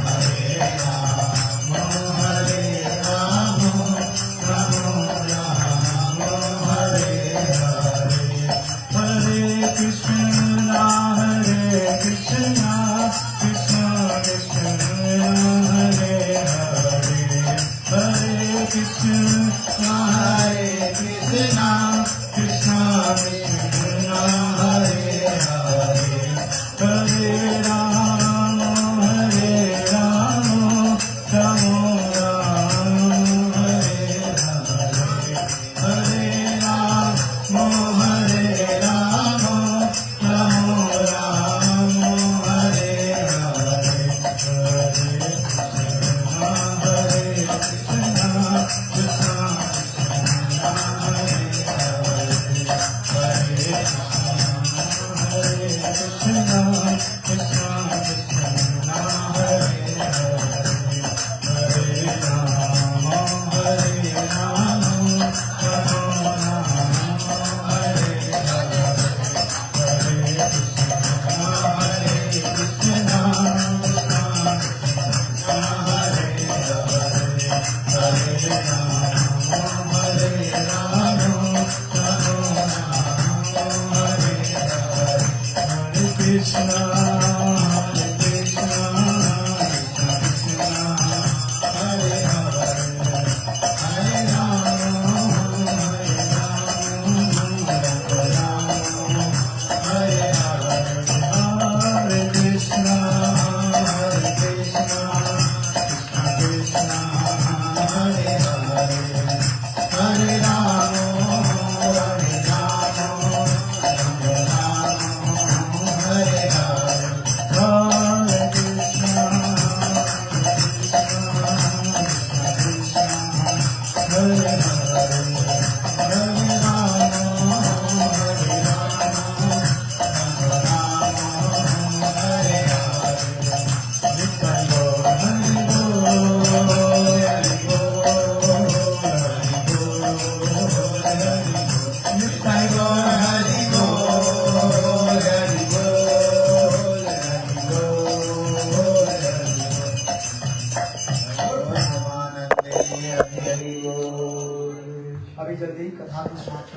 C: हरे राम राम राम हरे हरे, हरे कृष्णा कृष्णा कृष्णा हरे हरे, हरे कृष्णा कृष्णा कृष्णा हरे हरे, हरे राम राम राम हरे हरे, हरे राम हरे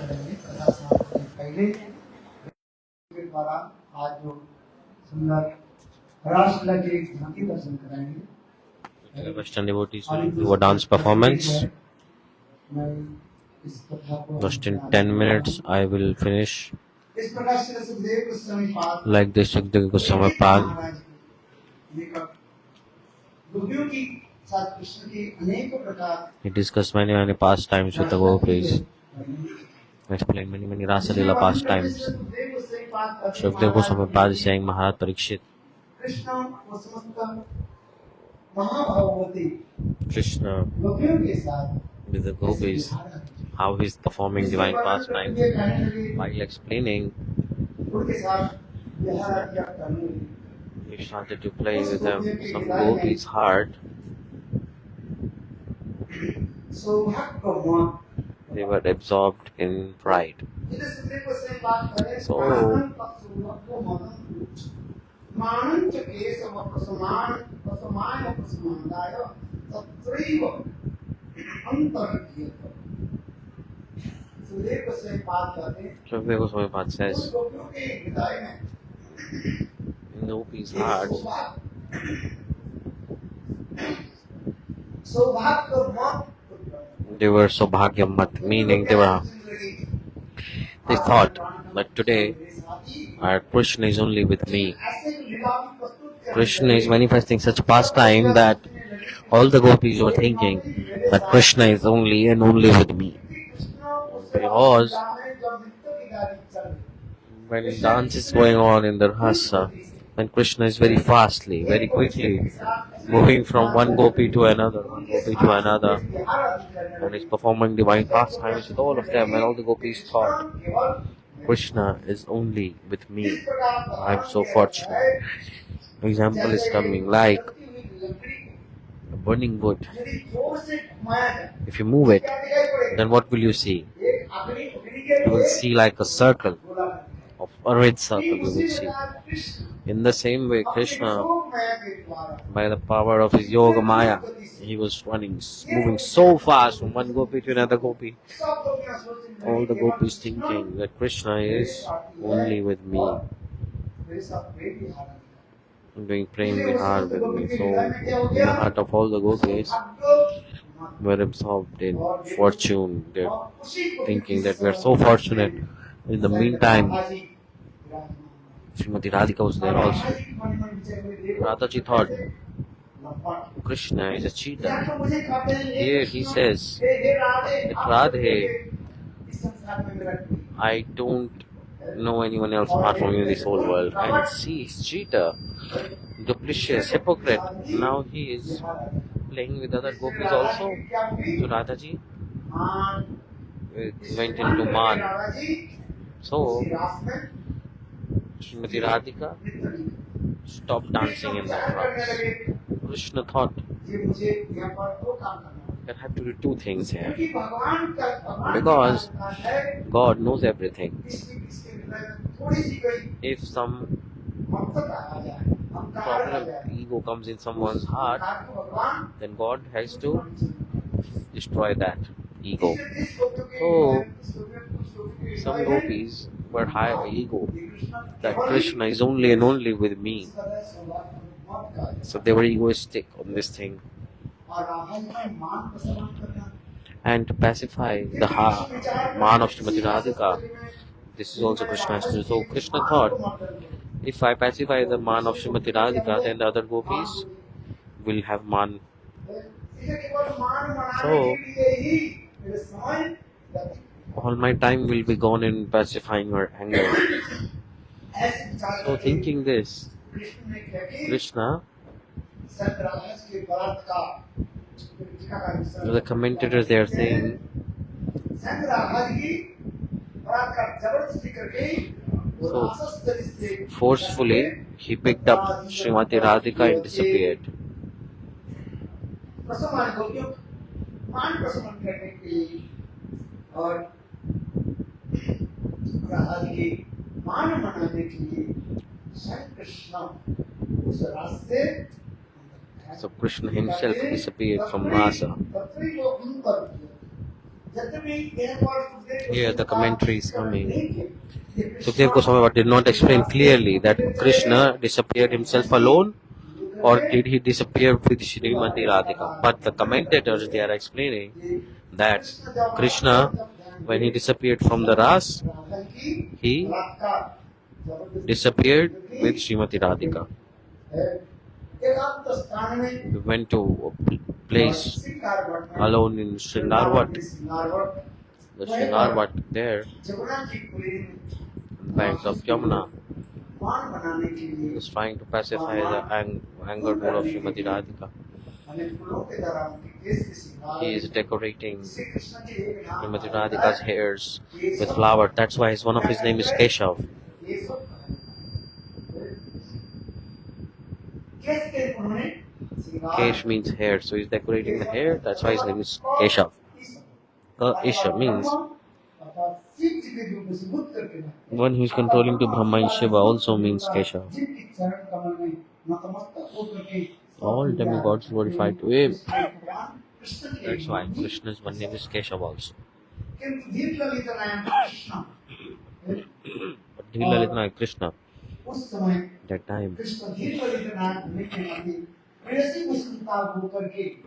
A: करेंगे कथा समाप्ति से पहले के द्वारा आज जो सुंदर रासलीला की एक झांकी दर्शन कराएंगे।
B: Western devotees will do a dance performance.
A: मैं इस कथा को
B: Just in 10 minutes, I will finish.
A: इस प्रकार से सुखदेव गोस्वामी पाद
B: Like this, Sukadeva Goswami Pad.
A: गोपियों की साथ कृष्ण की अनेक प्रकार
B: He discussed many pastimes with the gopis. Explained many Rasa Lila pastimes. Sukadeva Goswami Pad is saying Maharaj Parikshit.
A: Krishna वो समस्त महाभाववती
B: Krishna
A: गोपियों के साथ
B: with the gopis, how he is performing divine pastimes. While explaining,
A: उनके साथ विहार किया करने
B: he started to play with them. Some gopis' heart,
A: सौभाग्य
B: they were absorbed in pride. So,
A: मानं च केशव प्रसमान प्रसमान प्रसमानाय तत्रैव अंतर्गीयत सुदेव से बात करते हैं
B: Sukadeva Goswami Pad says,
A: गोपियों के हृदय में
B: in the gopis' hearts,
A: सौभाग्य मत
B: they were Sobhagyamat, meaning they thought that today our Krishna is only with me. Krishna is manifesting such pastime that all the gopis were thinking that Krishna is only and only with me. Because when dance is going on in the rasa, when Krishna is very fastly, very quickly moving from one gopi to another, and is performing divine pastimes with all of them, and all the gopis thought Krishna is only with me. I am so fortunate. Example is coming like a burning wood. If you move it, then what will you see? You will see like a circle, of a red circle you will see. In the same way, Krishna, by the power of his yoga maya, he was moving so fast from one gopi to another gopi. All the gopis thinking that Krishna is only with me, doing prem vihar with me. So, in the heart of all the gopis, were absorbed in fortune. They're thinking that we are so fortunate. In the meantime, Srimati Radhika was there also. Radhaji thought Krishna is a cheater. Here he says that Radhe, I don't know anyone else apart from you in this whole world. And see, he's cheater, duplicitous, hypocrite. Now he is playing with other gopis also. So Radhaji went into man. So Srimati Radhika stopped dancing in that house. Krishna thought, I have to do two things here. Because God knows everything. If some problem, ego comes in someone's heart, then God has to destroy that ego. So, some gopis were high ego, that Krishna is only and only with me. So they were egoistic on this thing. And to pacify the man of Srimati Radhika, this is also Krishna's too. So Krishna thought, if I pacify the man of Srimati Radhika, then the other gopis will have man. So all my time will be gone in pacifying her anger. So thinking this, Krishna, the commentators they are saying, so forcefully he picked up Srimati Radhika and disappeared. So Krishna himself disappeared from Rasa. Here the commentary is coming. Sukhdev Goswami did not explain clearly that Krishna disappeared himself alone or did he disappear with Srimati Radhika. But the commentators, they are explaining that Krishna, when he disappeared from the Ras, he disappeared with Srimati Radhika. He went to a place alone in Sringarvat. The Sringarvat there, banks of Yamuna, was trying to pacify the anger mood of Srimati Radhika. He is decorating Srimati Radhika's hairs with flower. That's why one of his name is Keshav. Kesh means hair, so he's decorating the hair. That's why his name is Keshav. Isha means one who is controlling to Brahma and Shiva also means Keshav. All demigods glorified to him. That's why Krishna's one name is Keshav also. But Dhrilalita Krishna, that time,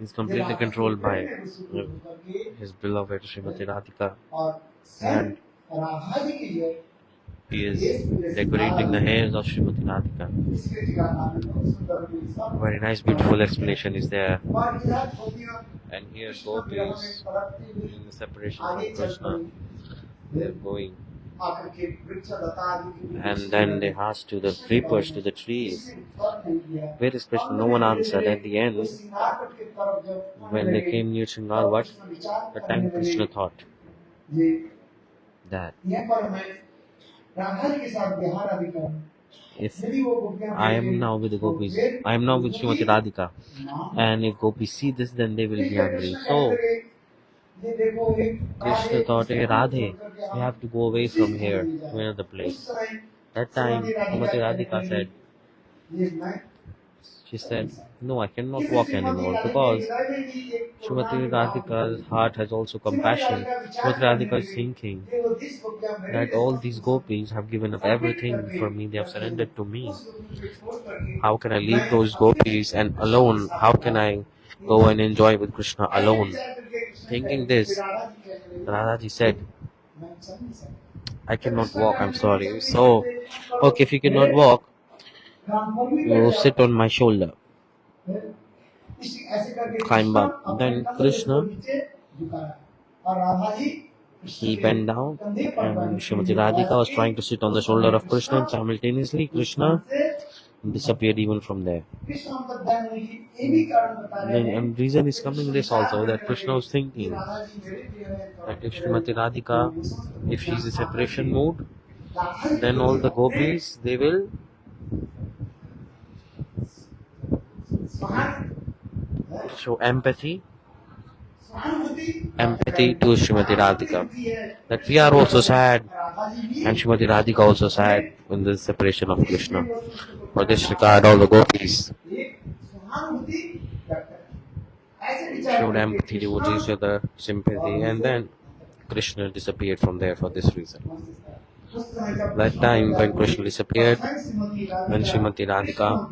B: is completely controlled by his beloved Srimati Radhika, and he is decorating the hairs of Srimati Radhika. Very nice, beautiful explanation is there. And here gopis, in the separation from Krishna, they are going. And then they asked to the creepers, to the trees, where is Krishna? No one answered. At the end, when they came near Sringarvat, the time Krishna thought that if I am now with the gopis, I am now with Srimati Radhika, and if gopis see this, then they will be angry. So Krishna thought, hey Radhe, we have to go away from here to another place. That time Srimati Radhika said, she said, no, I cannot walk anymore, because Srimati Radhika's heart has also compassion. Srimati Radhika is thinking that all these gopis have given up everything for me, they have surrendered to me. How can I leave those gopis and alone? How can I go and enjoy with Krishna alone? Thinking this, Radhaji said, I cannot walk, I'm sorry. So, okay, if you cannot walk, you sit on my shoulder. Climb up. Then Krishna, he bent down, and Srimati Radhika was trying to sit on the shoulder of Krishna, and simultaneously Krishna disappeared even from there. And reason is coming this also, that Krishna was thinking that if Srimati Radhika, if she is in separation mood, then all the gopis, they will show empathy to Srimati Radhika, that we are also sad, and Srimati Radhika also sad in the separation of Krishna. For this regard, all the gopis showed empathy, devotees showed the sympathy, and then Krishna disappeared from there for this reason. That time when Krishna disappeared, when Srimati Radhika,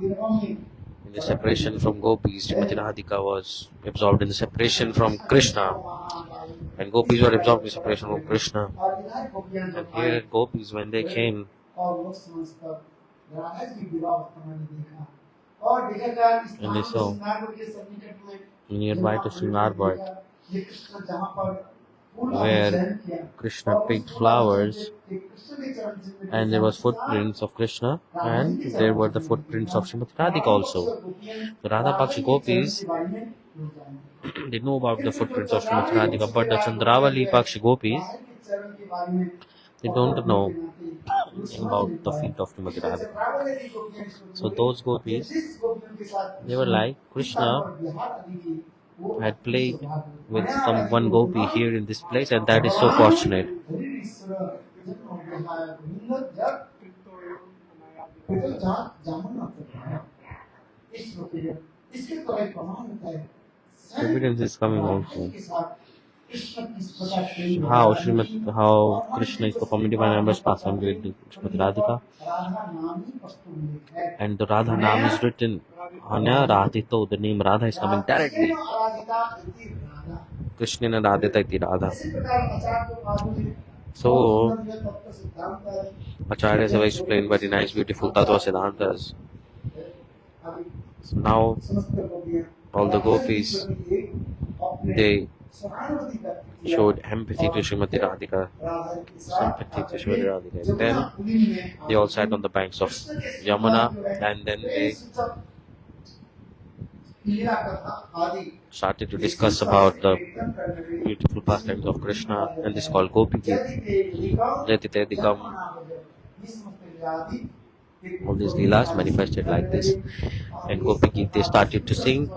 B: in the separation from gopis, Srimati Radhika was absorbed in the separation from Krishna, and gopis were absorbed in the separation from Krishna. And here gopis, when they came, and they saw nearby to Sringarvat, where Krishna picked flowers, and there was footprints of Krishna, and there were the footprints of Srimati Radhika also. The Radha Pakshi gopis, they know about the footprints of Srimati Radhika, but the Chandravali Pakshi gopis, they don't know about the feet of Srimati Radhika. So those gopis, they were like, Krishna had played with one gopi here in this place, and that is so fortunate. Evidence is coming also. how Krishna is performing divine numbers pastime with Srimati Radhika, and the Radha name is written on a Radhito. The name Radha is coming directly. Krishna and Radhita iti Radha. So Acharyas have explained very nice, beautiful Tattva Siddhantas. So now all the gopis, they showed empathy to Srimati Radhika, sympathy to Srimati Radhika. And then they all sat on the banks of Yamuna, and then they started to discuss about the beautiful pastimes of Krishna, and this is called Gopi Geet. All these Lilas manifested like this. And Gopi Geet, they started to sing,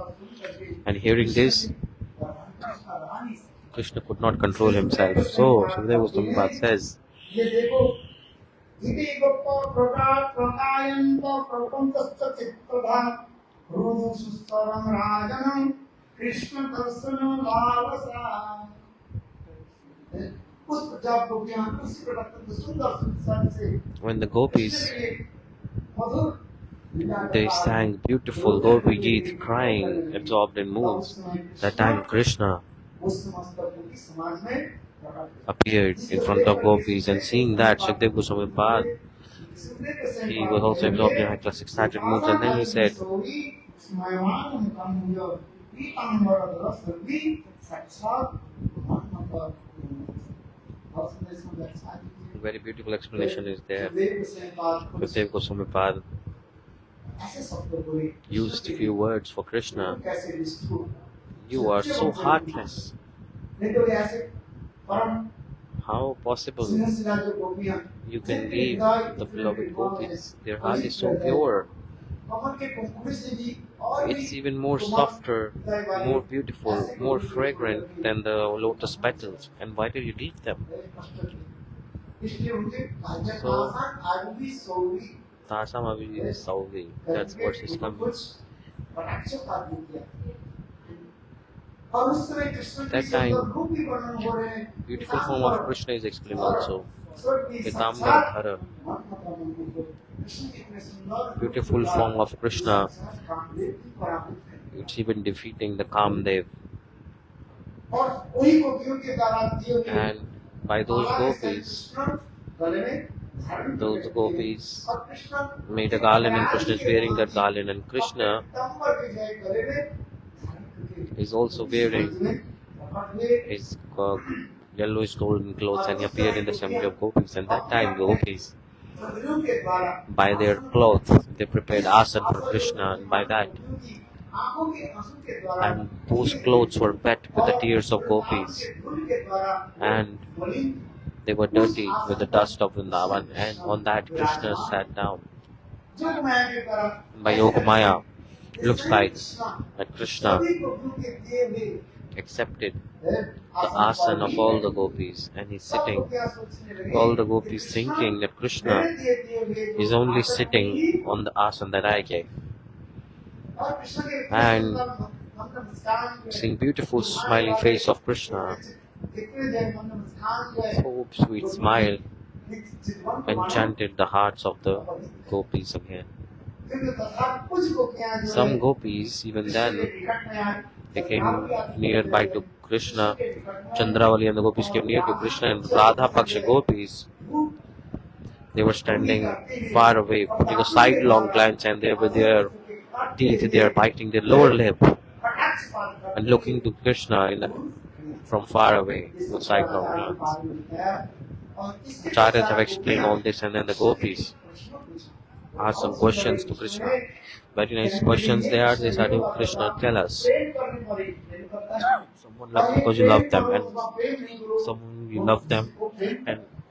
B: and hearing this, Krishna could not control himself. So Sukadeva Goswami says, when the gopis, they sang beautiful Gopi Geet, crying, absorbed in moods, that time Krishna appeared in front of gopis, and seeing that, Sukadeva Goswami, he was also absorbed in high-class ecstatic moods, and then he said, a very beautiful explanation is there. Sukadeva Goswami used few words for Krishna. You are so heartless. How possible you can leave the beloved gopis? Their heart is so pure. It's even more softer, more beautiful, more fragrant than the lotus petals. And why did you leave them? So, Tasam Abhi Sauri, that's what is coming. That time, beautiful form of Krishna is explained also. Pitambar Dhara, beautiful form of Krishna. It's even defeating the Kamdev. And by those gopis made a garland, and Krishna is wearing that garland, and Krishna is also wearing his yellowish golden clothes, and he appeared in the assembly of gopis. And that time gopis, by their clothes, they prepared asan for Krishna, and by that, and those clothes were wet with the tears of gopis, and they were dirty with the dust of Vrindavan, and on that Krishna sat down. By Yogamaya, it looks like that Krishna accepted the asan of all the gopis, and he's sitting. All the gopis thinking that Krishna is only sitting on the asan that I gave. And seeing beautiful smiling face of Krishna, so sweet smile, enchanted the hearts of the gopis again. Some gopis, even then, they came nearby to Krishna. Chandravali and the gopis came near to Krishna, and Radha Paksha gopis, they were standing far away, putting a sidelong glance, and they were their teeth, they are biting their lower lip and looking to Krishna from far away with sidelong glance. Acharyas have explained all this, and then the gopis asked some questions to Krishna. Very nice questions they are. They said, "Oh Krishna, tell us. Someone loves because you love them, and someone you love them,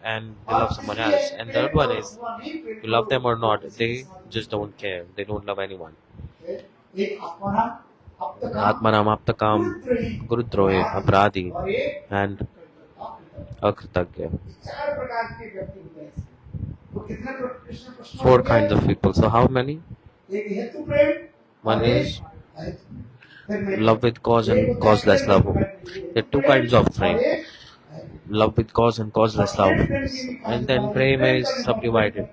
B: and they love someone else. And third one is, you love them or not, they just don't care. They don't love anyone. Atmanam aptakam gurudrohe apradi and akritagya." Four kinds of people. So how many? One is love with cause and causeless love. There are two kinds of prem: love with cause and causeless love. And then prema is subdivided.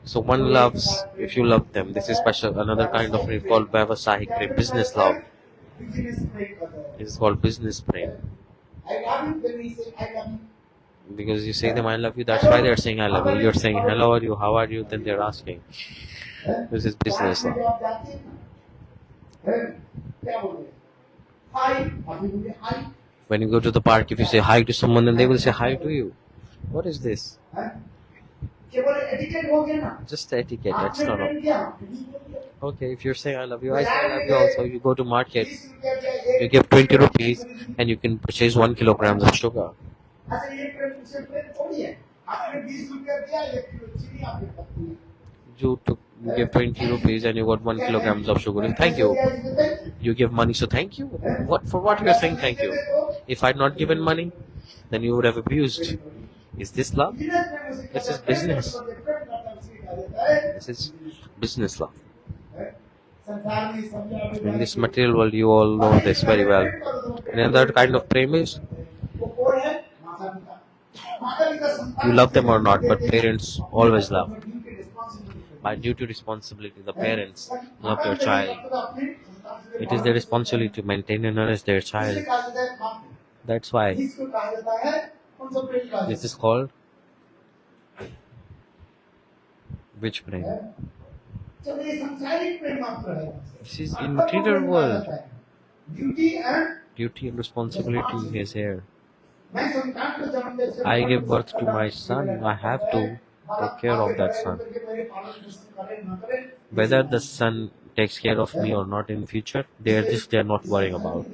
B: So one loves if you love them. This is special. Another kind of prem called Vyavasahik prem, business love. This is called business prem. Because you say them I love you, that's why they're saying I love you. You're saying hello, are you, how are you, then they're asking. This is business love. When you go to the park, if you say hi to someone, then they will say hi to you. What is this? Just etiquette, that's not all. Okay, if you're saying I love you, I say I love you also. You go to market, you give 20 rupees and you can purchase 1 kilogram of sugar. You give 20 rupees and you got 1 kilogram of sugar. Thank you. You give money, so thank you. What for? What you are saying thank you? If I had not given money, then you would have abused. Is this love? This is business. This is business love. In this material world, you all know this very well. Another kind of prem is you love them or not, but parents always love. By duty responsibility, the parents love their child. It is their responsibility to maintain and nourish their child. That's why this is called which prem? This is in material world. Duty and responsibility is here. I give birth to my son, I have to take care of that son. Whether the son takes care of me or not in future, they're not worrying about.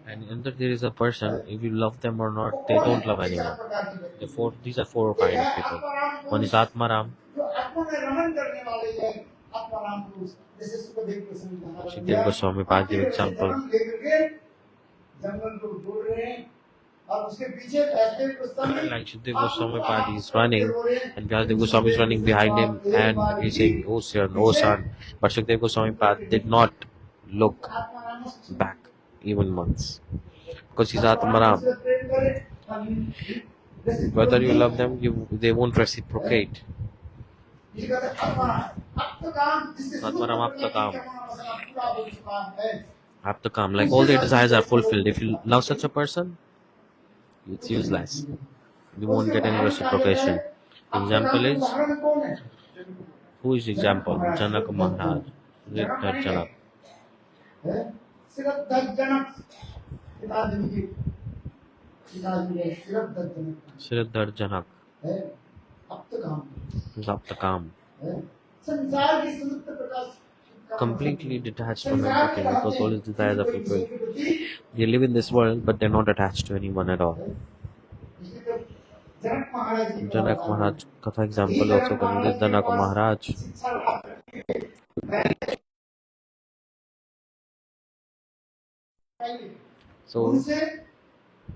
B: And under there is a person, if you love them or not, they don't love anyone. These are four kind of people. One is Atmaram. Shukdev Goswami Pad give example. Like Shukdev Goswami Pad is running and Vyasadeva Goswami is running behind him and he's saying, oh son, oh son. But Shukdev Goswami Pad did not look back even once. Because he's Atmaram. Whether you love them, they won't reciprocate. Atmaram Aptakam. Like all their desires are fulfilled. If you love such a person, it's useless. You won't get any reciprocation. Example is, who is example? Janak Maharaj. Janak. Siddhar Janak. Aptakam. Completely detached from everything because all his desires are fulfilled. They live in this world but they're not attached to anyone at all. Janak Maharaj Katha example also coming is Janak Maharaj. So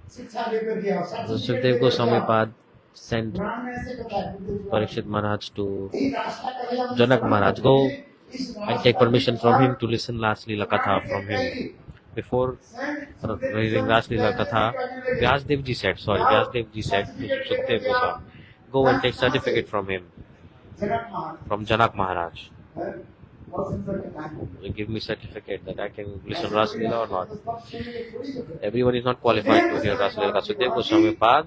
B: Shukdev Goswami Pad sent Parikshit Maharaj to Janak Maharaj, go and take permission from him to listen last Lila Katha from him. Before reading last Lila Katha, Vyasadeva ji said to Shukdev Goswami, go and take certificate from him, from Janak Maharaj. Give me certificate that I can listen Ras Lila or not. Everyone is not qualified to hear Ras Lila. Shukdev Goswami Pad,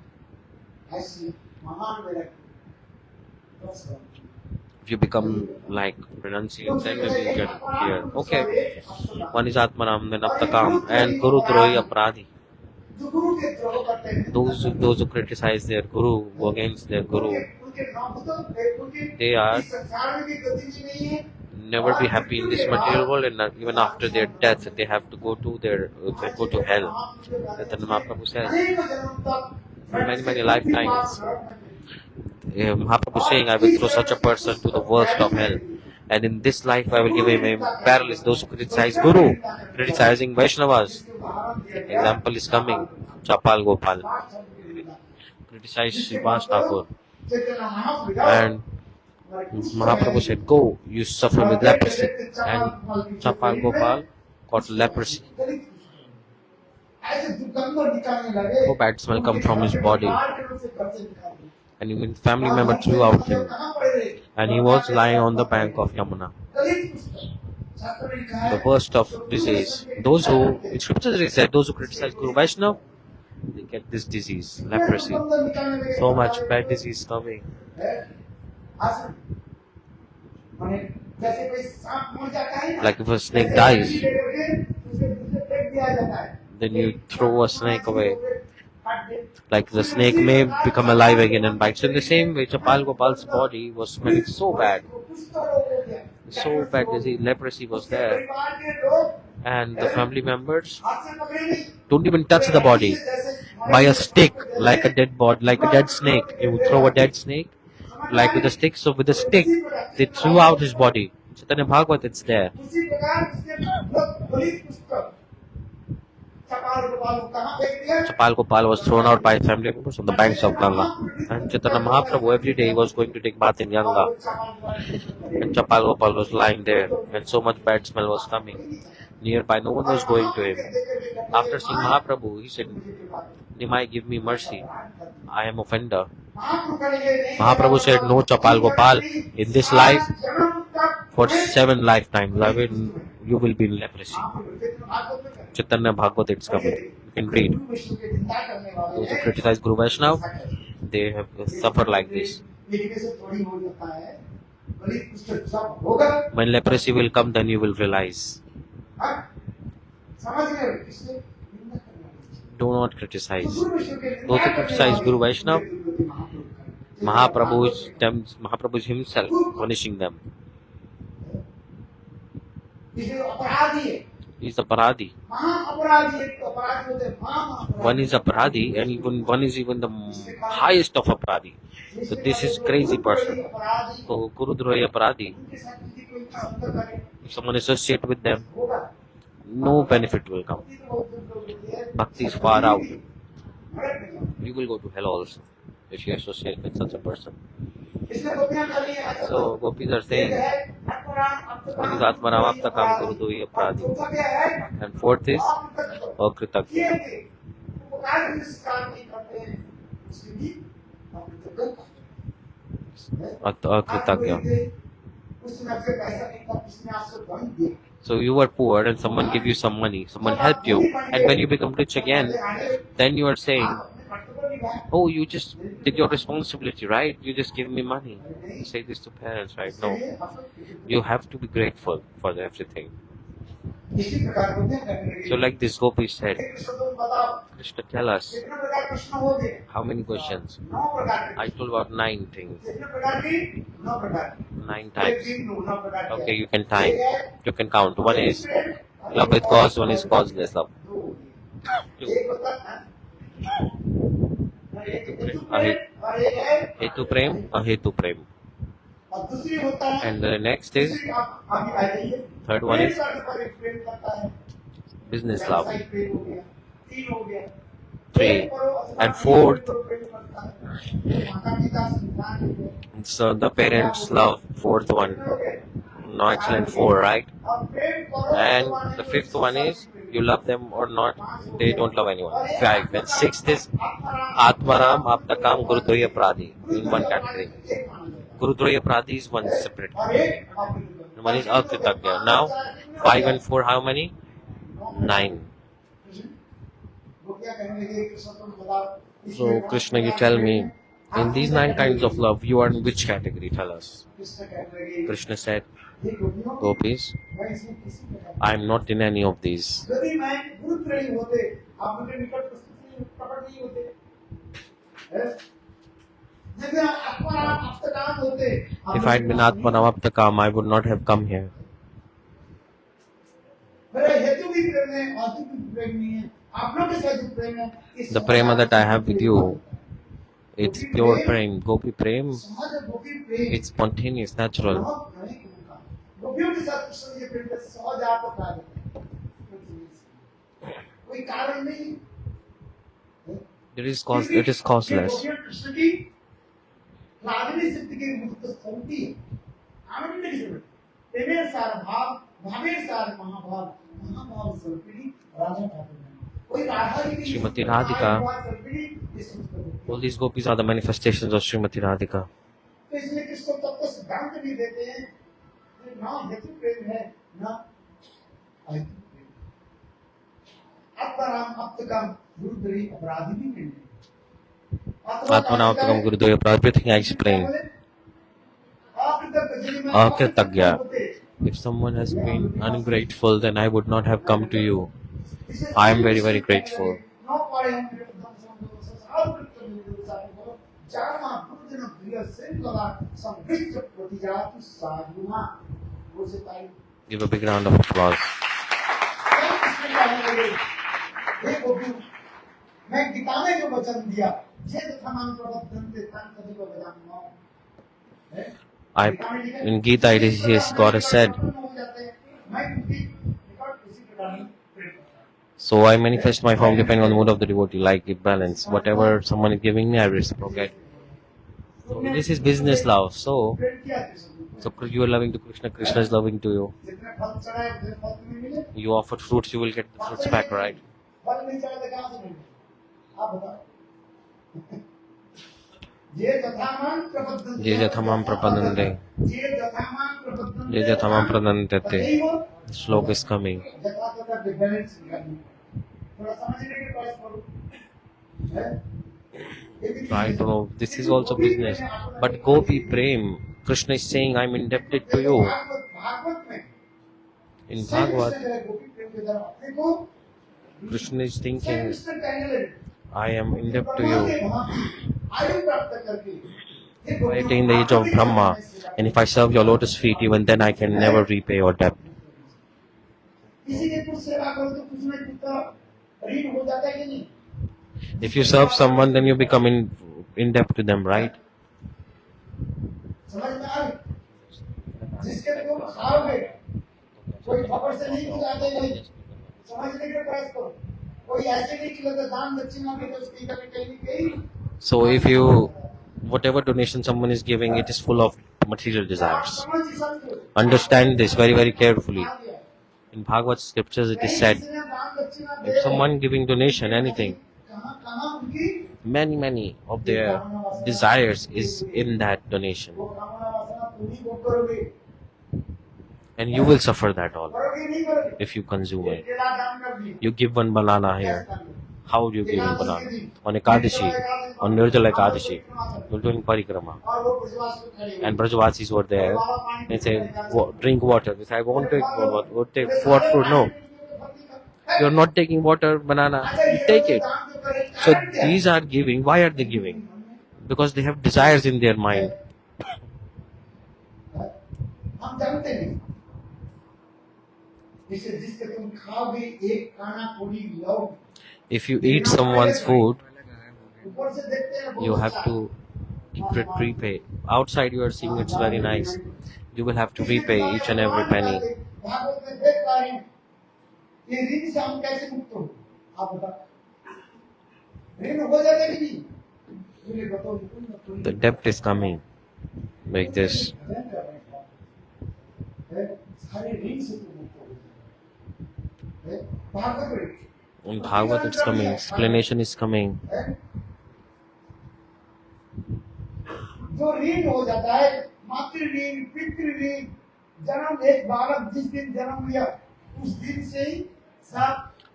B: if you become like renunciate, then maybe you get here. Okay. One is Atmaram, then Aptakam, and Guru Drohi Apradhi. Those who criticize their Guru, go against their Guru, they are never be happy in this material world, and even after their death, they have to go to hell. That Mahaprabhu says. Many lifetimes. Mahaprabhu saying, I will throw such a person to the worst of hell. And in this life, I will give him a paralysis. Those who criticize Guru, criticizing Vaishnavas. Example is coming. Chapal Gopal. Criticize Srivas Thakur. And Mahaprabhu said, "Go, you suffer with leprosy." And Chapal Gopal got leprosy. No bad smell come from his body. And even family member threw out him. And he was lying on the bank of Yamuna. The worst of disease. Those who, in scriptures it said, those who criticize Guru Vaishnava, they get this disease, leprosy. So much bad disease coming. Like if a snake dies, then you throw a snake away. Like the snake may become alive again and bite. So in the same way, Chapal Gopal's body was smelling so bad. So bad disease, leprosy was there. And the family members don't even touch the body. By a stick, like a dead body, like a dead snake. You would throw a dead snake, like with a stick. So with a stick, they threw out his body. Chaitanya Bhagavat, it's there. Chapal Gopal was thrown out by family members on the banks of Ganga. And Chaitanya Mahaprabhu every day was going to take bath in Ganga. And Chapal Gopal was lying there, and so much bad smell was coming. Nearby, no one was going to him. After seeing Mahaprabhu, he said, "Nimai, give me mercy. I am offender." Mahaprabhu said, "No, Chapal Gopal, in this life, for 7 lifetimes, you will be in leprosy." Chaitanya Bhagavat, it's coming. You can read. Those who criticize Guru Vaishnava, they have suffered like this. When leprosy will come, then you will realize. Do not criticize. Those who criticize Guru Vaishnava, Mahaprabhu is himself punishing them. He is aparadhi. One is aparadhi, and even one is even the highest of aparadhi. So this is crazy person. So Gurudrohi aparadhi. If someone associates with them, no benefit will come. Bhakti is far out. You will go to hell also if you associate with such a person. So gopis are saying, one is Atmaram Aptakam Kurudu Aparadhi, and fourth is Akritagya. Akritagya. So you were poor and someone gave you some money, someone helped you, and when you become rich again, then you are saying, "Oh, you just did your responsibility, right? You just give me money." You say this to parents, right? No. You have to be grateful for everything. So like this gopi said, Krishna, tell us, how many questions? I told about 9 things. 9 types. Okay, you can time. You can count. One is love with cause, one is causeless love. 2. Hetu prem, ahetu prem. And the next is, third one is business love. 3. And fourth, so the parents love. Fourth one. No, excellent, 4, right? And the 5th one is, you love them or not, they don't love anyone. 5. And 6th is Atmaram Aptakam Gurudrohi Aparadhi, in one category. Gurudrohi Aparadhi is one separate. One is Akritagya. Now 5 and 4, how many? 9. So Krishna, you tell me, in these 9 kinds of love, you are in which category? Tell us. Krishna said, gopis, I am not in any of these. If I had been Atmanam Aptakam, I would not have come here. The prema that I have with you, it's pure prem. Gopi prem, it's spontaneous, natural. It is causeless.
A: प्रागनी सिद्धि के मुक्त स्वरूपी आनंद की स्वरूप प्रेमेर सार भाव भावेर सार महाभाव महाभाव स्वरूपिणी राधा ठाकुर कोई राधा ही नहीं
B: Srimati Radhika. All these gopis are the manifestations of Srimati Radhika.
A: तो इसलिए कृष्ण तब तो सिद्धांत भी देते हैं ना हेतु प्रेम है ना अहेतु प्रेम आत्माराम आप्तकाम गुरुद्री अपराधी भी नहीं
B: Atmanavtakam Gurudev, everything I explained. Akritagya. If someone has been ungrateful, then I would not have come to you. I am very, very grateful. Give a big round of applause.
A: मैं गीता में जो वचन दिया ये तथामान प्रबोधनते तन तदिव वदामो
B: In Gita it is yes, God has said. So I manifest my form depending on the mood of the devotee, like it balance. Whatever someone is giving me, I reciprocate. So this is business love. So you are loving to Krishna, Krishna is loving to you. You offer fruits, you will get the fruits back, right? Je jathamam prapadante. Je jathamam prapadante. The sloka is coming. Right, oh, this is also business. But gopi prem, Krishna is saying, I am indebted to you. In Bhagavat, Krishna is thinking, I am indebted to you. If I attain the age of Brahma, and if I serve your lotus feet, even then I can never repay your debt. If you serve someone, then you become in debt to them, right? So if you, whatever donation someone is giving, it is full of material desires. Understand this very, very carefully. In Bhagavad scriptures it is said, if someone giving donation, anything, many of their desires is in that donation. And you will suffer that all if you consume it. You give one banana here. How do you give one banana? On Ekadashi, on Nirjala Ekadashi, you're doing parikrama. And Brajavasis were there. They say, drink water. They say, I won't take water. Won't take what fruit? No. You're not taking water, banana. You take it. So these are giving. Why are they giving? Because they have desires in their mind. If you eat someone's food, you have to repay. Outside you are seeing it's very nice. You will have to repay each and every penny. The debt is coming like this. In Bhagavad it's coming, explanation is coming.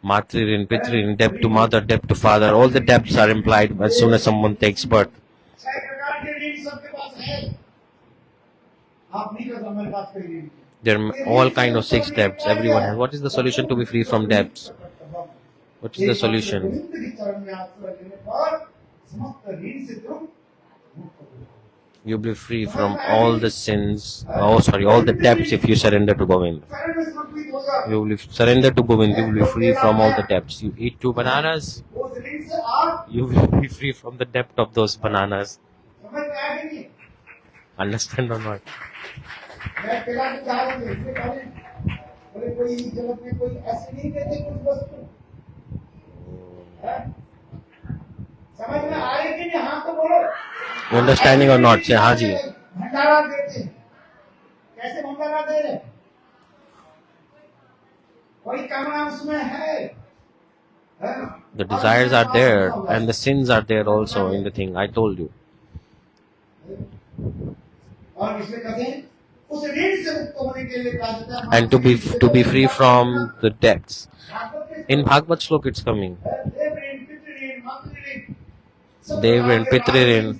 B: Matri-rin, Pitri-rin, debt to mother, debt to father, all the debts are implied as soon as someone takes birth. There are all kind of 6 debts, everyone has. What is the solution to be free from debts? What is the solution? You'll be free from all the sins, all the debts if you surrender to Govind. You will surrender to Govind, you will be free from all the debts. You eat 2 bananas, you will be free from the debt of those bananas. Understand or not? You understanding or not? Say Haji.
A: भंडारा देते हैं, कैसे भंडारा दे रहे? कोई कामना उसमें है?
B: The desires are there and the sins are there also in the thing. I told you.
A: और इसलिए कहते हैं उस ऋण से मुक्त होने के लिए कहा जाता है,
B: And to be free from the debts. In Bhagavad Shlok it's coming. Dev and Pitri,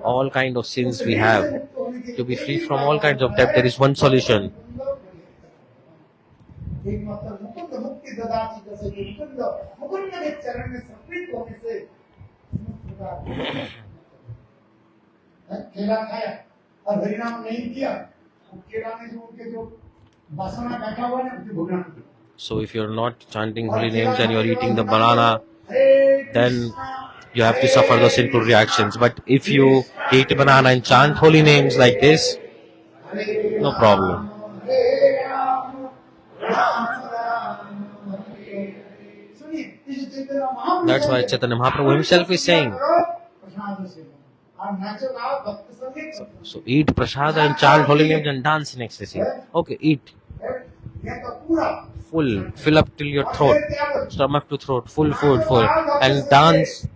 B: all kind of sins we have. To be free from all kinds of debt, there is one solution.
A: केला खाया और हरिनाम नहीं किया, केला में जो उनके जो वासना बैठा हुआ है ना, उसे भोगना पड़ेगा।
B: So if you're not chanting holy names and you're eating the banana, then you have to suffer the sinful reactions. But if you eat a banana and chant holy names like this, no problem. That's why Chaitanya Mahaprabhu himself is saying, so eat prasada and chant holy names and dance in ecstasy. Okay, eat. Full, fill up till your throat, stomach to throat, full food, full, and dance,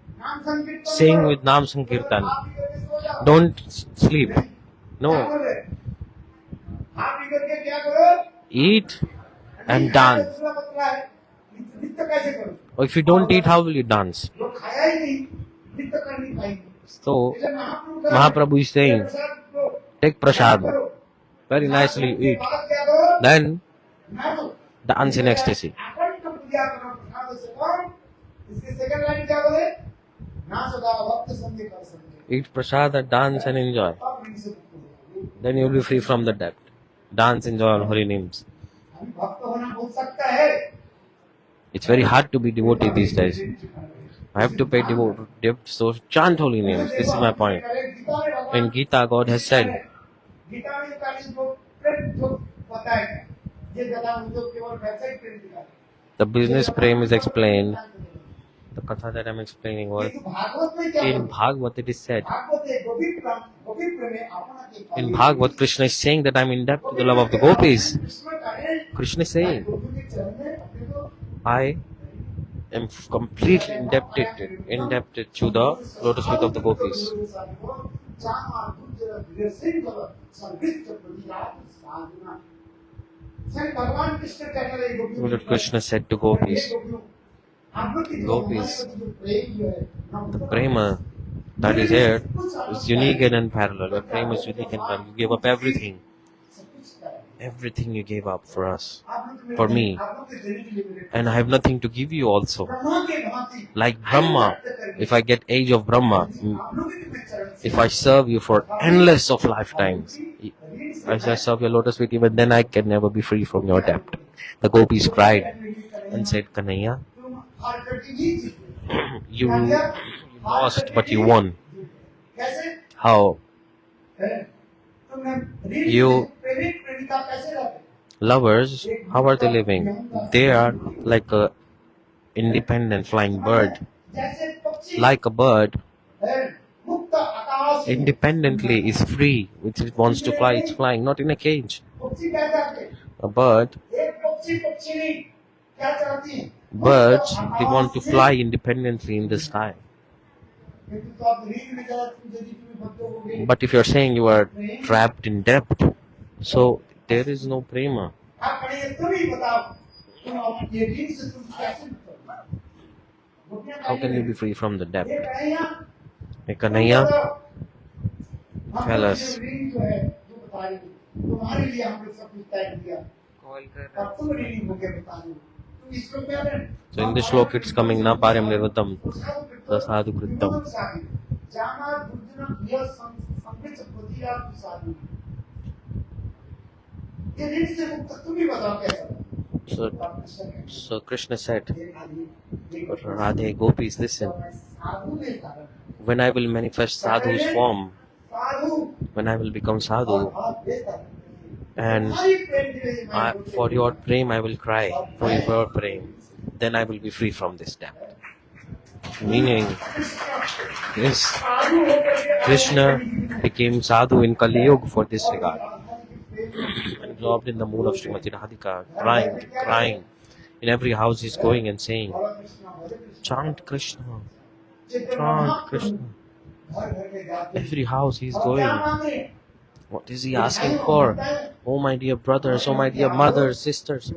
B: sing with Nam Sankirtan. Don't sleep. No. Eat and dance. Or if you don't eat, how will you dance? So, Mahaprabhu is saying, take prasad, very nicely eat, then dance in ecstasy. Eat prasad, dance and enjoy. Then you will be free from the debt. Dance, enjoy on holy names. It's very hard to be devotee these days. I have to pay debt, so chant holy names. This is my point. In Gita, God has said, the business prem is explained. The katha that I'm explaining was in Bhagavad it is said. In Bhagavad, Krishna is saying that I'm in debt to the love of the gopis. Krishna is saying, I am completely indebted to the lotus feet of the gopis. Lord Krishna said to gopis, the prema that is here is unique and unparalleled. Your prema is unique and unparalleled. You gave up everything. Everything you gave up for us, for me. And I have nothing to give you also. Like Brahma, if I get age of Brahma, if I serve you for endless of lifetimes, as I serve your lotus feet, even then I can never be free from your debt. The gopis cried and said, Kanhaiya, you lost but you won. How? You lovers, how are they living? They are like a independent flying bird. Like a bird, independently is free. If it wants to fly, it's flying, not in a cage. A bird, birds, they want to fly independently in the sky. But if you're saying you are trapped in debt, so there is no prema. How can you be free from the debt? Hey, Kanhaiya, tell us. So in this shlok it's coming, na paryam nirvatam, sadhu kritam. So Krishna said, Radhe, gopis, listen. When I will manifest sadhu's form, when I will become sadhu, and for your prem I will cry, for your prem, then I will be free from this debt. Meaning is Krishna became sadhu in Kali Yuga for this regard. Absorbed in the mood of Srimati Radhika, crying. In every house he's going and saying, chant Krishna, chant Krishna. Every house he's going. What is he asking for? Oh my dear brothers, oh my dear mothers, sisters,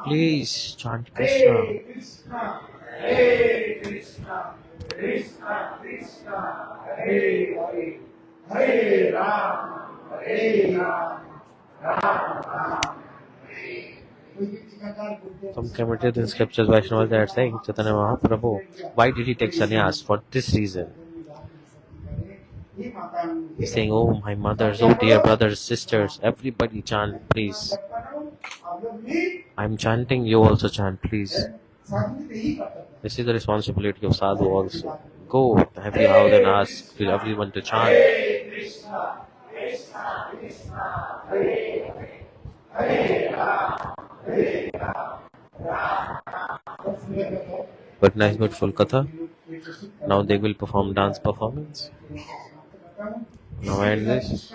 B: please chant Krishna.
A: Hare Krishna, Krishna Krishna, Hare Hare, Hare Rama, Hare Rama, Rama Rama, Hare.
B: Some commentators in scriptures, Vaishnavas, they are saying, Chaitanya Mahaprabhu, why did he take sannyas? For this reason. He's saying, oh my mothers, oh dear brothers, sisters, everybody chant, please. I'm chanting, you also chant, please. This is the responsibility of sadhu also. Go to every house and ask everyone to chant.
A: Hare Krishna, Krishna Krishna, Hare Hare, Hare Rama, Hare Rama.
B: But nice, beautiful katha. Now they will perform dance performance. Now end this.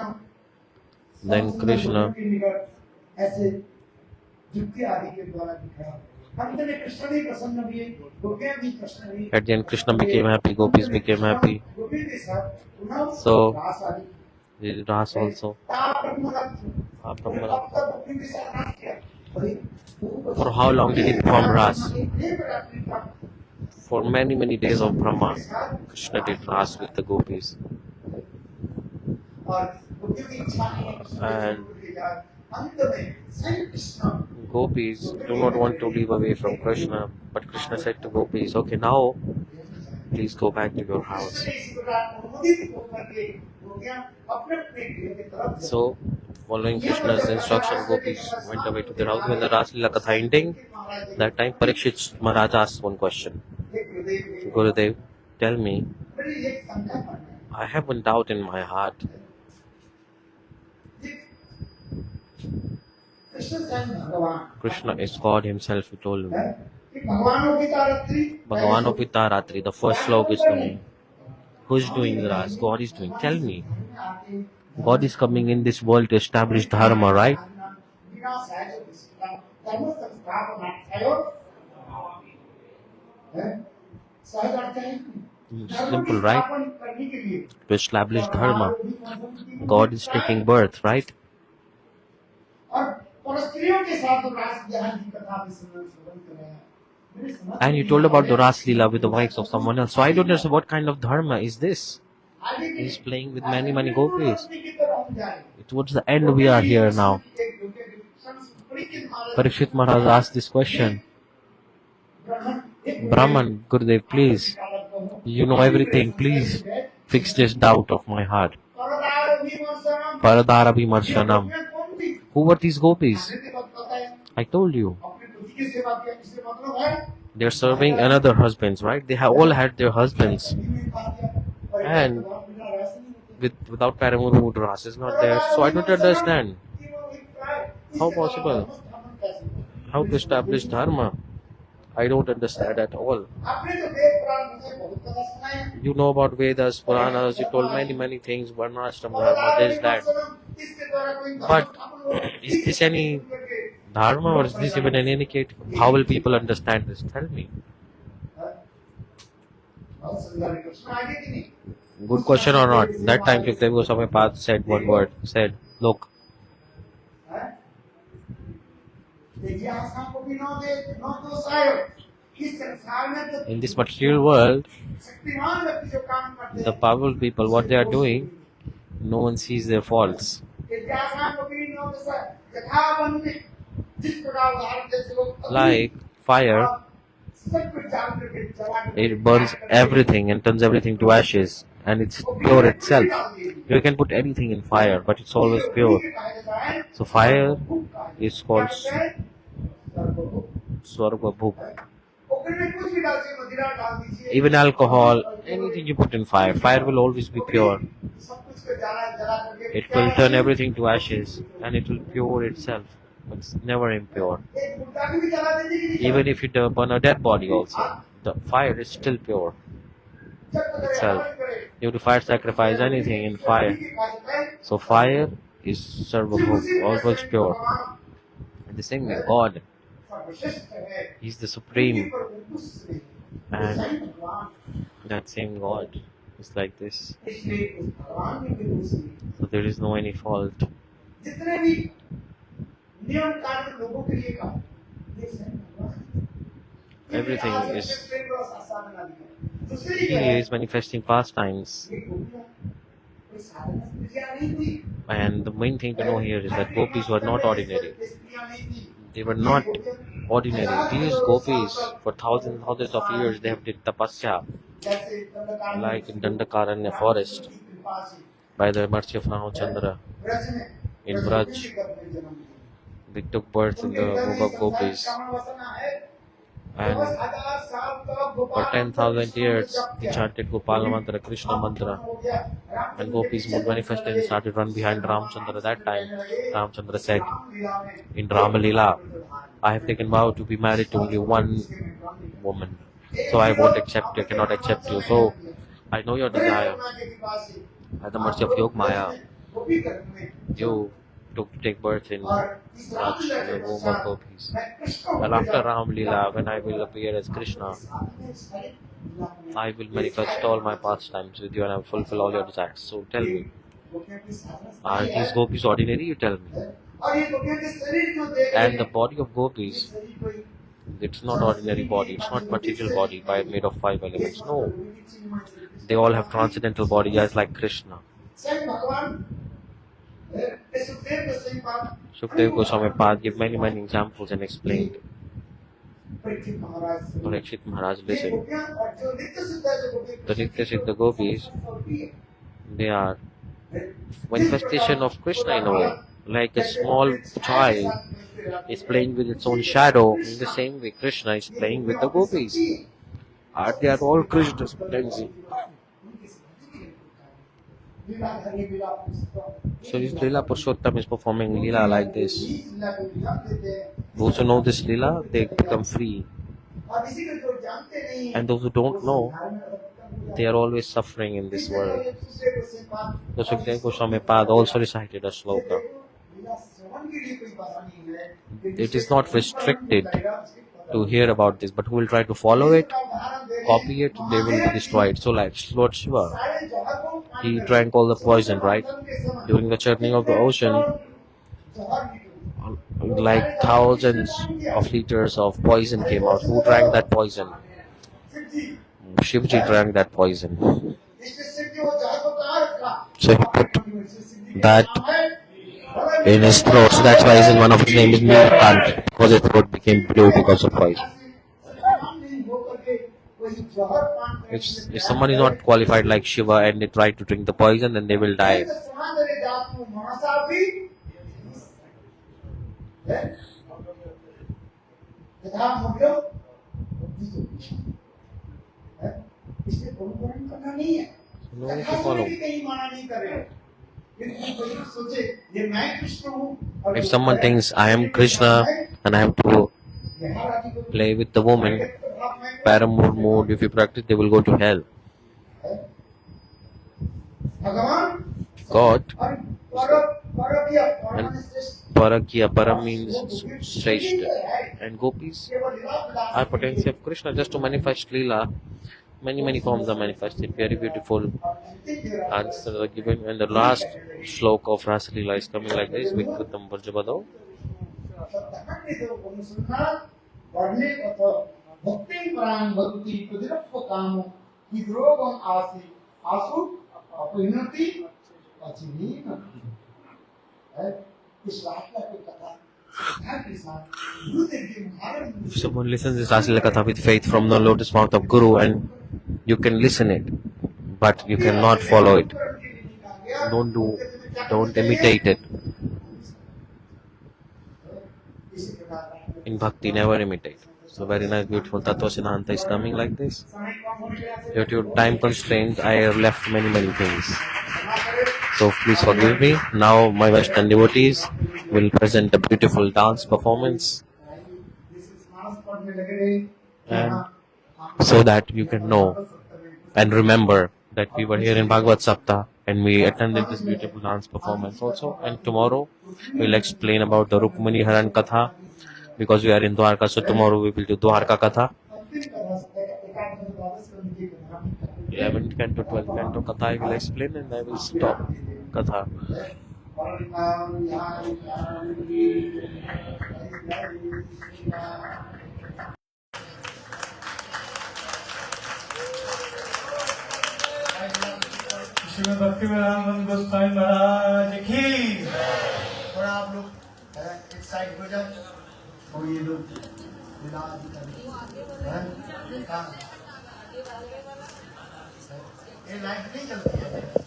B: Then Krishna. At the end, Krishna became happy, gopis became happy. So, Ras also. For how long did he perform Ras? For many, many days of Brahma, Krishna did Ras with the gopis. And gopis do not want to leave away from Krishna, but Krishna said to gopis, okay, now please go back to your house. So, following Krishna's instruction, gopis went away to their house. When the Ras Lila Katha ending, that time Parikshit Maharaj asked one question. Gurudev, tell me, I have one doubt in my heart. Krishna is God himself, he told me. Bhagavata-saptaha, the first sloka is coming. Who is doing the Ras? God is doing. Tell me. God is coming in this world to establish dharma, right? Simple, right? To establish dharma. God is taking birth, right? And you told about the Ras Lila with the wives of someone else. So I don't understand what kind of dharma is this. He's playing with many, many gopis. Towards the end we are here now. Parikshit Maharaj asked this question. Brahman, Gurudev, please. You know everything. Please fix this doubt of my heart. Paradara Vimarshanam. Who were these gopis? I told you. They're serving another husbands, right? They have all had their husbands. And without Paramuru Ras is not there. So I don't understand. How possible? How to establish dharma? I don't understand at all. You know about Vedas, Puranas, you told many, many things, Varnashram Dharma, this, that. But is this any dharma or is this even an indicate? How will people understand this? Tell me. Good question or not? That time Sukdev Goswami Path said one word, said, look. In this material world, the powerful people, what they are doing, no one sees their faults. Like fire, it burns everything and turns everything to ashes, and it's pure itself. You can put anything in fire, but it's always pure. So fire is called Swarga. Even alcohol, anything you put in fire, fire will always be pure. It will turn everything to ashes and it will pure itself. It's never impure. Even if you burn a dead body also, the fire is still pure itself. You have to fire sacrifice anything in fire. So fire is Sarvabhum, always pure. And the same way, God, He's the Supreme. And that same God is like this. So there is no any fault. Everything is, He is manifesting pastimes. And the main thing to know here is that gopis were not ordinary. They were not ordinary. These gopis, for thousands and thousands of years, they have did tapasya, like in Dandakaranya forest, by the mercy of Makhanchora. In Vraj, they took birth in the womb of gopis. And for 10,000 years, he chanted Gopala mantra, Krishna mantra. And gopis would manifested and started run behind Ramchandra. That time, Ramchandra said in Lila, I have taken vow to be married to only one woman. So I won't accept you, cannot accept you. So I know your desire. At the mercy of Yog Maya, you took to take birth in Raj, the womb of gopis. And after Ram Lila, when I will appear as Krishna, I will manifest all my pastimes with you and I will fulfill all your desires. So tell me, are these gopis ordinary? You tell me. And the body of gopis, it's not ordinary body, it's not material body made of 5 elements. No. They all have transcendental body just like Krishna. Shukdev Goswami gave many examples and explained. Parikshit Maharaj listened. The Nitya Siddha gopis, they are manifestation of Krishna in a way. Like a small child is playing with its own shadow, in the same way Krishna is playing with the gopis. They are all Krishna's potency. So this Lila Purushottam is performing Lila like this. Those who know this Lila, they become free. And those who don't know, they are always suffering in this world. So Sukdev Goswami also recited a sloka. It is not restricted to hear about this, but who will try to follow it, copy it, they will be destroyed. So like Lord Shiva, he drank all the poison, right? During the churning of the ocean, like thousands of liters of poison came out. Who drank that poison? Shivji drank that poison. So he put that in his throat. So that's why one of his name is Neelkant, because his throat became blue because of poison. If someone is not qualified like Shiva and they try to drink the poison, then they will die. No one to follow. If someone thinks I am Krishna and I have to play with the woman, paramour mode, if you practice, they will go to hell. God, and Parakya, Para means Shreshta, and gopis are potency of Krishna just to manifest Lila. Many forms are manifested, very beautiful answers are given, and the last sloka of Rasa Lila is coming like this: Vikritam Varjabado. If someone listens to this Rasa Lila Katha with faith from the lotus mouth of Guru, and you can listen it, but you cannot follow it. Don't imitate it. In bhakti, never imitate. So very nice, beautiful Tattva Siddhanta is coming like this. Due to time constraints, I have left many things. So please forgive me. Now my Western devotees will present a beautiful dance performance. And so that you can know and remember that we were here in Bhagavata-saptaha and we attended this beautiful dance performance also. And tomorrow we'll explain about the Rukmani Haran Katha because we are in Dvaraka, so tomorrow we will do Dwarka Katha. 11th canto, 12th canto Katha I will explain and I will stop Katha.
C: Shrimad Bhaktivedanta Goswami महाराज की।
A: थोड़ा आप लोग एक side हो जाए और ये लोग लीला आदि करें। ये लाइट नहीं चलती है।